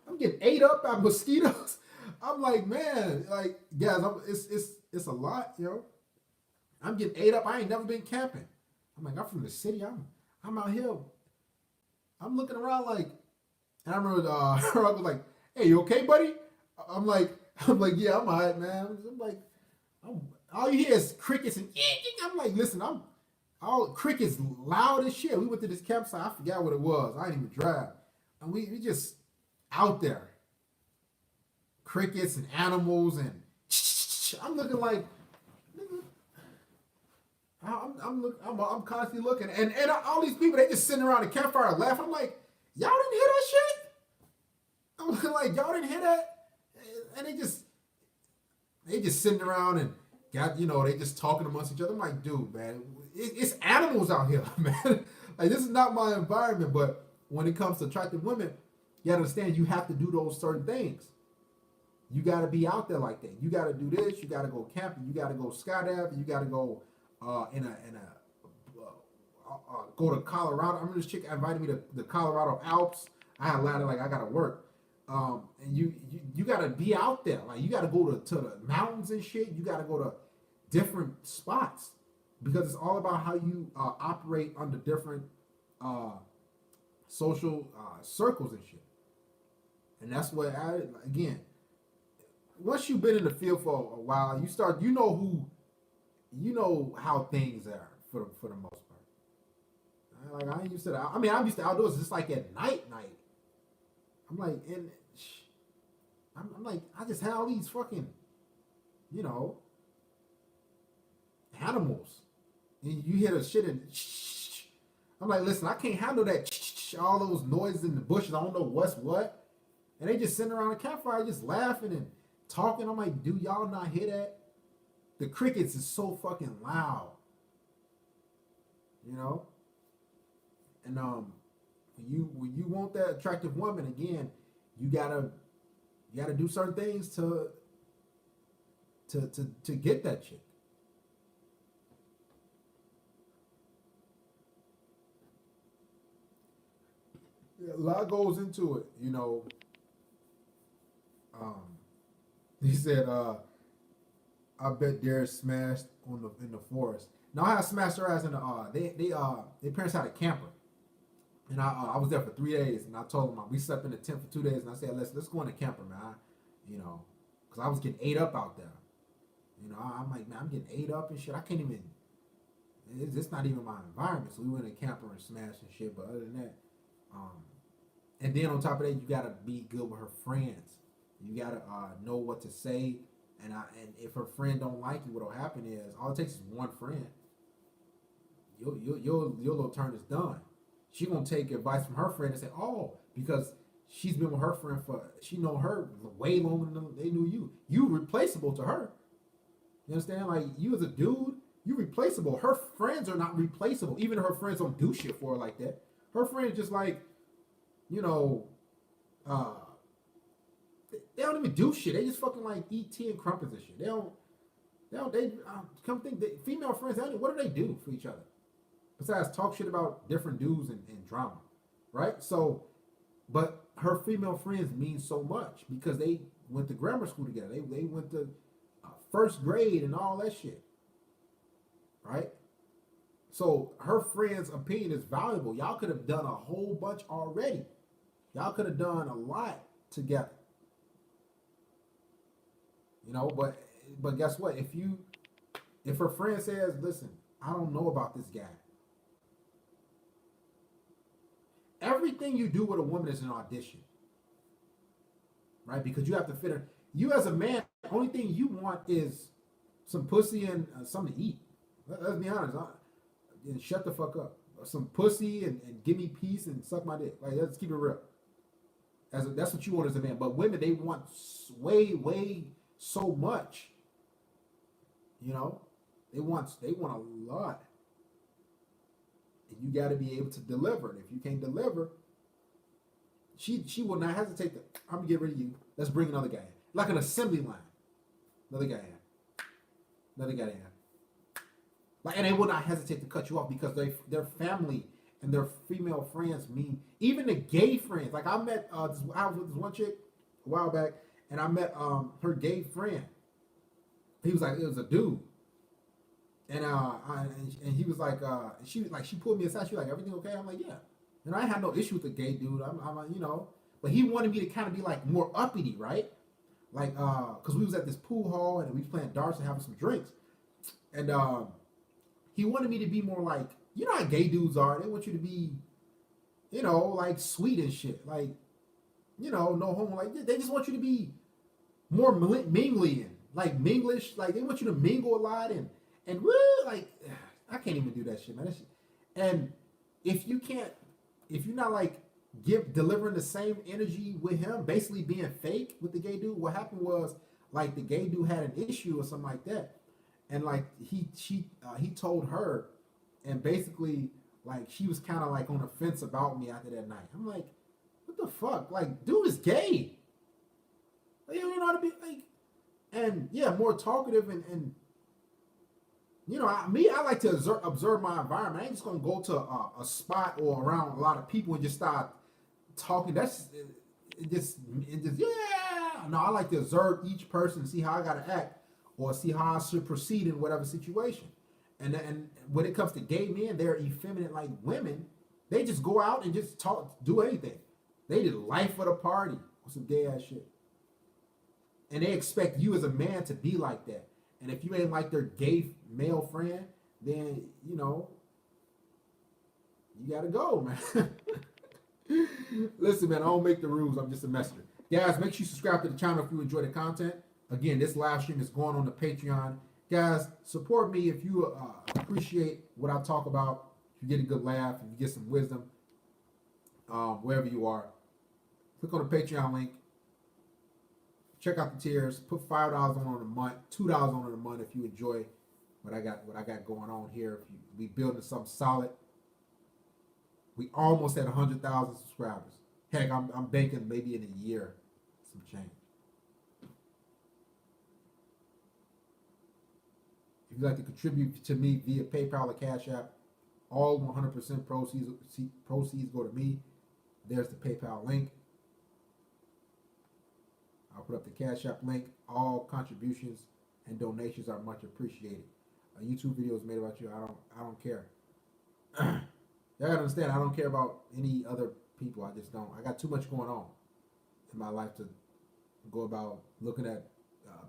I'm getting ate up by mosquitoes. I'm like, man, like, guys, it's a lot, I'm getting ate up. I ain't never been camping. I'm like, I'm from the city. I'm out here. I'm looking around like, and I remember her uncle was like, hey, you okay, buddy? I'm like, yeah, I'm all right, man. I'm like, all you hear is crickets and I'm like, listen, all crickets loud as shit. We went to this campsite. I forgot what it was. I didn't even drive. And we just out there. Crickets and animals and I'm looking like I'm constantly looking and all these people, they just sitting around the campfire and laugh. I'm like, y'all didn't hear that shit? I'm looking like, y'all didn't hear that? And they just sitting around and got, they just talking amongst each other. I'm like, dude, man, it's animals out here, man. Like, this is not my environment. But when it comes to attractive women, you gotta understand you have to do those certain things. You got to be out there like that. You got to do this. You got to go camping. You got to go skydiving. You got to go go to Colorado. I remember this chick invited me to the Colorado Alps. I had a ladder, like I got to work. And you got to be out there. Like, you got to go to the mountains and shit. You got to go to different spots because it's all about how you operate under different social circles and shit. And that's what again. Once you've been in the field for a while, you know how things are for the most part. Like, I'm used to outdoors. It's like at night. I'm like, and I'm like, I just had all these fucking, animals. And you hear the shit and I'm like, listen, I can't handle that all those noises in the bushes. I don't know what's what. And they just sitting around the campfire just laughing and talking. I'm like, do y'all not hear that? The crickets is so fucking loud. And when you want that attractive woman, again, you gotta do certain things to get that chick. A lot goes into it, He said, I bet Darius smashed on the in the forest. Now I smashed her ass in the their parents had a camper, and I was there for 3 days, and I told them we slept in the tent for 2 days, and I said let's go in the camper, man, you know, because I was getting ate up out there, you know. I'm like, man, I'm getting ate up and shit. I can't even. It's not even my environment. So we went in the camper and smashed and shit. But other than that, and then on top of that, you gotta be good with her friends. You gotta know what to say. And if her friend don't like you, what'll happen is all it takes is one friend. Your little turn is done. She gonna take advice from her friend and say, oh, because she's been with her friend she know her way longer than they knew you. You replaceable to her. You understand? Like you as a dude, you replaceable. Her friends are not replaceable. Even if her friends don't do shit for her like that. Her friends just like, you know, they don't even do shit. They just fucking like eat tea and crumpets and shit. They come think that female friends, what do they do for each other? Besides talk shit about different dudes and drama, right? So, but her female friends mean so much because they went to grammar school together. They went to first grade and all that shit, right? So her friend's opinion is valuable. Y'all could have done a whole bunch already. Y'all could have done a lot together. You know, but guess what? If her friend says, listen, I don't know about this guy. Everything you do with a woman is an audition. Right? Because you have to fit her. You as a man, the only thing you want is some pussy and something to eat. Let's be honest. And shut the fuck up. Some pussy and give me peace and suck my dick. Like, let's keep it real. That's what you want as a man. But women, they want way so much. You know, they want a lot, and you got to be able to deliver. And if you can't deliver, she will not hesitate to. I'm gonna get rid of you. Let's bring another guy in, like an assembly line. Another guy in. Another guy in. Like, and they will not hesitate to cut you off because their family and their female friends mean. Even the gay friends. Like I met I was with this one chick a while back. And I met her gay friend. He was like, it was a dude. And and he was like, she pulled me aside. She was like, everything okay? I'm like, yeah. And I had no issue with the gay dude. I'm like, you know, but he wanted me to kind of be like more uppity, right? Like, cause we was at this pool hall and we was playing darts and having some drinks. And he wanted me to be more like, you know how gay dudes are. They want you to be, you know, like sweet and shit. Like, you know, no homo. Like they just want you to be more mingly and like minglish. Like they want you to mingle a lot and really like I can't even do that shit, man. That shit. And if you're not like delivering the same energy with him, basically being fake with the gay dude. What happened was like the gay dude had an issue or something like that, and like he told her, and basically like she was kind of like on the fence about me after that night. I'm like, what the fuck? Like, dude is gay. Like, you don't know how to be like, and yeah, more talkative and you know, I like to observe my environment. I ain't just gonna go to a spot or around a lot of people and just start talking. That's it just yeah. No, I like to observe each person, see how I gotta act, or see how I should proceed in whatever situation. And when it comes to gay men, they're effeminate like women. They just go out and just talk, do anything. They did life of the party or some gay ass shit. And they expect you as a man to be like that. And if you ain't like their gay male friend, then, you know, you gotta go, man. Listen, man, I don't make the rules. I'm just a messenger. Guys, make sure you subscribe to the channel if you enjoy the content. Again, this live stream is going on the Patreon. Guys, support me if you appreciate what I talk about. If you get a good laugh, if you get some wisdom, wherever you are. Click on the Patreon link. Check out the tiers. Put $5 on a month, $2 on a month if you enjoy what I got going on here. If we building something solid. We almost at 100,000 subscribers. Heck, I'm banking maybe in a year some change. If you'd like to contribute to me via PayPal or Cash App, all 100% proceeds go to me. There's the PayPal link. I'll put up the Cash App link. All contributions and donations are much appreciated. A YouTube video is made about you. I don't care. Y'all gotta understand. I don't care about any other people. I just don't. I got too much going on in my life to go about looking at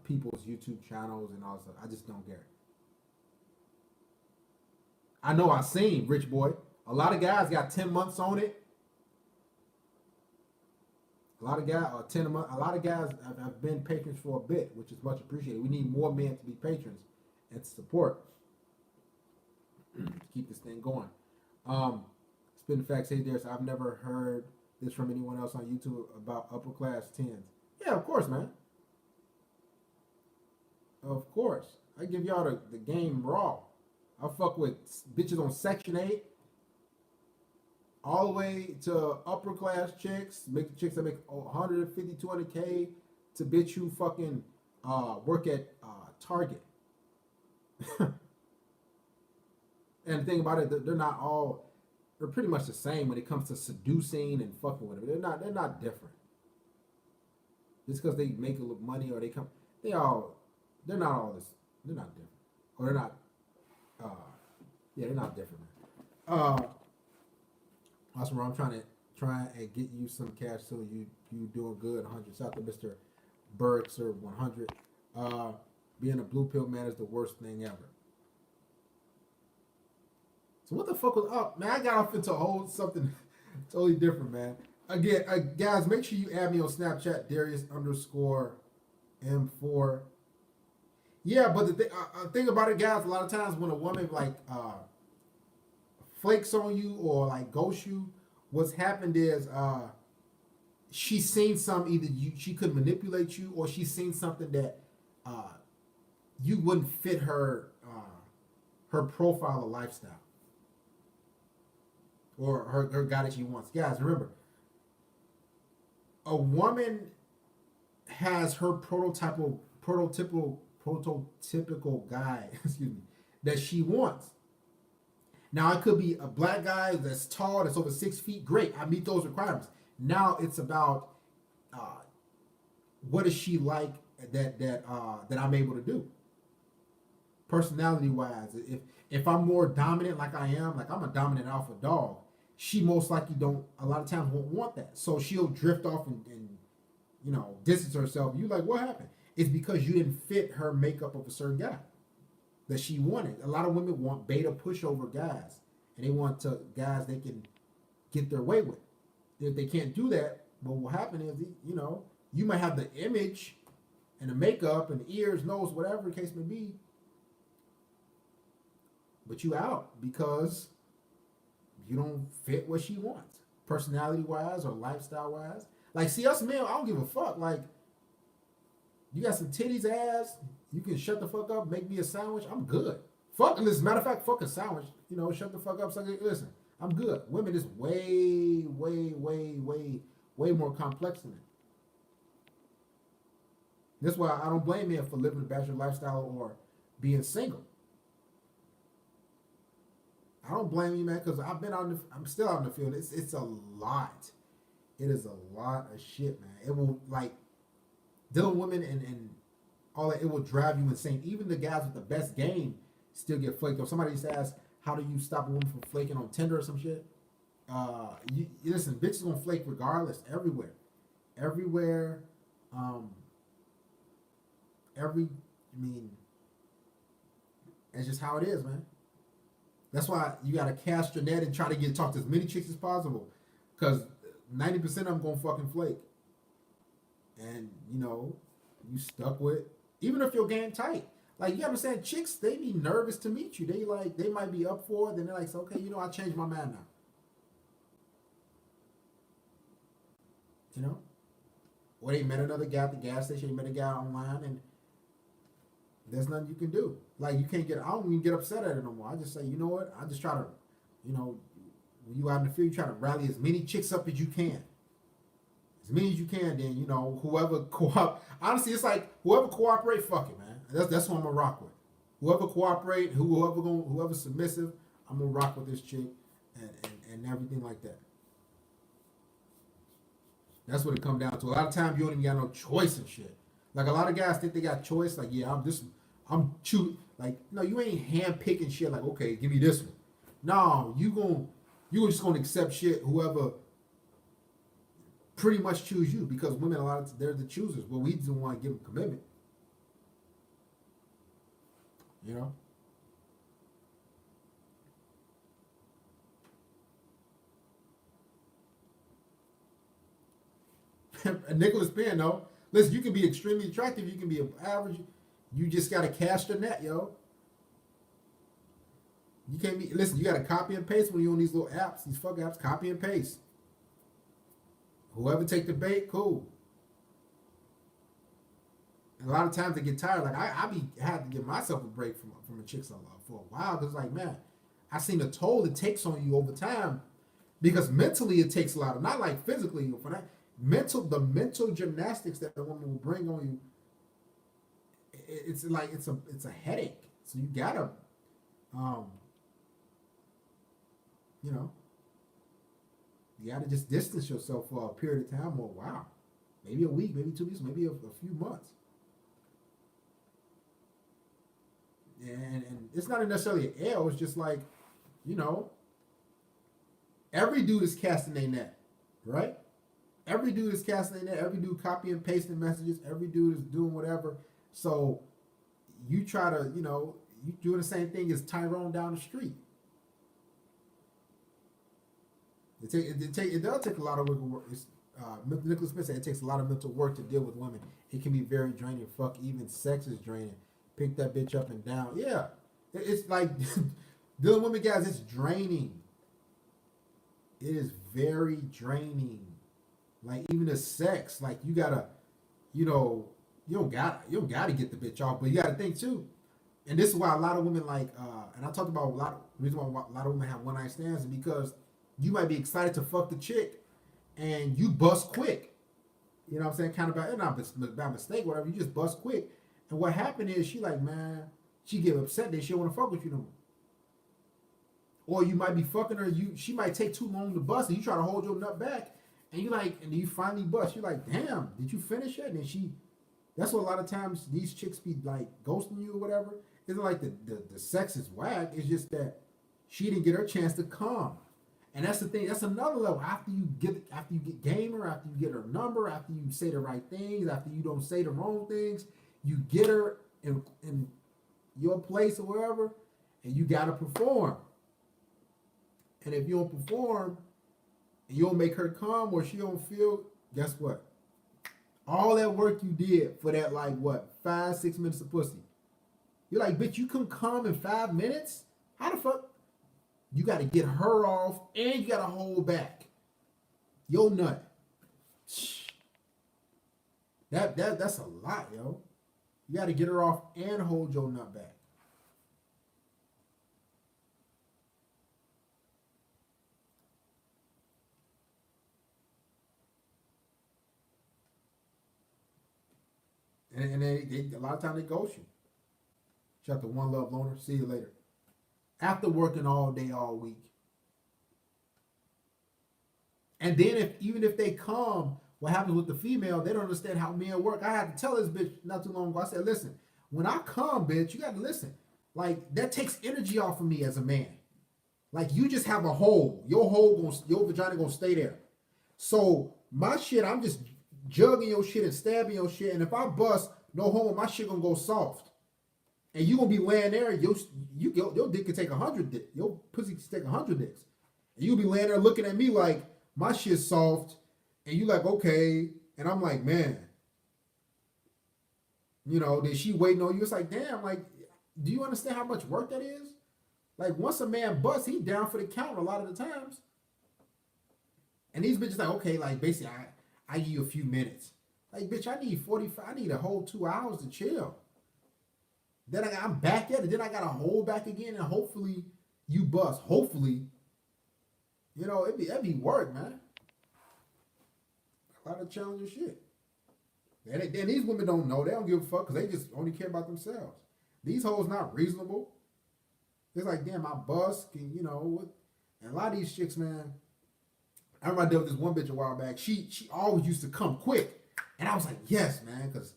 people's YouTube channels and all that stuff. I just don't care. I know I've seen Rich Boy. A lot of guys got 10 months on it. A lot of guys, or 10 a month. A lot of guys have been patrons for a bit, which is much appreciated. We need more men to be patrons and to support to keep this thing going. Spin facts. Hey, Darius, I've never heard this from anyone else on YouTube about upper class 10s. Yeah, of course, man. Of course. I give y'all the game raw. I fuck with bitches on Section 8 all the way to upper class chicks, make chicks that make 150, 200K to bitch who fucking work at Target. And the thing about it, they're pretty much the same when it comes to seducing and fucking with them. They're not different. Just because they make a little money or they're not all this. They're not different. Or they're not. They're not different, man. Awesome, I'm trying and get you some cash so you doing good. 100. Shout out to Mr. Bergser 100. Being a blue pill man is the worst thing ever. So what the fuck was up, man? I got off into something totally different, man. Again, guys, make sure you add me on Snapchat, Darius_M4. Yeah, but the thing about it, guys, a lot of times when a woman like flakes on you or like ghosts you, what's happened is she's seen something, either she could manipulate you or she's seen something that you wouldn't fit her profile or lifestyle or her guy that she wants. Guys, remember, a woman has her prototypical guy, excuse me, that she wants. Now it could be a black guy that's tall, that's over 6 feet. Great, I meet those requirements. Now it's about what is she like that I'm able to do. Personality wise, if I'm more dominant like I am, like I'm a dominant alpha dog, she most likely a lot of times won't want that. So she'll drift off and distance herself. You like, what happened? It's because you didn't fit her makeup of a certain guy that she wanted. A lot of women want beta pushover guys, and they want guys they can get their way with. If they can't do that, what will happen is, you might have the image and the makeup and the ears, nose, whatever the case may be, but you out because you don't fit what she wants, personality-wise or lifestyle-wise. Like, see, us men, I don't give a fuck. Like, you got some titties, ass, you can shut the fuck up, make me a sandwich, I'm good. Fuck, as a matter of fact, fuck a sandwich. Shut the fuck up, listen, I'm good. Women is way, way, way, way, way more complex than that. That's why I don't blame men for living a bachelor lifestyle or being single. I don't blame you, man, because I've been I'm still out in the field. It's a lot. It is a lot of shit, man. It will, like, dealing with women and all that, it will drive you insane. Even the guys with the best game still get flaked. Or somebody just asked, how do you stop a woman from flaking on Tinder or some shit? Listen, bitches gonna flake regardless, everywhere. It's just how it is, man. That's why you gotta cast your net and try to talk to as many chicks as possible, because 90% of them gonna fucking flake. And you stuck with, even if your game tight. Like, you understand, chicks, they be nervous to meet you. They might be up for it, then they're like, so, okay, I changed my mind now. Or they met another guy at the gas station, they met a guy online, and there's nothing you can do. Like, I don't even get upset at it no more. I just say, you know what? I just try to, when you out in the field, you try to rally as many chicks up as you can. As many as you can, then, whoever honestly, it's like, whoever cooperate, fuck it, man. That's who I'm gonna rock with. Whoever cooperate, whoever's submissive, I'm gonna rock with this chick and everything like that. That's what it comes down to. A lot of times you don't even got no choice and shit. Like, a lot of guys think they got choice. Like, yeah, no, you ain't hand picking shit like, okay, give me this one. No, you just gonna accept shit whoever pretty much choose you, because women a lot of they're the choosers, but we don't want to give them commitment. You know. Nicholas Penn, though. Listen, you can be extremely attractive. You can be average. You just gotta cast your net, yo. You can't be. Listen, you gotta copy and paste when you're on these little apps, these fuck apps. Copy and paste. Whoever take the bait, cool. And a lot of times they get tired. Like I had to give myself a break from a chick I love for a while, because like, man, I seen the toll it takes on you over time, because mentally it takes a lot of, not like physically for that. The mental gymnastics that the woman will bring on you, it's like it's a headache. So you gotta, you know, you gotta just distance yourself for a period of time, or wow, maybe a week, maybe 2 weeks, maybe a few months. And it's not necessarily an L. It's just like, you know, every dude is casting their net, right? Every dude is casting their net. Every dude copy and pasting messages. Every dude is doing whatever. So you try to, you know, you doing the same thing as Tyrone down the street. It does take a lot of work. Nicholas Smith said it takes a lot of mental work to deal with women. It can be very draining. Fuck, even sex is draining. Pick that bitch up and down. Yeah, it's like dealing with women, guys. It's draining. It is very draining. Like even the sex, like you gotta, you know, you don't gotta get the bitch off, but you gotta think too. And this is why a lot of women like, and I talked about the reason why a lot of women have one night stands is because you might be excited to fuck the chick, and you bust quick. You know what I'm saying? Kind of by mistake, whatever. You just bust quick, and what happened is she like, man, she get upset that she don't want to fuck with you no more. Or you might be fucking her, she might take too long to bust, and you try to hold your nut back. And you like, and you finally bust. You're like, damn, did you finish it? And then that's what a lot of times these chicks be like ghosting you or whatever. It's not like the sex is whack. It's just that she didn't get her chance to come. And that's the thing. That's another level. After you get gamer, after you get her number, after you say the right things, after you don't say the wrong things, you get her in your place or wherever, and you gotta perform. And if you don't perform, you don't make her come, or she don't feel, guess what? All that work you did for that, like what, 5-6 minutes of pussy. You're like, bitch, you couldn't come in 5 minutes? How the fuck? You got to get her off, and you got to hold back your nut. That's a lot, yo. You got to get her off and hold your nut back. And they a lot of times they ghost you. Shout out to One Love Loner. See you later. After working all day, all week. And then even if they come, what happens with the female, they don't understand how men work. I had to tell this bitch not too long ago. I said, listen, when I come, bitch, you got to listen. Like, that takes energy off of me as a man. Like, you just have a hole. Your vagina gonna stay there. So my shit, I'm just jugging your shit and stabbing your shit, and if I bust, no homo, my shit gonna go soft, and you gonna be laying there. Your dick can take 100 dicks. Your pussy can take 100 dicks, and you'll be laying there looking at me like my shit's soft, and you like, okay, and I'm like, man, you know, then she waiting on you. It's like, damn, like, do you understand how much work that is? Like, once a man busts, he down for the count a lot of the times, and these bitches like, okay, like basically, I give you a few minutes. Like, bitch, I need 45. I need a whole 2 hours to chill. Then I'm back at it. Then I got to hold back again, and hopefully you bust. Hopefully, you know, it'd be work, man. A lot of challenging shit. Then these women don't know. They don't give a fuck because they just only care about themselves. These hoes not reasonable. It's like, damn, I bust. You know what? And a lot of these chicks, man. I remember I dealt with this one bitch a while back. She always used to come quick. And I was like, yes, man, because,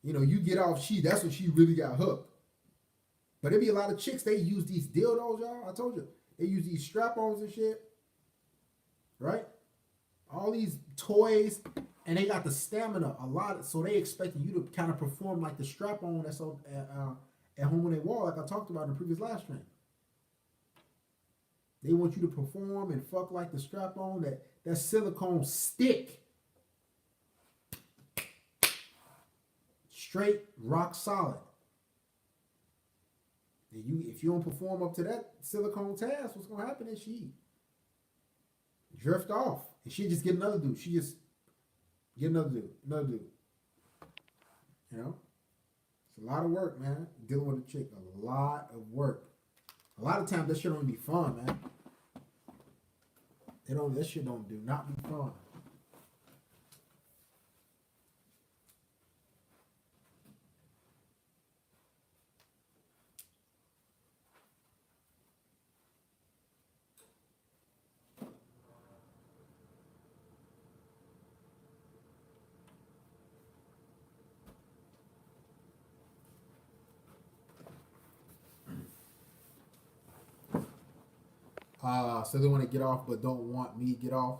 you know, you get off, that's when she really got hooked. But it be a lot of chicks, they use these dildos, y'all. I told you. They use these strap-ons and shit. Right? All these toys, and they got the stamina a lot, so they expecting you to kind of perform like the strap-on that's on, at home when they walk, like I talked about in the previous live stream. They want you to perform and fuck like the strap-on, that silicone stick. Straight, rock solid. And if you don't perform up to that silicone task, what's gonna happen is she drift off. And she just get another dude. She just get another dude. You know? It's a lot of work, man. Dealing with a chick. A lot of work. A lot of times that shit don't be fun, man. That shit don't do not be fun. So they want to get off but don't want me to get off.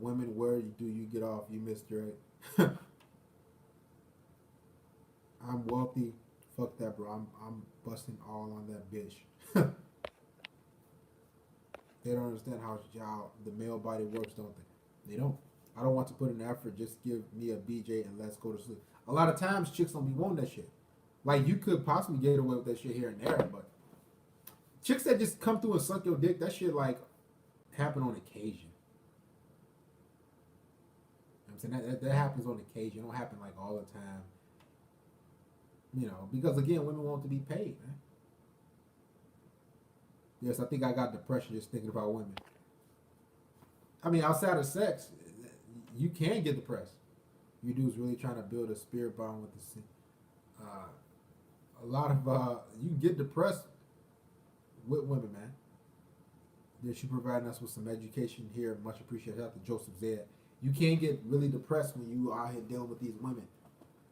Women, where do you get off? You missed Drake. I'm wealthy. Fuck that, bro. I'm busting all on that bitch. They don't understand how the male body works, don't they? They don't. I don't want to put in effort. Just give me a BJ and let's go to sleep. A lot of times chicks don't be wanting that shit. Like, you could possibly get away with that shit here and there, but chicks that just come through and suck your dick, that shit like happen on occasion. You know what I'm saying? That happens on occasion. It don't happen like all the time. You know, because again, women want to be paid, man. Yes, I think I got depression just thinking about women. I mean, outside of sex, you can get depressed. You dudes really trying to build a spirit bond with the scene. A lot of you can get depressed with women, man. That you providing us with some education here. Much appreciated. Shout out to Joseph Zed. You can't get really depressed when you are out here dealing with these women,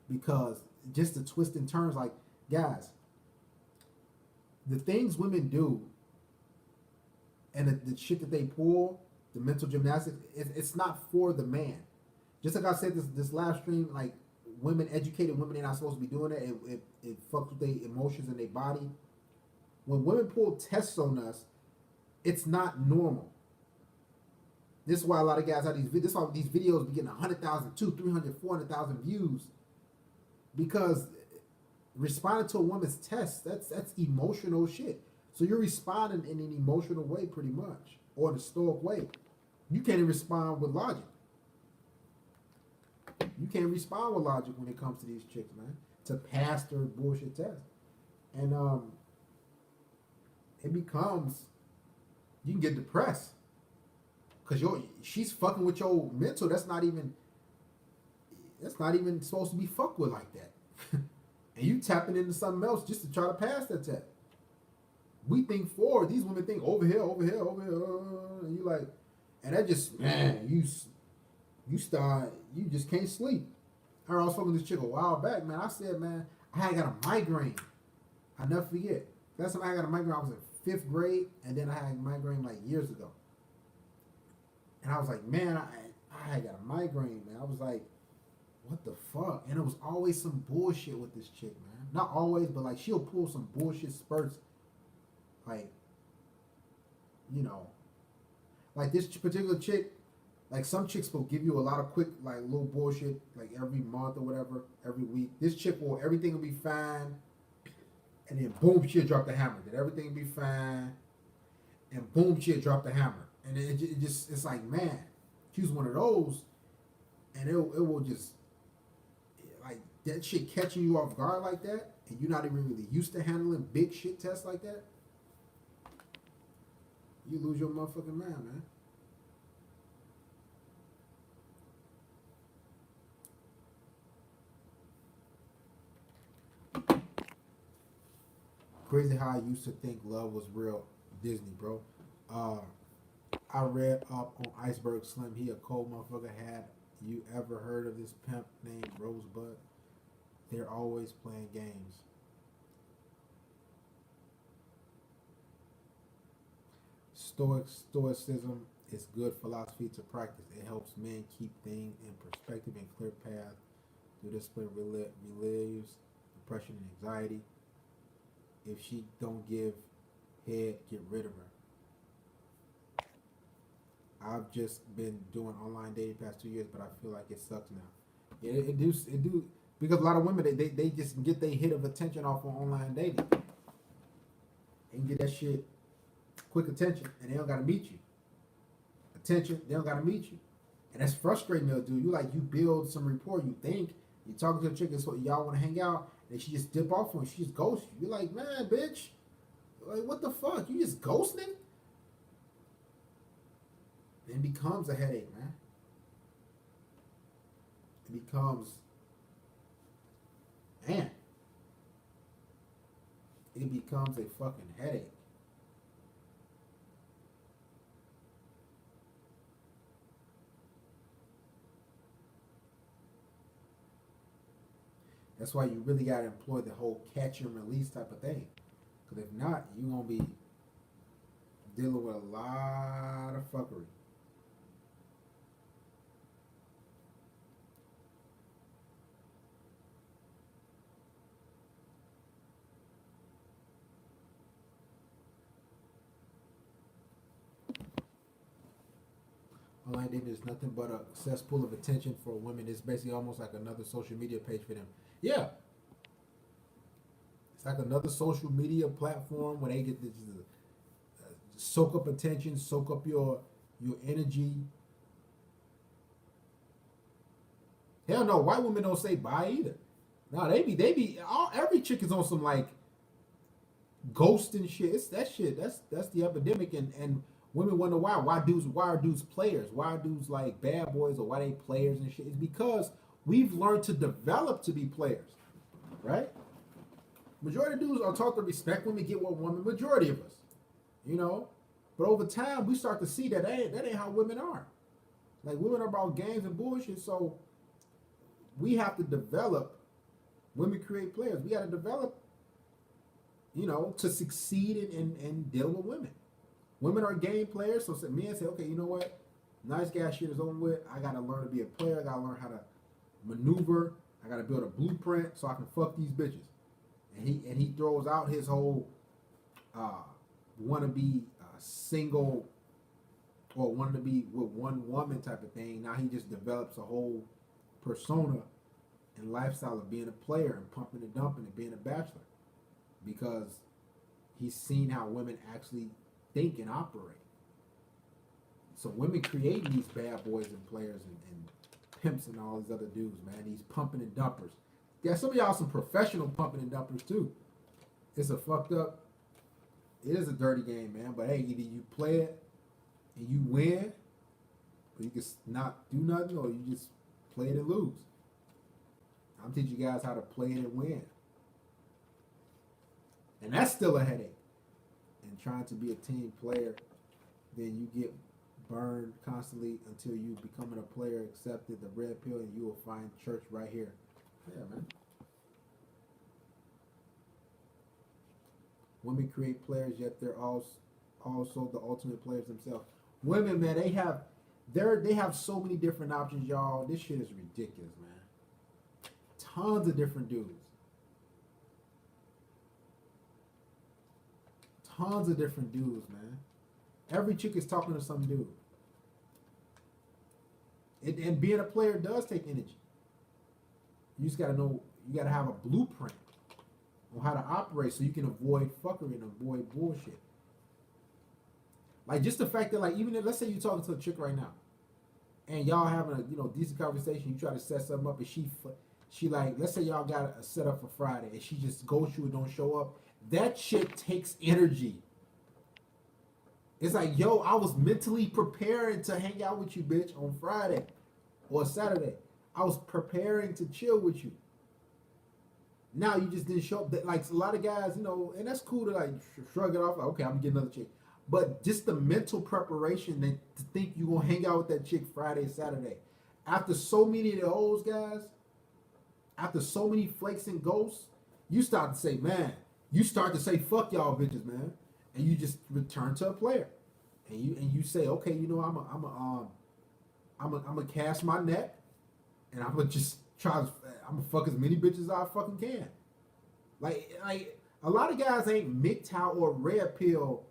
because just the twists and turns. Like, guys, the things women do and the shit that they pull, the mental gymnastics, it's not for the man. Just like I said this live stream, like, women, educated women, they're not supposed to be doing it. It fucks with their emotions and their body. When women pull tests on us, it's not normal. This is why a lot of guys have these videos. This is why these videos be getting 100,000, 200,000, 300,000, 400,000 views. Because responding to a woman's test, that's emotional shit. So you're responding in an emotional way, pretty much, or in a stoic way. You can't even respond with logic. You can't respond with logic when it comes to these chicks, man, to pass their bullshit test. And it becomes, you can get depressed because she's fucking with your mental. That's not even supposed to be fucked with like that. And you tapping into something else just to try to pass that test. We think forward. These women think over here. And you like, and that just, man, you just can't sleep. I was talking to this chick a while back, man. I said, man, I had got a migraine. I never forget. Last time I got a migraine, I was in 5th grade, and then I had a migraine like years ago. And I was like, man, I had got a migraine, man. I was like, what the fuck? And it was always some bullshit with this chick, man. Not always, but like, she'll pull some bullshit spurts. Like, you know, like this particular chick, like some chicks will give you a lot of quick, like, little bullshit, like every month or whatever, every week. This chick everything will be fine, and then boom, she'll drop the hammer. Then everything will be fine, and boom, she'll drop the hammer. And it just, it's like, man, she's one of those, and it will just, like, that shit catching you off guard like that, and you're not even really used to handling big shit tests like that. You lose your motherfucking mind, man. Crazy how I used to think love was real. Disney, bro. I read up on Iceberg Slim. He a cold motherfucker. Had you ever heard of this pimp named Rosebud? They're always playing games. Stoicism is good philosophy to practice. It helps men keep things in perspective and clear path. Through discipline relieves depression and anxiety. If she don't give head, get rid of her. I've just been doing online dating past 2 years, but I feel like it sucks now. It do because a lot of women they just get their hit of attention off on online dating and get that shit quick attention, and they don't gotta meet you. Attention, they don't gotta meet you, and that's frustrating, though, dude. You build some rapport. You think you talking to a chick, and so y'all want to hang out, and she just dip off on you. She just ghosts you. You're like, man, bitch, like what the fuck? You just ghosting? It becomes a headache, man. It becomes, man, it becomes a fucking headache. That's why you really gotta employ the whole catch and release type of thing. Because if not, you're gonna be dealing with a lot of fuckery. Online dating is nothing but a cesspool of attention for women. It's basically almost like another social media page for them. Yeah. It's like another social media platform where they get to soak up attention, soak up your energy. Hell no, white women don't say bye either. No, every chick is on some like ghost and shit. It's that shit. That's the epidemic, and women wonder why are dudes players? Why are dudes like bad boys, or why they players and shit? It's because we've learned to develop to be players, right? Majority of dudes are taught to respect women, get what women. Majority of us, but over time we start to see that ain't how women are. Like, women are about games and bullshit, so we have to develop. Women create players. We got to develop, to succeed in dealing with women. Women are game players, so men say, okay, you know what? Nice guy shit is over with. I got to learn to be a player. I got to learn how to maneuver. I got to build a blueprint so I can fuck these bitches. And he throws out his whole want to be single or wanting to be with one woman type of thing. Now he just develops a whole persona and lifestyle of being a player and pumping and dumping and being a bachelor, because he's seen how women actually think and operate. So women creating these bad boys and players and pimps and all these other dudes, man, these pumping and dumpers. Yeah, some of y'all some professional pumping and dumpers too. It's a fucked up, it is a dirty game, man. But hey, either you play it and you win, or you can not do nothing, or you just play it and lose. I'm teaching you guys how to play it and win. And that's still a headache. And trying to be a team player, then you get burned constantly until you becoming a player, accepted the red pill, and you will find church right here. Yeah, man. Women create players, yet they're also the ultimate players themselves. Women, man, they have so many different options, y'all. This shit is ridiculous, man. Tons of different dudes. Tons of different dudes, man. Every chick is talking to some dude. And being a player does take energy. You just gotta know, you gotta have a blueprint on how to operate so you can avoid fuckery and avoid bullshit. Like, just the fact that, like, even if, let's say you're talking to a chick right now, and y'all having a decent conversation, you try to set something up, and she like, let's say y'all got a set up for Friday, and she just ghosts you and don't show up. That shit takes energy. It's like, yo, I was mentally preparing to hang out with you, bitch, on Friday or Saturday. I was preparing to chill with you. Now you just didn't show up. Like, a lot of guys, and that's cool to like shrug it off. Like, okay, I'm gonna get another chick. But just the mental preparation to think you're gonna hang out with that chick Friday, Saturday. After so many of those guys, after so many flakes and ghosts, you start to say, man, you start to say, fuck y'all bitches, man. And you just return to a player. and you say, okay, you know, I'm gonna cast my net, and I'm gonna just I'm gonna fuck as many bitches as I fucking can. Like a lot of guys ain't MGTOW or red pill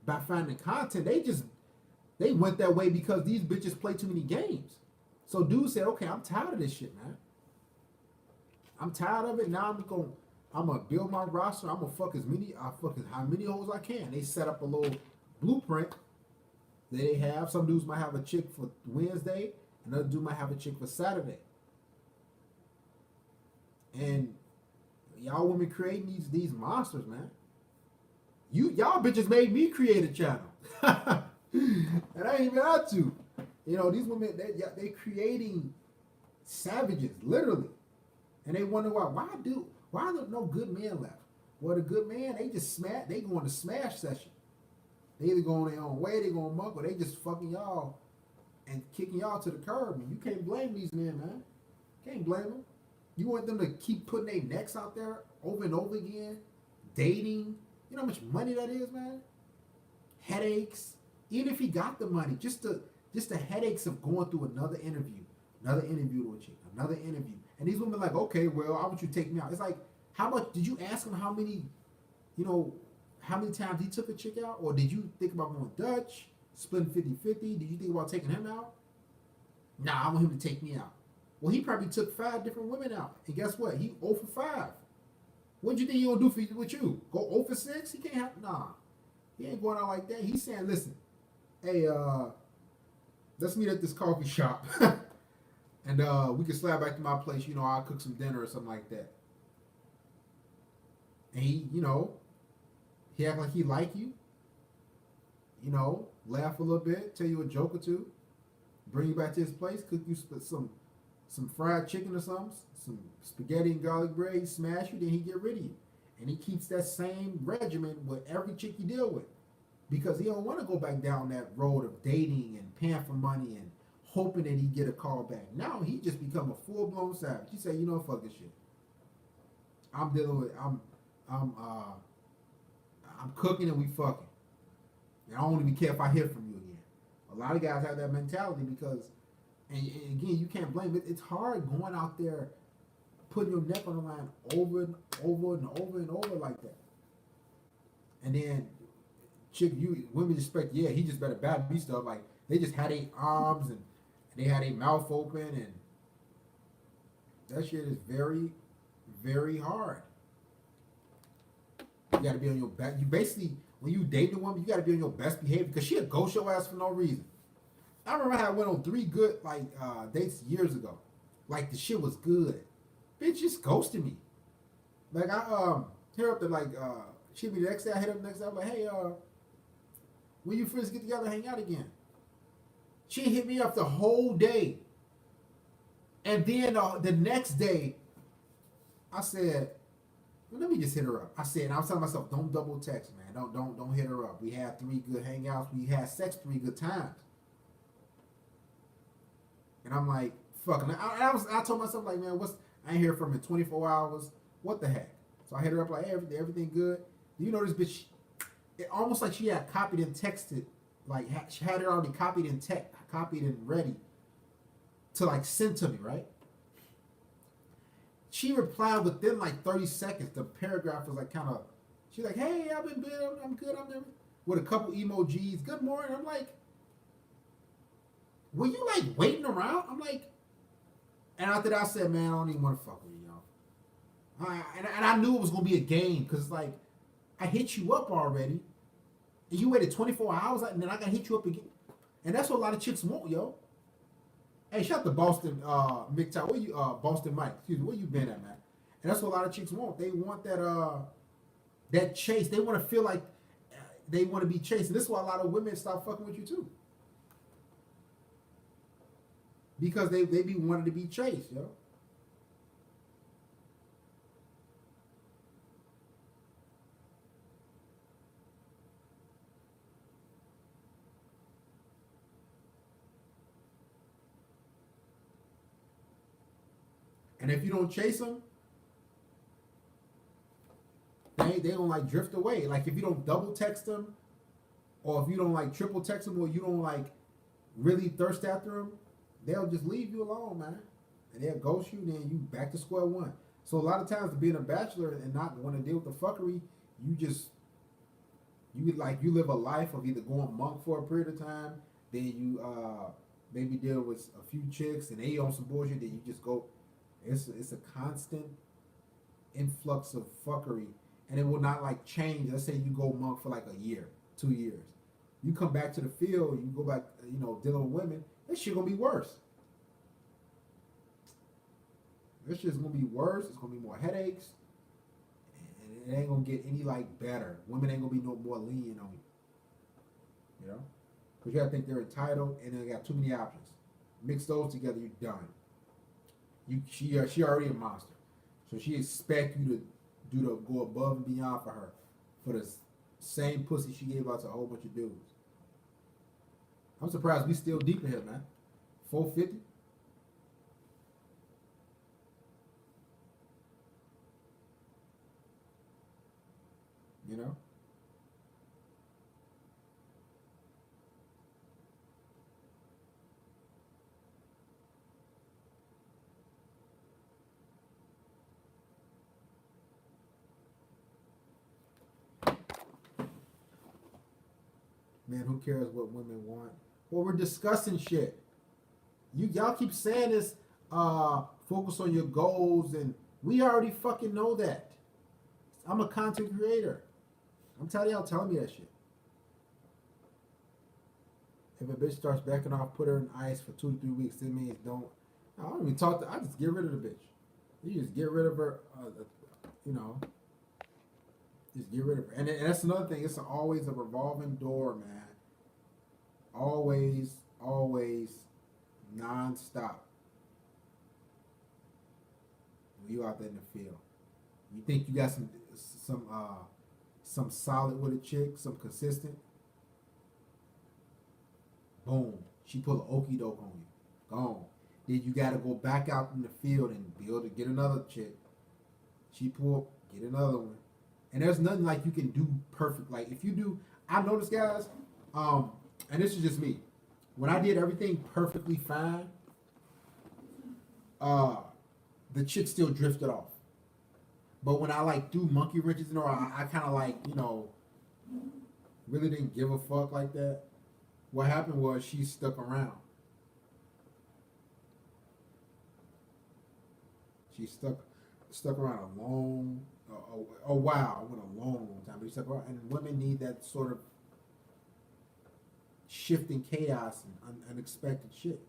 by finding content. They went that way because these bitches play too many games. So dude said, okay, I'm tired of this shit, man. I'm tired of it. Now I'm gonna build my roster. I'm gonna fuck how many hoes I can. They set up a little blueprint that they have. Some dudes might have a chick for Wednesday, another dude might have a chick for Saturday. And y'all women creating these monsters, man. Y'all bitches made me create a channel. And I ain't even had to. You know, these women, they creating savages, literally. And they wonder why are there no good men left? Well, the good men, they go on the smash session. They either go on their own way, they go on muck, or they just fucking y'all and kicking y'all to the curb. And you can't blame these men, man. Can't blame them. You want them to keep putting their necks out there over and over again, dating. You know how much money that is, man? Headaches. Even if he got the money, just the headaches of going through another interview with a chick, another interview. And these women are like, okay, well, I want you to take me out. It's like, how much, did you ask him how many times he took a chick out? Or did you think about going Dutch, splitting 50-50? Did you think about taking him out? Nah, I want him to take me out. Well, he probably took 5 different women out. And guess what? He 0 for 5. What do you think he gonna do with you? Go 0 for 6? He can't have, nah. He ain't going out like that. He's saying, listen, hey, let's meet at this coffee shop. And we can slide back to my place. You know, I'll cook some dinner or something like that. And he, you know, he act like he like you. You know, laugh a little bit, tell you a joke or two, bring you back to his place, cook you some fried chicken or something, some spaghetti and garlic bread, he smash you, then he get rid of you. And he keeps that same regimen with every chick you deal with. Because he don't want to go back down that road of dating and paying for money and hoping that he get a call back. Now he just become a full-blown savage. He say, you know, fuck this shit. I'm cooking and we fucking. And I don't even care if I hear from you again. A lot of guys have that mentality because, and again, you can't blame it. It's hard going out there putting your neck on the line over and over and over and over like that. And then women expect, yeah, he just better bad me stuff. Like they just had their arms and they had their mouth open, and that shit is very, very hard. You gotta be on your best. You basically, when you date a woman, you gotta be on your best behavior because she'll ghost your ass for no reason. I remember how I went on 3 good dates years ago. Like the shit was good. Bitch just ghosted me. Like I hit her up to she hit me the next day. I hit her up the next day. I'm like, hey, when you friends get together, hang out again. She hit me up the whole day. And then the next day, I said, well, let me just hit her up. I said, and I was telling myself, don't double text, man. Don't hit her up. We had 3 good hangouts. We had sex 3 good times. And I'm like, fuck. And I told myself, like, man, I ain't hear from her in 24 hours. What the heck? So I hit her up like, hey, everything good? Do you know this bitch? It almost like she had copied and texted, like she had it already copied and ready to like send to me, right? She replied within like 30 seconds. The paragraph was like kind of, she's like, hey, I've been good, I'm good, I'm good. With a couple emojis, good morning. I'm like, were you like waiting around? I'm like, and after that I said, man, I don't even want to fuck with you, y'all. And I knew it was going to be a game because like, I hit you up already, and you waited 24 hours, and then I got to hit you up again. And that's what a lot of chicks want, yo. Hey, shout out to Boston, MGTOW. Where you, Boston Mike, excuse me, where you been at, man? And that's what a lot of chicks want. They want that chase. They want to feel like they want to be chased. And this is why a lot of women stop fucking with you, too. Because they be wanting to be chased, yo. And if you don't chase them, they don't like drift away. Like if you don't double text them, or if you don't like triple text them, or you don't like really thirst after them, they'll just leave you alone, man, and they'll ghost you. Then you back to square one. So a lot of times, being a bachelor and not want to deal with the fuckery, you live a life of either going monk for a period of time, then you maybe deal with a few chicks and they on some bullshit, then you just go. It's a constant influx of fuckery, and it will not like change. Let's say you go monk for like a year, 2 years, you come back to the field, you go back, dealing with women. This shit gonna be worse. This shit's gonna be worse. It's gonna be more headaches, and it ain't gonna get any like better. Women ain't gonna be no more lenient on you. Because you gotta think they're entitled, and they got too many options. Mix those together, you're done. She already a monster, so she expect you to go above and beyond for her, for the same pussy she gave out to a whole bunch of dudes. I'm surprised we still deep in here, man. 450. You know. Man, who cares what women want? Well, we're discussing shit. Y'all keep saying this, focus on your goals, and we already fucking know that. I'm a content creator. I'm tired of y'all telling me that shit. If a bitch starts backing off, put her in ice for 2 to 3 weeks. That means I don't even talk to. I just get rid of the bitch. You just get rid of her. Just get rid of her. And that's another thing. It's always a revolving door, man. Always, non-stop. When you out there in the field, you think you got some solid with a chick, some consistent. Boom, she pull an okie doke on you. Gone. Then you gotta go back out in the field and be able to get another chick. She pull, get another one. And there's nothing like you can do perfect. Like if you do, I notice guys, and this is just me. When I did everything perfectly fine, the chick still drifted off. But when I like do monkey wrenches, I kind of like, really didn't give a fuck like that. What happened was she stuck around. She stuck around a while. I went a long time, but she stuck around. And women need that sort of shifting chaos and unexpected shit.